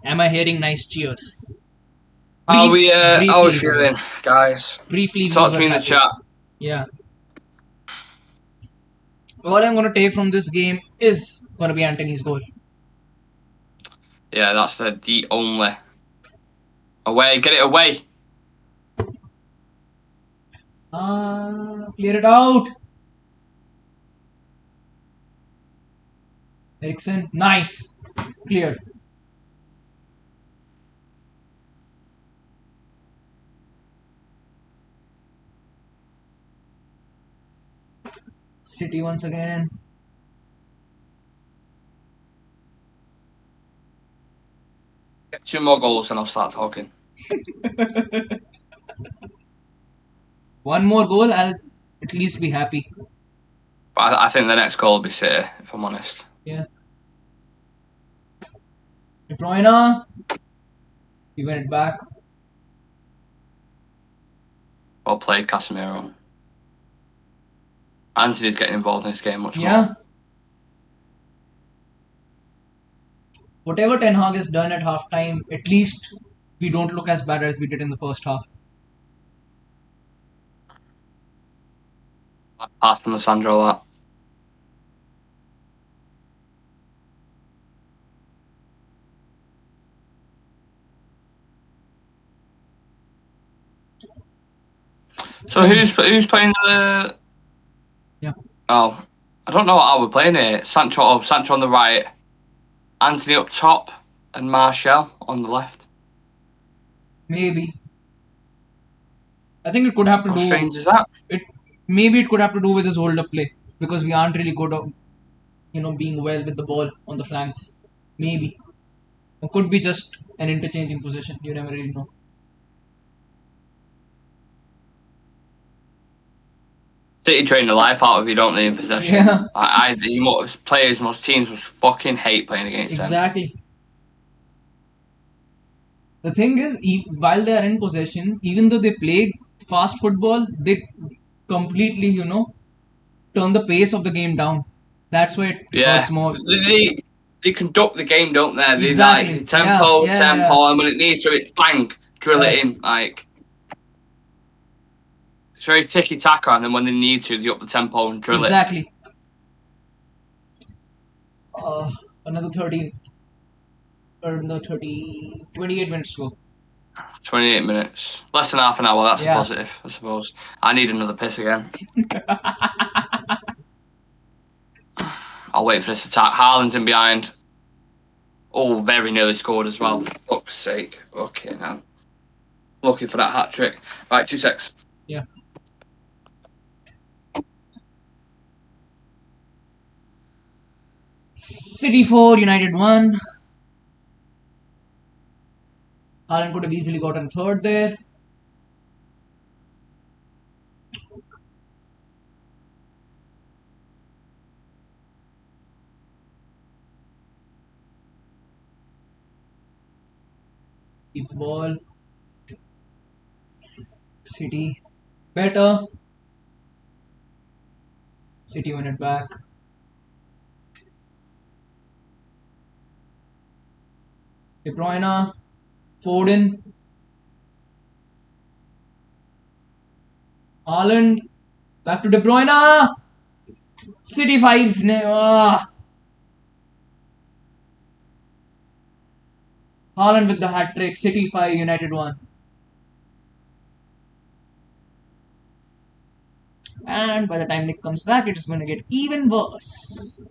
Am I hearing nice cheers? How are we feeling, guys? Briefly, Talk to me in the chat. Yeah. All I'm going to take from this game is going to be Anthony's goal. Yeah, that's the only. Away, get it away. Clear it out. Eriksen, nice. Cleared. City once again. Get 2 more goals and I'll start talking. One more goal, I'll at least be happy. But I think the next goal will be City, if I'm honest. Yeah. De Bruyne. He went back. Well played, Casemiro. Anthony's getting involved in this game much Yeah. more. Whatever Ten Hag has done at halftime, at least we don't look as bad as we did in the first half. Pass from Sandro, that. So who's playing the? Yeah. Oh, I don't know how we're playing here. Sancho on the right, Anthony up top, and Martial on the left. Maybe. I think it could have to How do. strange is that? Maybe it could have to do with his hold-up play because we aren't really good at, being well with the ball on the flanks. Maybe. It could be just an interchanging position. You never really know. City drain the life out of you, don't they, in possession? Yeah. Most players, most teams must fucking hate playing against them. Exactly. The thing is, while they are in possession, even though they play fast football, they completely, turn the pace of the game down. That's why it Yeah. hurts more. They conduct the game, don't they? They like Exactly. the Yeah. tempo, Yeah. Yeah. and when it needs to, it's bang, drill it in. Like it's very ticky tacker, and then when they need to, they up the tempo and drill it. Exactly. Another 30, or another 30, 28 minutes to go. 28 minutes, less than half an hour. That's Yeah. a positive, I suppose. I need another piss again. I'll wait for this attack. Haaland's in behind. Oh, very nearly scored as well. For fuck's sake. Okay, now. Looking for that hat trick. Right, 2 secs. Yeah. City 4, United 1. Haaland could have easily gotten third there. Keep the ball. City better. City win it back. De Bruyne, Foden, Haaland, back to De Bruyne. City 5. Haaland with the hat trick. City 5, United 1. And by the time Nick comes back, it's going to get even worse.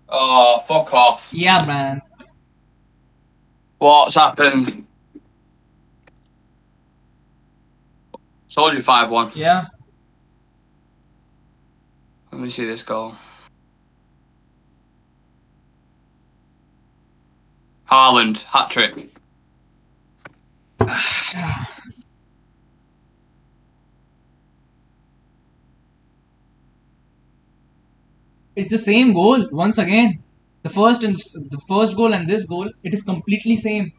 Oh, fuck off. Yeah, man. What's happened? Told you 5-1. Yeah. Let me see this goal. Haaland, hat trick. It's the same goal once again. The first goal and this goal, it is completely same.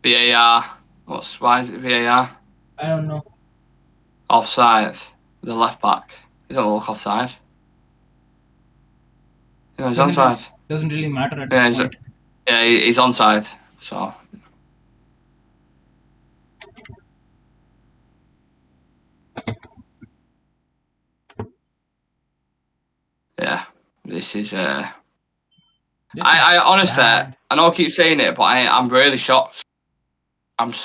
VAR. Why is it VAR? I don't know. Offside. The left back. He don't look offside. Yeah, he's onside. Doesn't really matter at this point. He's onside. So. Yeah, this is. I honestly, bad. I know I keep saying it, but I'm really shocked. I'm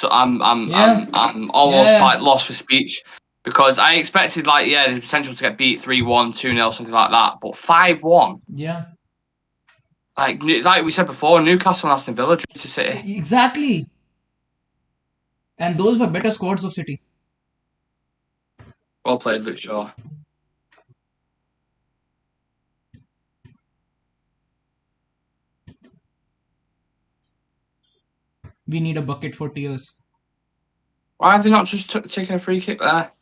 almost like lost for speech because I expected the potential to get beat 3-1, 2-0, something like that, but 5-1. Yeah. Like we said before, Newcastle and Aston Villa drew to City. Exactly. And those were better squads of City. Well played, Luke Shaw. We need a bucket for tears. Why have they not just taken a free kick there?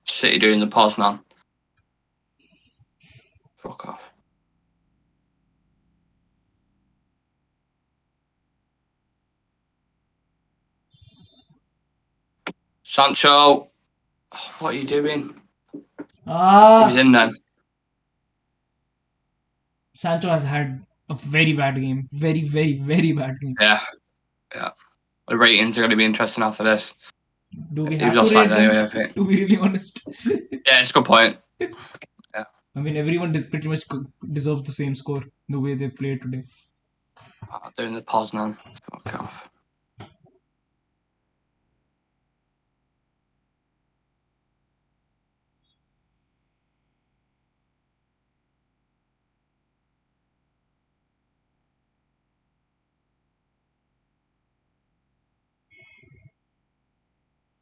City doing the pause man. Fuck off. Sancho, what are you doing? He was in then. Sancho has had a very bad game. Very, very, very bad game. Yeah. The ratings are going to be interesting after this. Do we He have was to rate offside them? anyway, I think. To be really honest. Yeah, it's a good point. Yeah. I mean, everyone pretty much deserves the same score the way they played today. Doing the Poznan. Fuck off.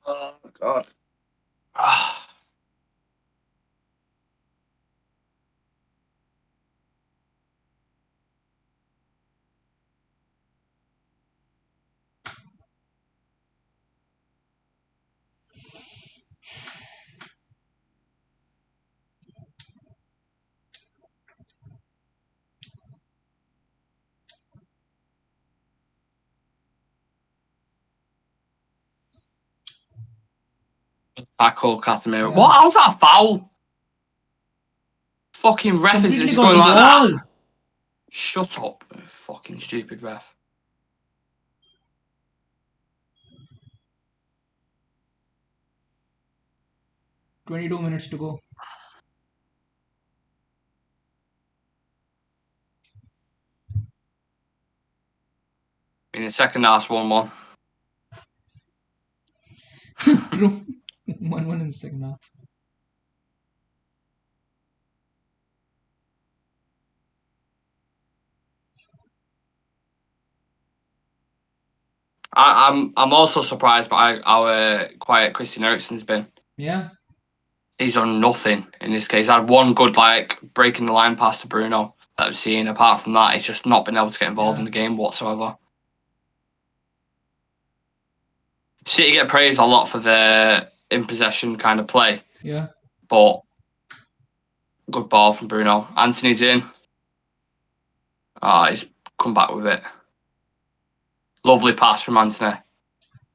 Oh, God. Tackle Casemiro. Yeah. What? How's that a foul? Fucking ref is Completely going got like the that. ball. Shut up, fucking stupid ref. "22 minutes to go." In the second half, 1-1. True. 1-1 in the second half. I'm also surprised by how quiet Christian Eriksen's been. Yeah. He's done nothing in this case. Had one good breaking the line pass to Bruno that I've seen. Apart from that, he's just not been able to get involved in the game whatsoever. City get praised a lot for their in possession kind of play. Yeah. But good ball from Bruno. Anthony's in. He's come back with it. Lovely pass from Anthony.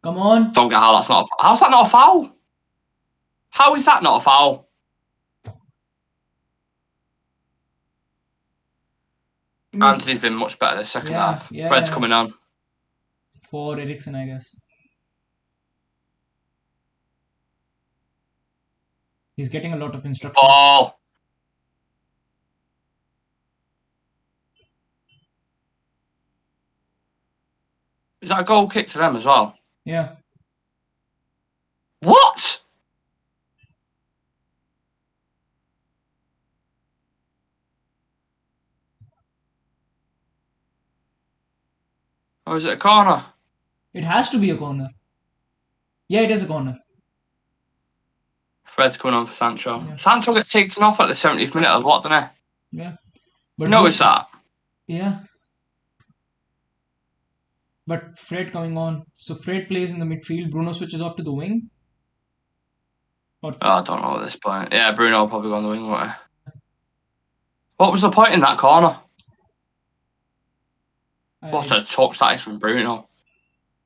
Come on. Don't get how that's not. How's that not a foul? How is that not a foul? Anthony's been much better this second half. Fred's coming on. For Eriksen, I guess. He's getting a lot of instructions. Oh. Is that a goal kick to them as well? Yeah. What? Or is it a corner? It has to be a corner. Yeah, it is a corner. Fred's coming on for Sancho. Yeah. Sancho gets taken off at the 70th minute a lot, doesn't he? Yeah. You notice that? Yeah. But Fred coming on. So Fred plays in the midfield. Bruno switches off to the wing. I don't know at this point. Yeah, Bruno will probably go on the wing, won't he? What was the point in that corner? What a touch that is from Bruno.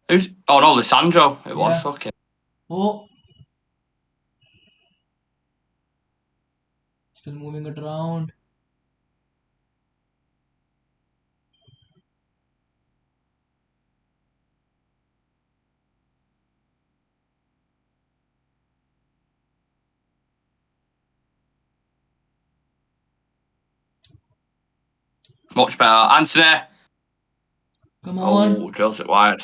Who's? Oh no, Lissandro. It was fucking. Oh. Still moving it around. Much better. Anthony. Come on. Oh, drills it wide.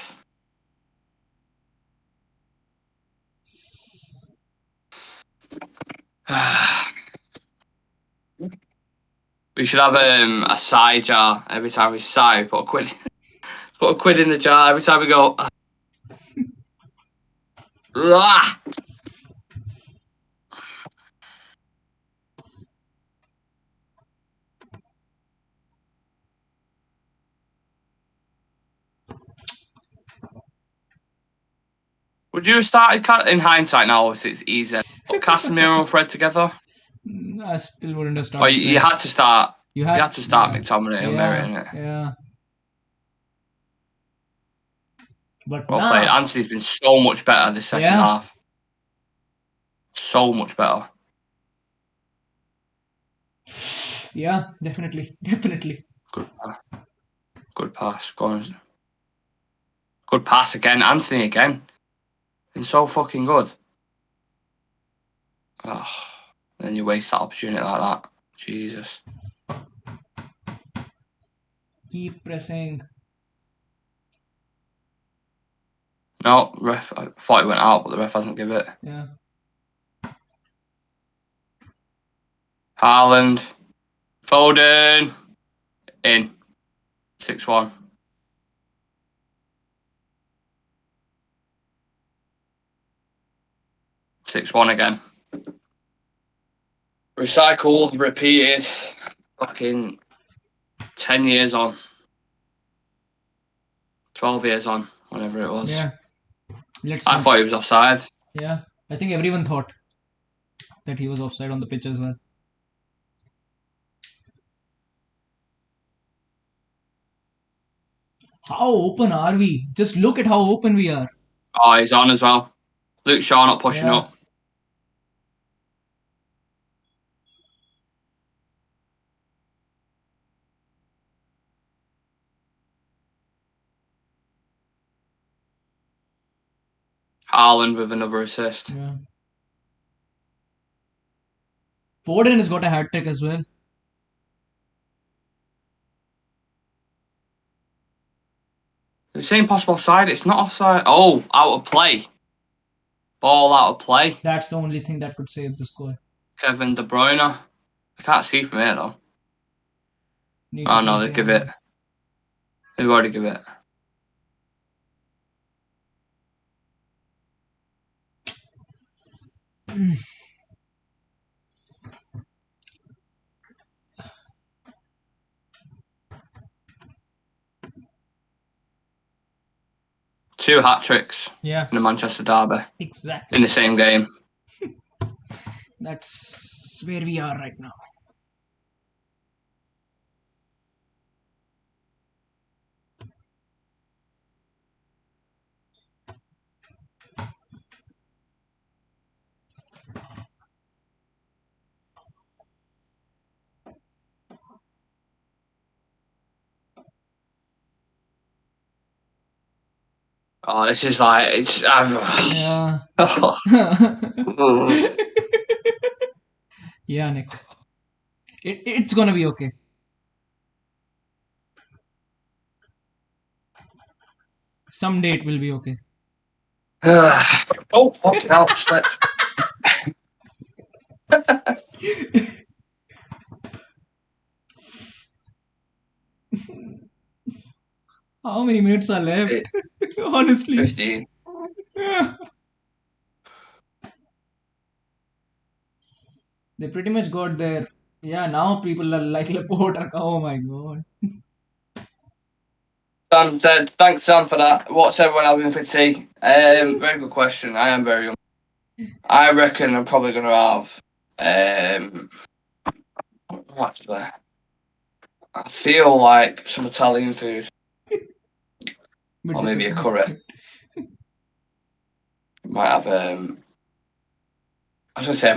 We should have a sigh jar every time we sigh. Put a quid in the jar every time we go. Would you have started in hindsight now? Obviously, it's easy. Put Casemiro and Fred together. I still wouldn't have started. Oh, you had to start. You had to start McTominay and Mary, innit? Yeah. But well played. Anthony's been so much better this second half. So much better. Yeah, definitely. Good pass. Go on. Good pass again. Anthony again. Been so fucking good. Oh, then you waste that opportunity like that. Jesus. Keep pressing. No, ref. I thought it went out, but the ref hasn't given it. Yeah. Haaland. Foden. In. 6-1. Again. Recycled, repeated. Fucking 10 years on. 12 years on, whatever it was. Yeah. I thought he was offside. Yeah. I think everyone thought that he was offside on the pitch as well. How open are we? Just look at how open we are. Oh, he's on as well. Luke Shaw not pushing up. Haaland with another assist. Yeah. Foden has got a hat trick as well. The same possible offside. It's not offside. Oh, out of play. Ball out of play. That's the only thing that could save the score. Kevin De Bruyne. I can't see from here though. Need Oh to no, play they give same. it. They've already give it. Two hat tricks Yeah, in the Manchester derby exactly. in the same game. That's where we are right now. Oh, this is like it's. Yeah. Yeah, Nick. It's gonna be okay. Someday it will be okay. Oh fucking hell! Slipped. How many minutes are left? Honestly. 15. They pretty much got there. Yeah, now people are like Laporte. Oh my god. Sam said, "Thanks, Sam, for that. What's everyone having for tea?" Very good question. I am very young. I reckon I'm probably going to have. Actually, I feel like some Italian food, Bit or maybe a disappointed. curry. Might have I was going to say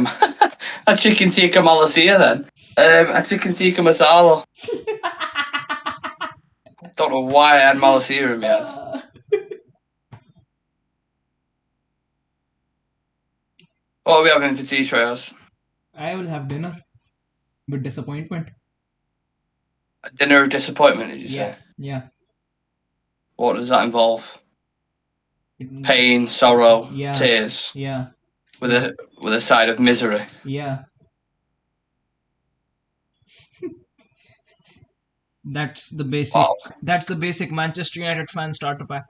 a chicken tikka malasia then. A chicken tikka masala. Don't know why I had malasia in my head. What are we having for tea, Treyas? I will have dinner. With disappointment. A dinner of disappointment, did you Yeah, say? yeah. What does that involve? Pain, sorrow, Yeah. tears, Yeah, with a side of misery. yeah. That's the basic. Wow. That's the basic Manchester United fan starter pack.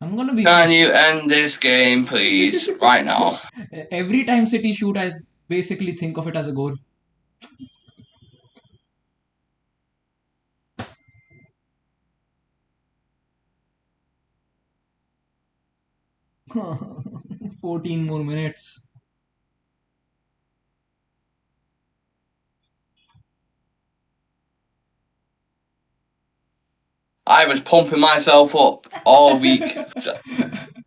I'm gonna be Can honest. you end this game, please, right now? Every time City shoot, I basically think of it as a goal. – 14 more minutes. I was pumping myself up all week.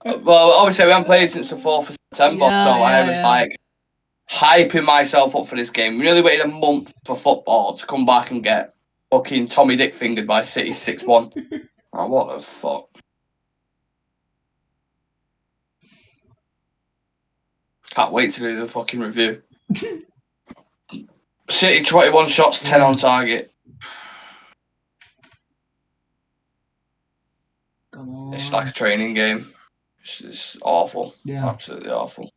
Well, obviously we haven't played since the 4th of September, so I was like hyping myself up for this game. Really waited a month for football to come back and get fucking Tommy Dick fingered by City 6-1. Oh, what the fuck? Can't wait to do the fucking review. City 21 shots, 10 on target. Come on. It's like a training game. It's awful. Yeah. Absolutely awful.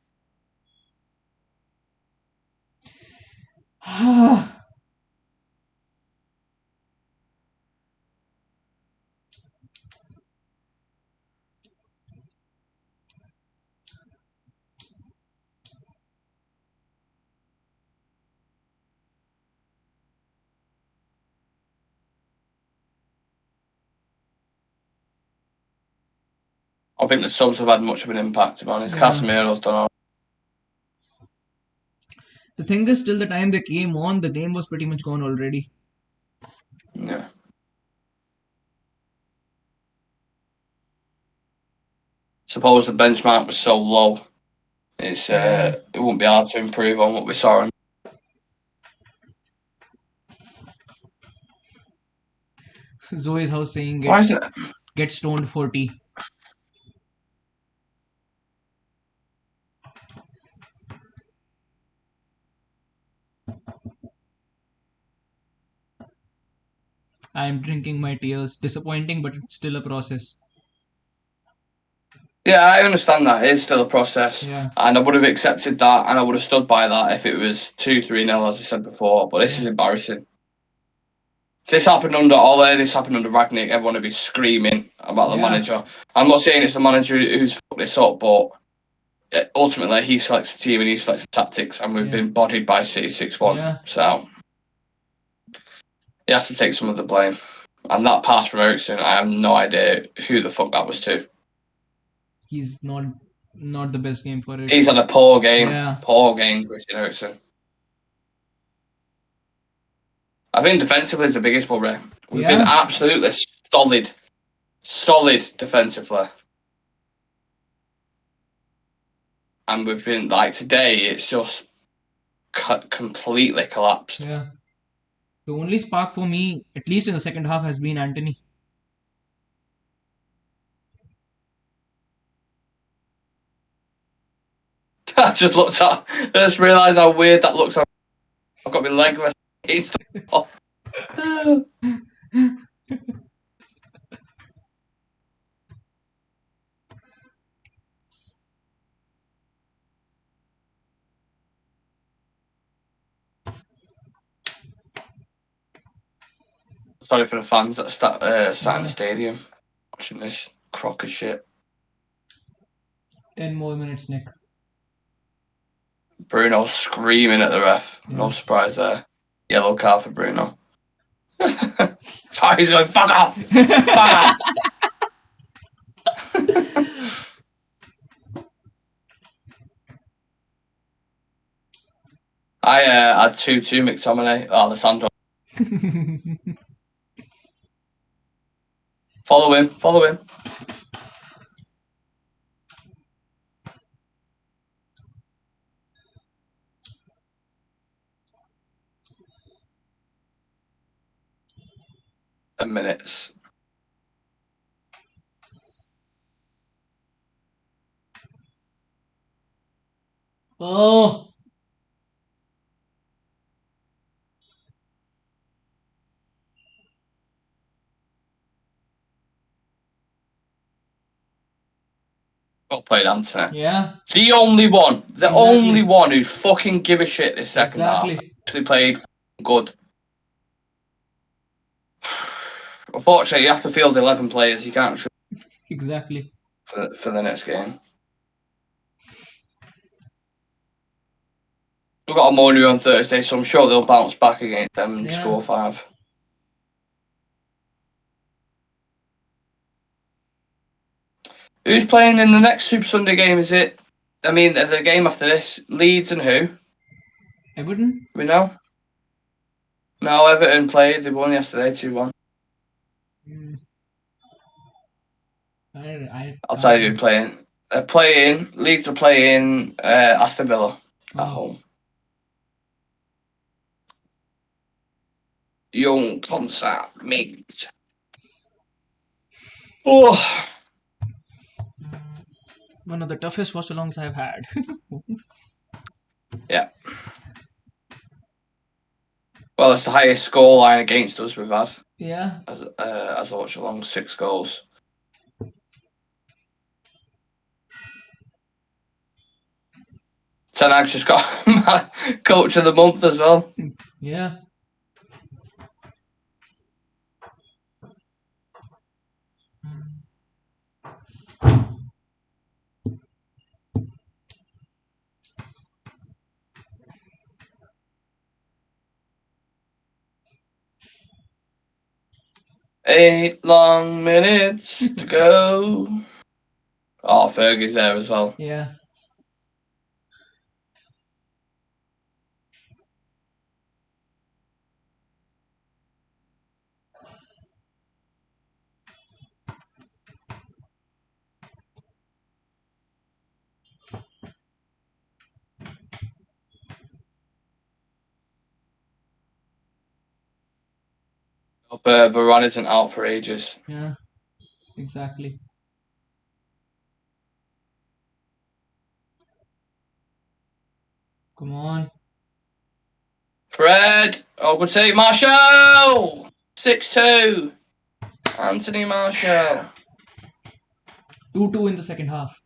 I think the subs have had much of an impact, to be honest. Yeah. Casemiro's done all. The thing is, till the time they came on, the game was pretty much gone already. Yeah. Suppose the benchmark was so low, it wouldn't be hard to improve on what we saw. Zoe's house saying Why is it? get stoned 40. I am drinking my tears. Disappointing, but it's still a process. Yeah, I understand that. It is still a process. Yeah. And I would have accepted that and I would have stood by that if it was 2-3-0, as I said before. But this is embarrassing. If this happened under Ole, this happened under Ragnick, everyone would be screaming about the manager. I'm not saying it's the manager who's fucked this up, but ultimately he selects the team and he selects the tactics, and we've been bodied by City 6-1. Yeah. So he has to take some of the blame. And that pass from Ericsson, I have no idea who the fuck that was to. He's not the best game for it. He's had a poor game. Yeah. Poor game, Christian Eriksen. I think defensively is the biggest worry. We've been absolutely solid defensively. And we've been, like, today, it's just completely collapsed. Yeah. The only spark for me, at least in the second half, has been Anthony. I just realised how weird that looks. I've got my leg raised. Sorry for the fans that sat in the stadium watching this crock of shit. 10 more minutes, Nick. Bruno screaming at the ref. No surprise there. Yellow card for Bruno. He's going, fuck off! Fuck off! I had 2-2 McTominay. Oh, the Sandro. Follow him. Minutes. Oh! Well played, Anthony. Yeah. The only one who's fucking give a shit this second half. Actually played good. Unfortunately, you have to field 11 players. You can't. Exactly. For the next game. We've got a Monu on Thursday, so I'm sure they'll bounce back against them and score 5. Who's playing in the next Super Sunday game? Is it? I mean, the game after this, Leeds and who? Everton? We know. No, Everton played. They won yesterday, 2-1. I'll tell you who's playing. Leeds are playing Aston Villa at home. Young concert, mate. Oh. One of the toughest watchalongs I've had. Yeah. Well, it's the highest score line against us we've had. Yeah. As a watchalong, 6 goals. Ten Hag's just got coach of the month as well. Yeah. Eight long minutes to go. Oh, Fergie's there as well. Yeah. hope Varane isn't out for ages. Yeah, exactly. Come on. Fred! Oh, good save. Marshall! 6-2. Anthony Marshall. 2-2 in the second half.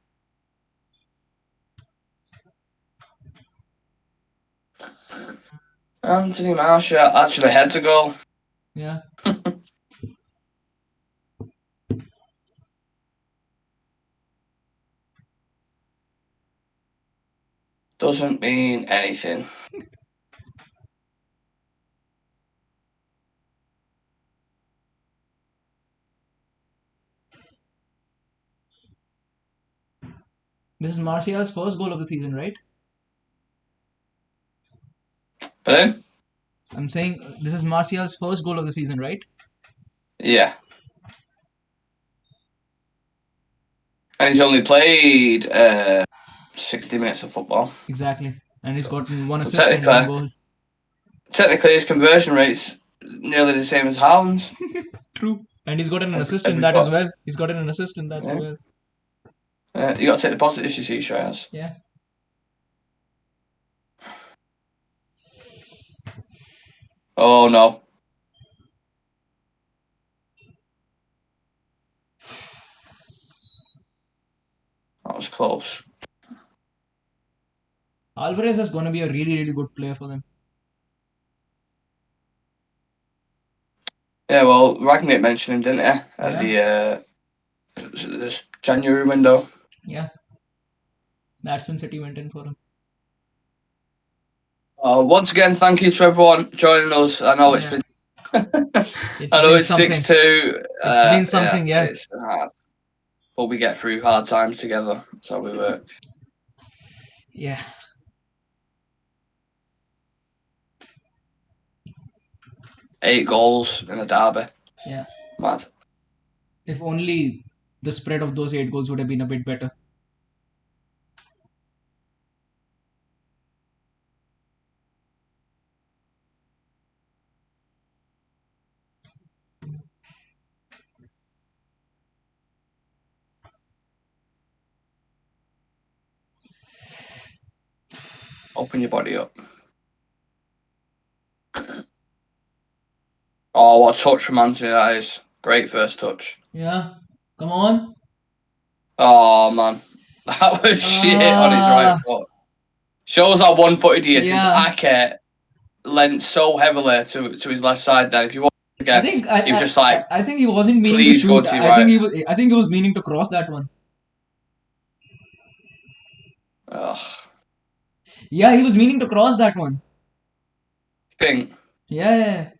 Anthony Marshall actually had to go. Yeah. Doesn't mean anything. This is Martial's first goal of the season, right? Pardon? I'm saying this is Martial's first goal of the season, right? Yeah. And he's only played 60 minutes of football. Exactly. And he's gotten one So assist and one goal. Technically, his conversion rate's nearly the same as Haaland's. True. And he's gotten an assist in Every that as foot. well. He's gotten an assist in that as well. You got to take the positives, you see, Shreyas. Yeah. Oh, no. That was close. Alvarez is going to be a really, really good player for them. Yeah, well, Ragnick mentioned him, didn't he? At this January window. Yeah. That's when City went in for him. Once again, thank you to everyone joining us. I know it's been. I know it's 6-2. It's been something, yeah. It's been hard. But we get through hard times together. That's how we work. Yeah. Eight goals in a derby. Yeah. Mad. If only the spread of those 8 goals would have been a bit better. Open your body up. Oh, what a touch from Anthony that is. Great first touch. Yeah. Come on. Oh, man. That was shit on his right foot. Shows how one-footed he is. Yeah. His Ake leant so heavily to his left side then. If you watch it again, he was just like, I think he wasn't meaning to please go shoot. to your I think right. I think he was meaning to cross that one. Ugh. Yeah, he was meaning to cross that one. Think. Yeah.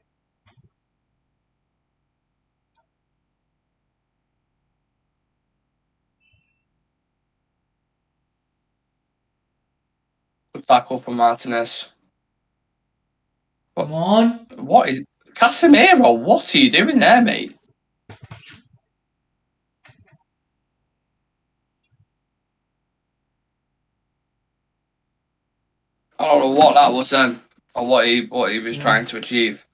Good tackle from Martinez. Come on. What is Casemiro? What are you doing there, mate? I don't know what that was then, or what he was trying to achieve.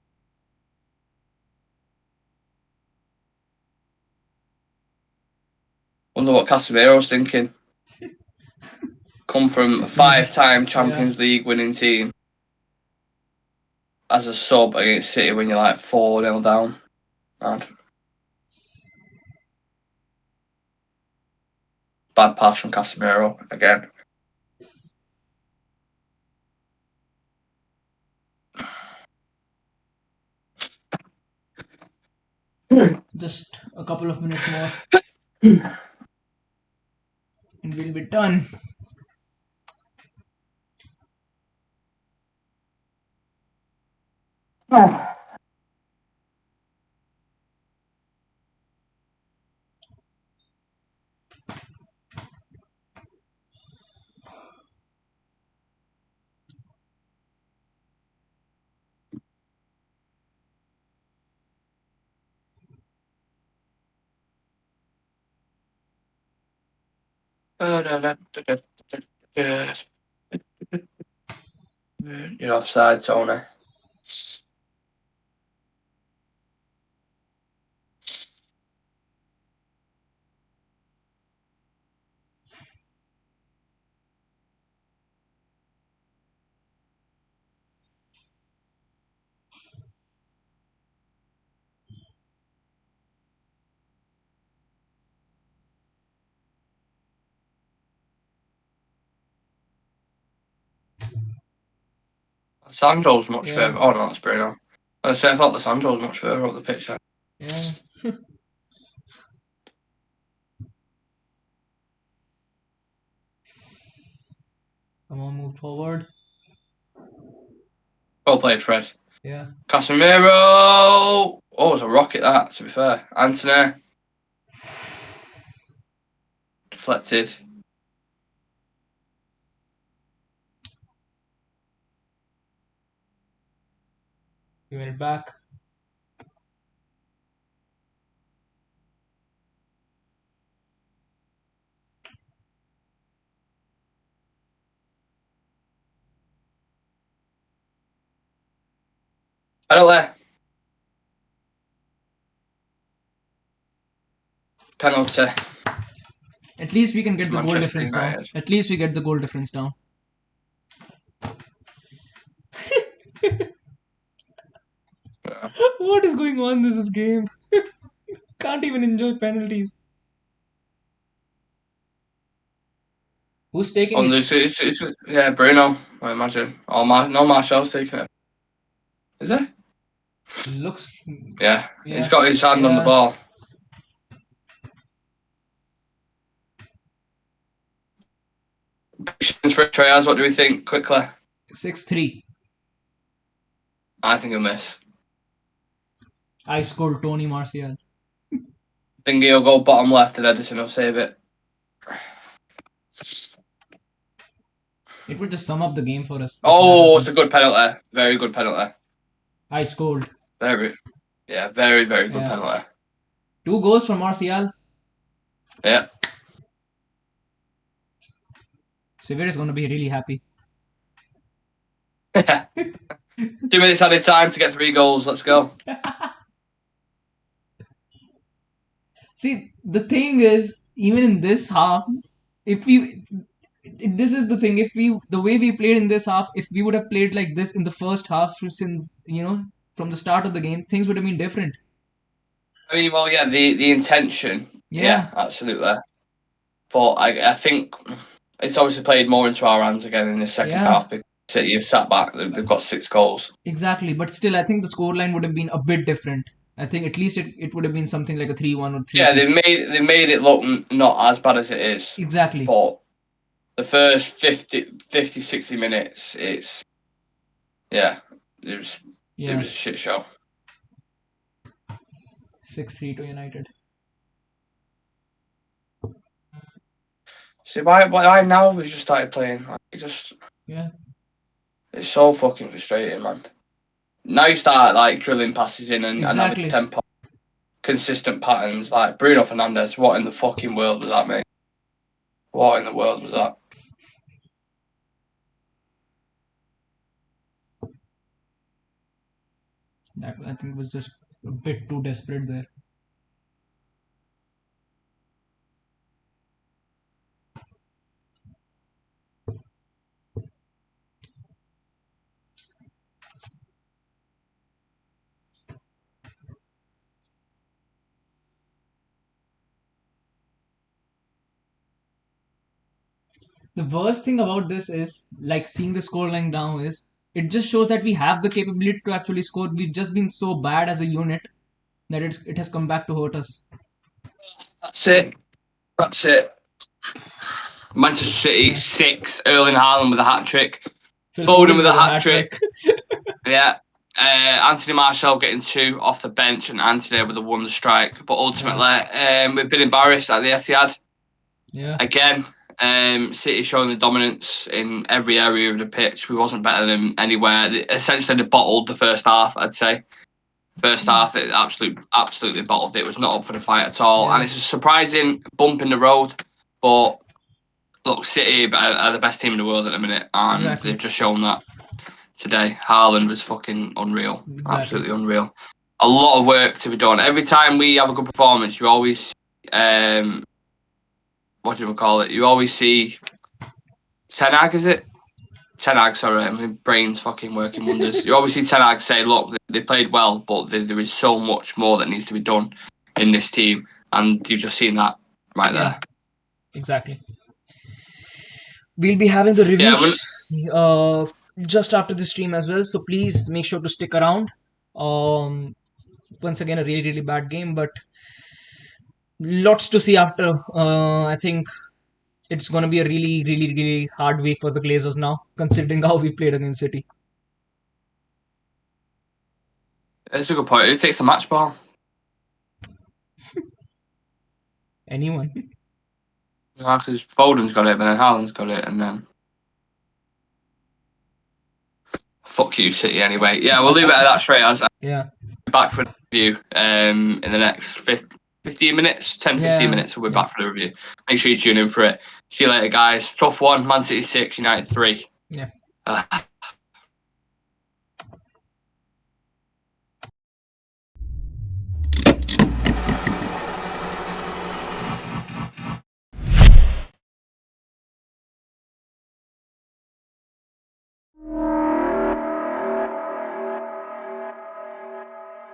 Wonder what Casemiro's thinking. Come from a 5-time Champions League winning team as a sub against City when you're like 4-0 down. Mad. Bad pass from Casemiro again. Just a couple of minutes more. And we'll be done. You're offside, Tony. Sandro's much Yeah. further. Oh no, that's Bruno. I thought the Sandro was much further up the pitch then. Yeah. Come on, move forward. Well played, Fred. Yeah. Casemiro. Oh, it was a rocket that, to be fair. Anthony. Deflected. Give it back. I don't know. Penalty. At least we can get the goal Manchester difference down. United. At least we get the goal difference down. Yeah. What is going on in this game? Can't even enjoy penalties. Who's taking On it? it's yeah, Bruno, I imagine. Or no, Martial's taking it. Is it? Looks. Yeah. Yeah. He's got his hand on the Yeah. ball. For Treyas, what do we think? Quickly. 6-3. I think he'll miss. I scored Tony Martial. I think he'll go bottom left and Edison will save it. It would just sum up the game for us. Oh, it's a good penalty. Very good penalty. I scored. Very good Yeah. penalty. 2 goals from Martial. Yeah. Severe is going to be really happy. 2 minutes added time to get 3 goals. Let's go. See, the thing is, even in this half, this is the thing. The way we played in this half, if we would have played like this in the first half, since from the start of the game, things would have been different. I mean, well, yeah, the intention. Yeah, absolutely. But I think it's obviously played more into our hands again in the second half because City have sat back. They've got 6 goals. Exactly, but still, I think the scoreline would have been a bit different. I think at least it would have been something like a 3-1 or 3-2. Yeah, they made it look not as bad as it is. Exactly. But the first 50, 60 minutes, it was a shit show. 6-3 to United. See, why now we just started playing? It's so fucking frustrating, man. Now you start drilling passes in and having tempo, consistent patterns. Like Bruno Fernandes, what in the fucking world was that, mate? What in the world was that? That I think was just a bit too desperate there. The worst thing about this is, seeing the scoreline down is, it just shows that we have the capability to actually score. We've just been so bad as a unit that it has come back to hurt us. That's it. Manchester City 6, Erling Haaland with a hat-trick. Foden with a hat-trick. Yeah. Anthony Martial getting 2 off the bench and Anthony with a wonder strike. But ultimately, we've been embarrassed at the Etihad. Yeah. Again, City showing the dominance in every area of the pitch. We wasn't better than anywhere. Essentially, they bottled the first half, I'd say. First half, it absolutely bottled it. It was not up for the fight at all. Yeah. And it's a surprising bump in the road. But look, City are the best team in the world at the minute. And they've just shown that today. Haaland was fucking unreal. Exactly. Absolutely unreal. A lot of work to be done. Every time we have a good performance, you always what do you call it? You always see Ten Hag, is it? Ten Hag, sorry, my brain's fucking working wonders. You always see Ten Hag say, look, they played well, but there is so much more that needs to be done in this team. And you've just seen that there. Exactly. We'll be having the reviews just after the stream as well. So please make sure to stick around. Once again, a really, really bad game, but lots to see after. I think it's going to be a really, really, really hard week for the Glazers now, considering how we played against City. It's a good point. Who takes the match ball? Anyone. Because Foden's got it, but then Haaland's got it, and then fuck you, City. Anyway, yeah, we'll leave it at that straight. As Yeah. back for the review in the next 15 minutes, 10-15 minutes. We'll be back for the review. Make sure you tune in for it. See you later, guys. Tough one. Man City 6, United 3. Yeah.